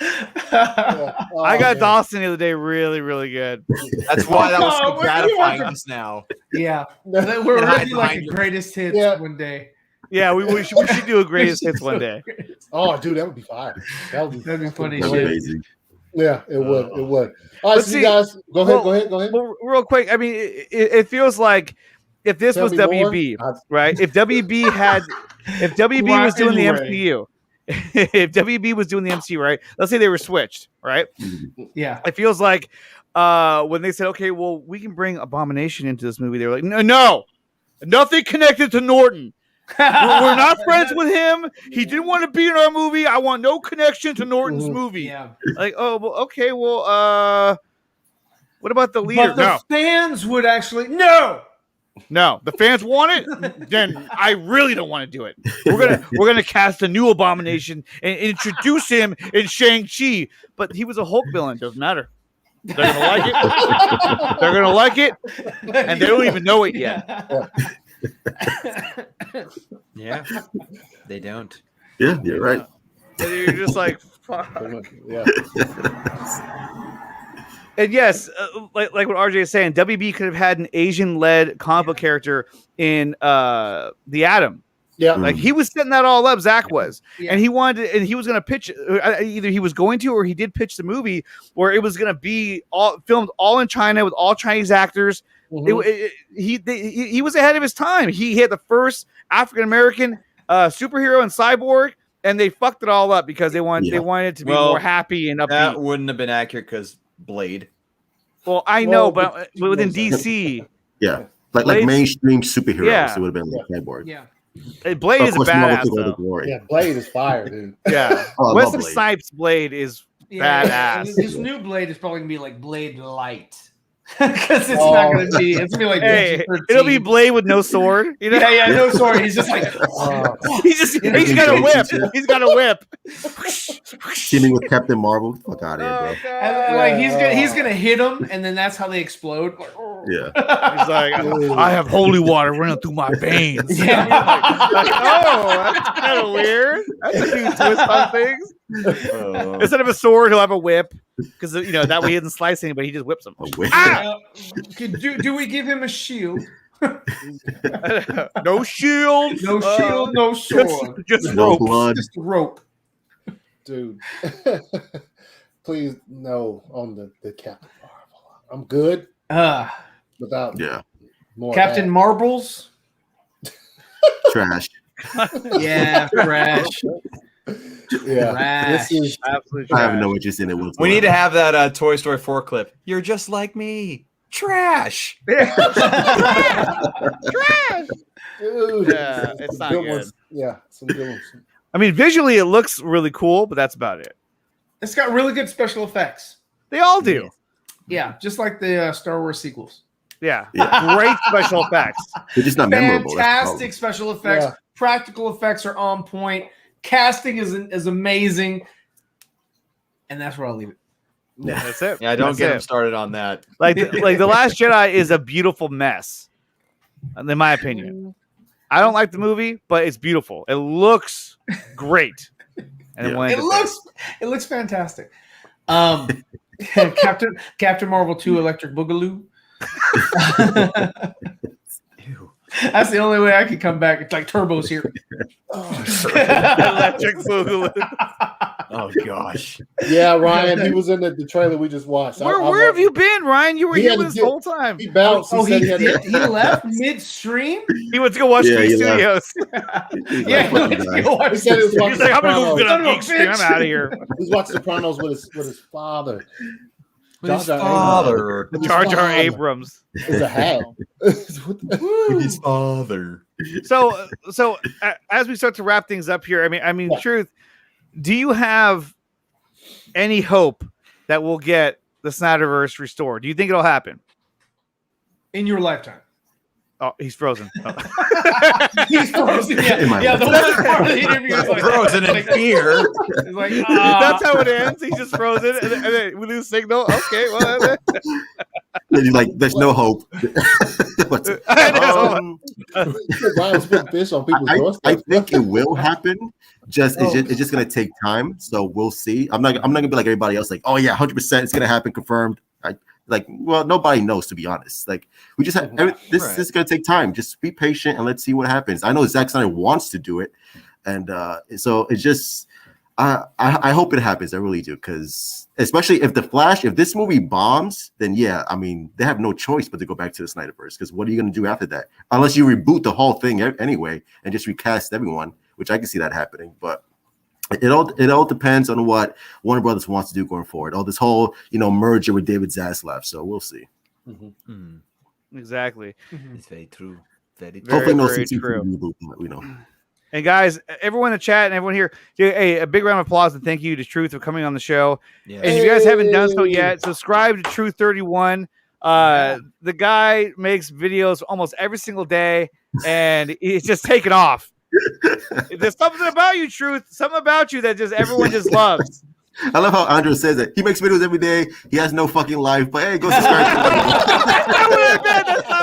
I got Dawson the other day really, really good. That's why that was so gratifying just now. Yeah, we're really like the greatest hits one day. Yeah, we should do a greatest hits one day. Oh, dude, that would be fire. That'd be funny. Amazing. Yeah, it would. It would. All right, so you guys, go ahead. Well, real quick, I mean, it feels like if this was WB, right? If WB was doing the MCU, if WB was doing the MCU, right? Let's say they were switched, right? Yeah. It feels like when they said, "Okay, well, we can bring Abomination into this movie," they were like, "No, nothing connected to Norton. We're not friends with him. He didn't want to be in our movie. I want no connection to Norton's movie." Yeah. Like, oh, well, okay, well, what about the leader? But the fans would actually no. The fans want it. Then I really don't want to do it. We're gonna cast a new Abomination and introduce him in Shang-Chi. But he was a Hulk villain. Doesn't matter. They're gonna like it. They're gonna like it, and they don't even know it yet. Yeah, they don't. Yeah, you're right. And you're just like, fuck. Yeah. And yes, like what RJ is saying, WB could have had an Asian-led comic book character in the Atom. Yeah, like he was setting that all up. Zach was, and he wanted, and he was going to pitch. Either he was going to, or he did pitch the movie where it was going to be filmed all in China with all Chinese actors. He was ahead of his time. He had the first African American superhero and cyborg, and they fucked it all up because they wanted it to be more happy and upbeat. That wouldn't have been accurate because Blade. Well, I know, but within DC, like mainstream superheroes, it would have been like cyborg. Yeah. Blade is a badass. Yeah, Blade is fire, dude. Yeah, Wesley Snipes' Blade is badass. This new Blade is probably gonna be like Blade Light. Because it's not going to be. It's going to be like it'll be Blade with no sword. You know? Yeah, no sword. He's just like he's got a whip. He's got a whip. Teaming with Captain Marvel. Fuck out of here, bro. And like he's gonna hit him, and then that's how they explode. Yeah. He's like, I have holy water running through my veins. Yeah. That's kind of weird. That's a new twist on things. Instead of a sword, he'll have a whip. Because that way he doesn't slice anybody, he just whips them. Do we give him a shield? No shield. No shield, no sword. Just no rope. blood. Just rope. Dude. Please no on the Captain Marvel. I'm good. Without more Captain Marbles. Trash. Yeah, trash. Yeah, this is absolutely. I have no interest in it. We need to have that Toy Story 4 clip. You're just like me. Trash. Trash. Dude, Yeah, it's not good. ones. Yeah, some good ones. I mean, visually it looks really cool, but that's about it. It's got really good special effects. They all do. Yeah, just like the Star Wars sequels. Yeah. Great special effects. They're just not memorable. Fantastic special effects. Yeah. Practical effects are on point. Casting is amazing. And that's where I'll leave it. Yeah, that's it. Yeah, don't get him started on that. Like The Last Jedi is a beautiful mess, in my opinion. I don't like the movie, but it's beautiful. It looks great. And it looks fantastic. Captain Marvel 2 Electric Boogaloo. That's the only way I could come back. It's like Turbo's here. Electric Boogaloo. Oh gosh. Yeah, Ryan, he was in the trailer we just watched. Where have you been, Ryan? You were here this whole time. He bounced. He left midstream. He went to go watch Geek Studios. He went to go watch. He's like, I'm gonna go Geek Studios. I'm out of here. He's watching Sopranos with his father. His father. Jar Jar Abrams. Is a hat. His father. So as we start to wrap things up here, I mean, Truth, do you have any hope that we'll get the Snyderverse restored? Do you think it'll happen in your lifetime? Oh, he's frozen. Oh. He's frozen. Yeah, the one part of the interview is like frozen in fear. He's like, that's how it ends. He's just frozen, and then we lose signal. Okay, well, you're like, there's no hope. I think it will happen. It's just gonna take time. So we'll see. I'm not gonna be like everybody else. Like, oh yeah, 100%, it's gonna happen, confirmed. Well, nobody knows, to be honest. Like, we just have this is gonna take time. Just be patient and let's see what happens. I know Zack Snyder wants to do it, and so it's just I hope it happens. I really do, because especially if this movie bombs, then yeah, I mean, they have no choice but to go back to the Snyderverse. Because what are you gonna do after that? Unless you reboot the whole thing anyway and just recast everyone, which I can see that happening, but. It all depends on what Warner Brothers wants to do going forward. All this whole merger with David Zaslav, so we'll see. Exactly. It's very true. Hopefully, very true. We know. And guys, everyone in the chat and everyone here, hey, a big round of applause and thank you to Truth for coming on the show. Yeah. And if you guys haven't done so yet, subscribe to Truth 31. The guy makes videos almost every single day, and he's just taking off. There's something about you, Truth. Something about you that just everyone just loves. I love how Andrew says it. He makes videos every day. He has no fucking life, but hey, go subscribe. That's not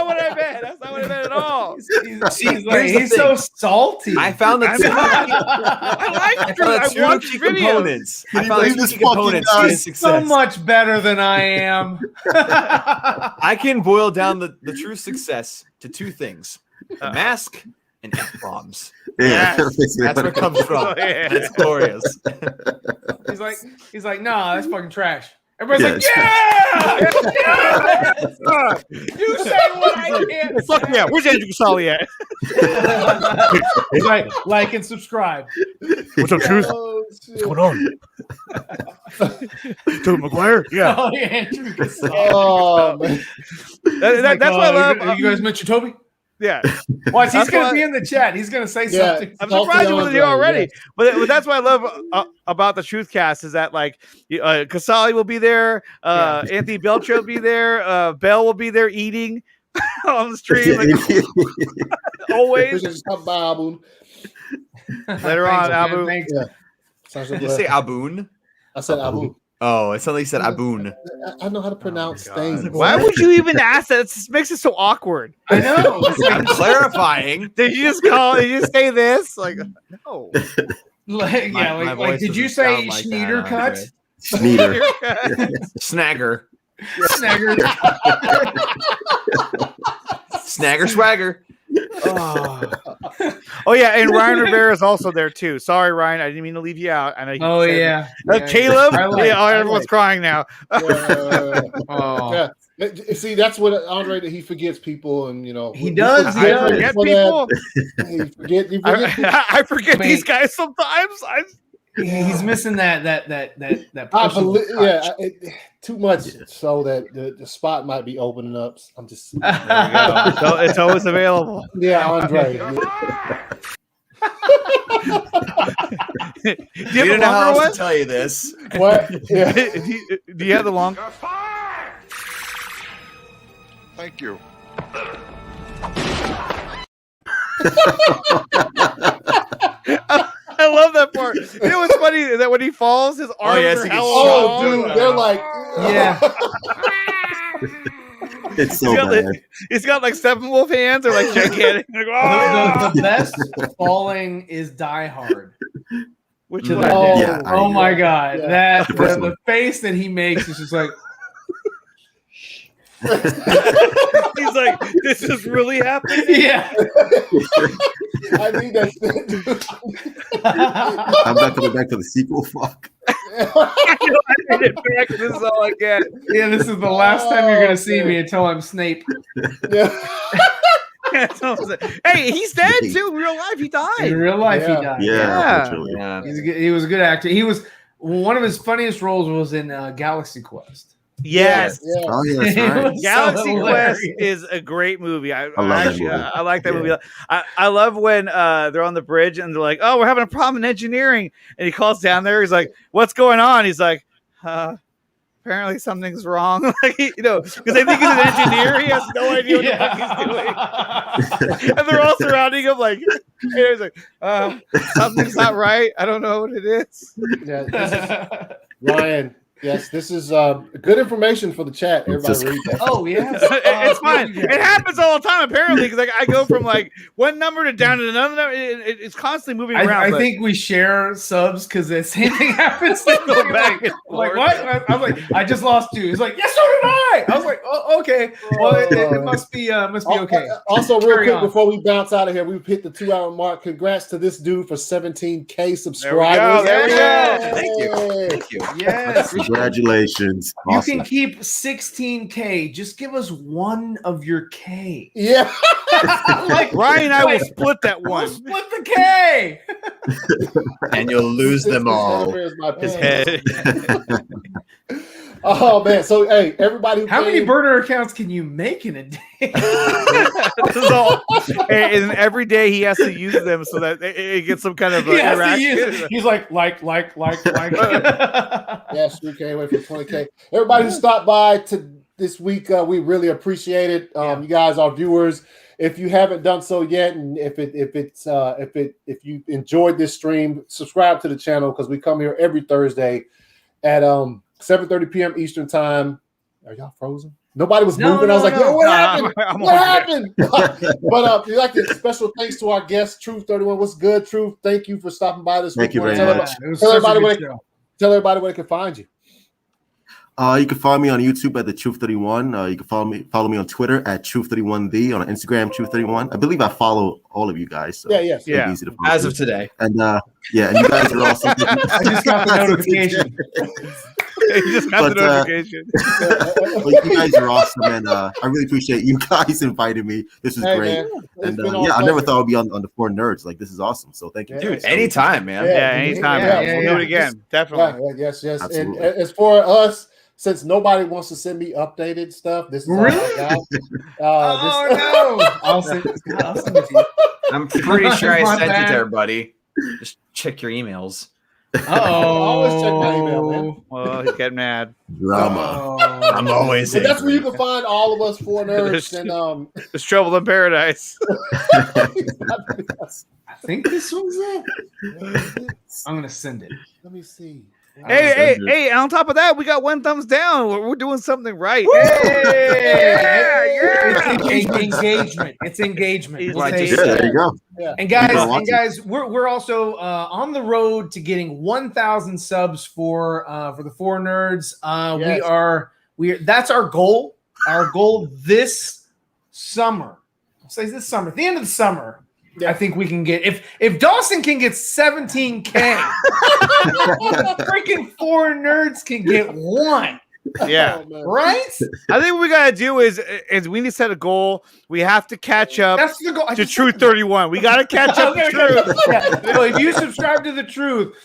what I meant. That's not what I meant at all. He's so salty. I found that. I like Truth. I watch components. I found he components. He's so much better than I am. I can boil down the true success to two things: the mask and F-bombs. Yeah, that's where it comes from. It's glorious. He's like, nah, that's fucking trash. Everybody's like, yeah! You say what I can't. Fuck yeah! Where's Andrew Casale at? He's like and subscribe. What's up, Truth? What's going on? Tobey Maguire? Yeah. Oh, yeah, Andrew Casale. Oh man. That's what I love. You guys mentioned Toby? Yeah. Watch, he's going to be in the chat. He's going to say something. I'm surprised he wasn't here already. Yeah. But that's what I love about the Truth Cast is that, like, Casale will be there. Anthony Belcher will be there. Bell will be there eating on the stream. Like, always. Later on, Abu. Did you say Aboon? I said Abu. Oh, it sounded like you said Aboon. I know how to pronounce things. Why would you even ask that? It makes it so awkward. I know. I'm clarifying. Did you just say this? Like, no. Like, did you say like Schneider cut? Schneider. Snagger. Snagger. Snagger swagger. Oh yeah, and Ryan Rivera is also there too. Sorry, Ryan, I didn't mean to leave you out. I know. Caleb. Everyone's crying now. Yeah. See, that's what Andre, he forgets people, and he does. I forget people. He forget I forget these guys sometimes. He's missing that. I believe, too much so that the spot might be opening up. I'm just. There we go. So it's always available. Yeah, Andre. Do you don't know how else to tell you this. What? Yeah. Do you have the long? Thank you. I love that part. You know what's funny is that when he falls, his arms are hella long. Dude, they're like, yeah. It's so bad. He's got like Steppenwolf hands or like gigantic. Like, The best falling is Die Hard. Which is oh my god, Yeah. the face that he makes is just like. He's like, this is really happening. Yeah. I need that. I'm not coming back to the sequel. Fuck. I need it back. This is all I get. Yeah, this is the last time you're gonna see me until I'm Snape. Yeah. Hey, he's dead too. In real life, he died. In real life, he died. Yeah. He was a good actor. He was one of his funniest roles was in Galaxy Quest. Yes. Yeah. Oh yeah, that's right. Galaxy So Quest hilarious. is a great movie. I love that movie. I like that movie. I love when they're on the bridge and they're like, "Oh, we're having a problem in engineering," and he calls down there. He's like, "What's going on?" He's like, "Apparently something's wrong." Like, because they think he's an engineer. He has no idea what the fuck he's doing. And they're all surrounding him, like, and he's like, "Something's not right. I don't know what it is." Yeah, this is, Ryan. Yes, this is good information for the chat. Everybody read that. Oh yeah, it's fine. It happens all the time apparently because I go from like one number to down to another number. It's constantly moving around. I think we share subs because the same thing happens. They go back and forth. Like what? I was like, I just lost 2. He's like, yes, so did I. I was like, oh, okay. Well, it must be okay. Also, real quick before we bounce out of here, we've hit the 2-hour mark. Congrats to this dude for 17K subscribers. There we go. Thank you. Yes. Congratulations. You Awesome. can keep 16K. Just give us 1 of your K. Yeah. Like Ryan and I will split that one. We'll split the K. And you'll lose them all. His head. Oh man! So hey, everybody, how many burner accounts can you make in a day? This is all, and every day he has to use them so that it gets some kind of interaction. He's like. Yes, 3K away from 20K. Everybody who stopped by to this week, we really appreciate it. You guys, our viewers. If you haven't done so yet, and if you enjoyed this stream, subscribe to the channel because we come here every Thursday at 7:30 p.m. Eastern time. Are y'all frozen? Nobody was moving. I was like, yo, what happened? What happened? But we'd like to special thanks to our guest, Truth 31. What's good, Truth? Thank you for stopping by this week. Thank you very much. Tell everybody where they can find you. You can follow me on YouTube at the Truth 31. You can follow me on Twitter at Truth31The, on Instagram Truth31. I believe I follow all of you guys. So yeah. Easy to follow As of today. And and you guys are awesome. I just got the notification. You just got the notification. You guys are awesome, and I really appreciate you guys inviting me. This was great. And I never thought I'd be on the 4NERDS. Like, this is awesome. So thank you, dude. Anytime, man. Anytime. We'll do it again. Definitely. Yes. Absolutely. And as for us, since nobody wants to send me updated stuff, this is all I got. No! I'll send it to you. I'm pretty sure I sent it to everybody. Just check your emails. Always check my email, man. Well, he's getting mad. Drama. I'm always. But that's where you can find all of us 4NERDS. And there's trouble in paradise. I think this one's it. I'm gonna send it. Let me see. Hey! On top of that, we got 1 thumbs down. We're doing something right. Engagement. It's engagement. There you go. Yeah. And guys, we're also on the road to getting 1,000 subs for the 4NERDS. Yes. That's our goal. Our goal this summer. I'll say this summer, at the end of the summer. I think we can get if Dawson can get 17K, the freaking 4NERDS can get 1. Yeah. Right? I think what we gotta do is we need to set a goal. We have to catch up That's the goal. to Truth 31. We gotta catch up to Truth. Well, if you subscribe to the Truth,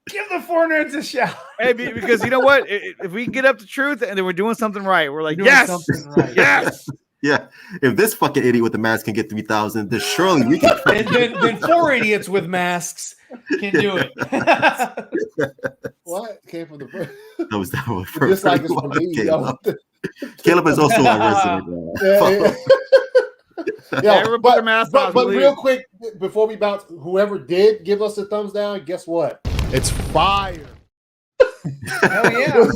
give the 4NERDS a shout. Hey, because you know what? If we can get up to Truth and then we're doing something right, we're like, Doing yes, something right. yes. Yeah, if this fucking idiot with the mask can get 3,000, then surely we can. then 4 idiots with masks can do it. What came from the? That was first. Dislike is from me. Caleb is also our resident. Yeah, put their mask on, but please. real quick before we bounce, whoever did give us a thumbs down, guess what? It's fire. Hell yeah!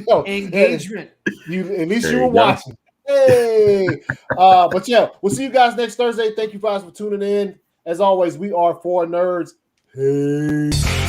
Yo, Engagement. At least There you were you go. watching. Hey, but yeah, we'll see you guys next Thursday. Thank you guys for tuning in. As always, we are 4NERDS. Peace.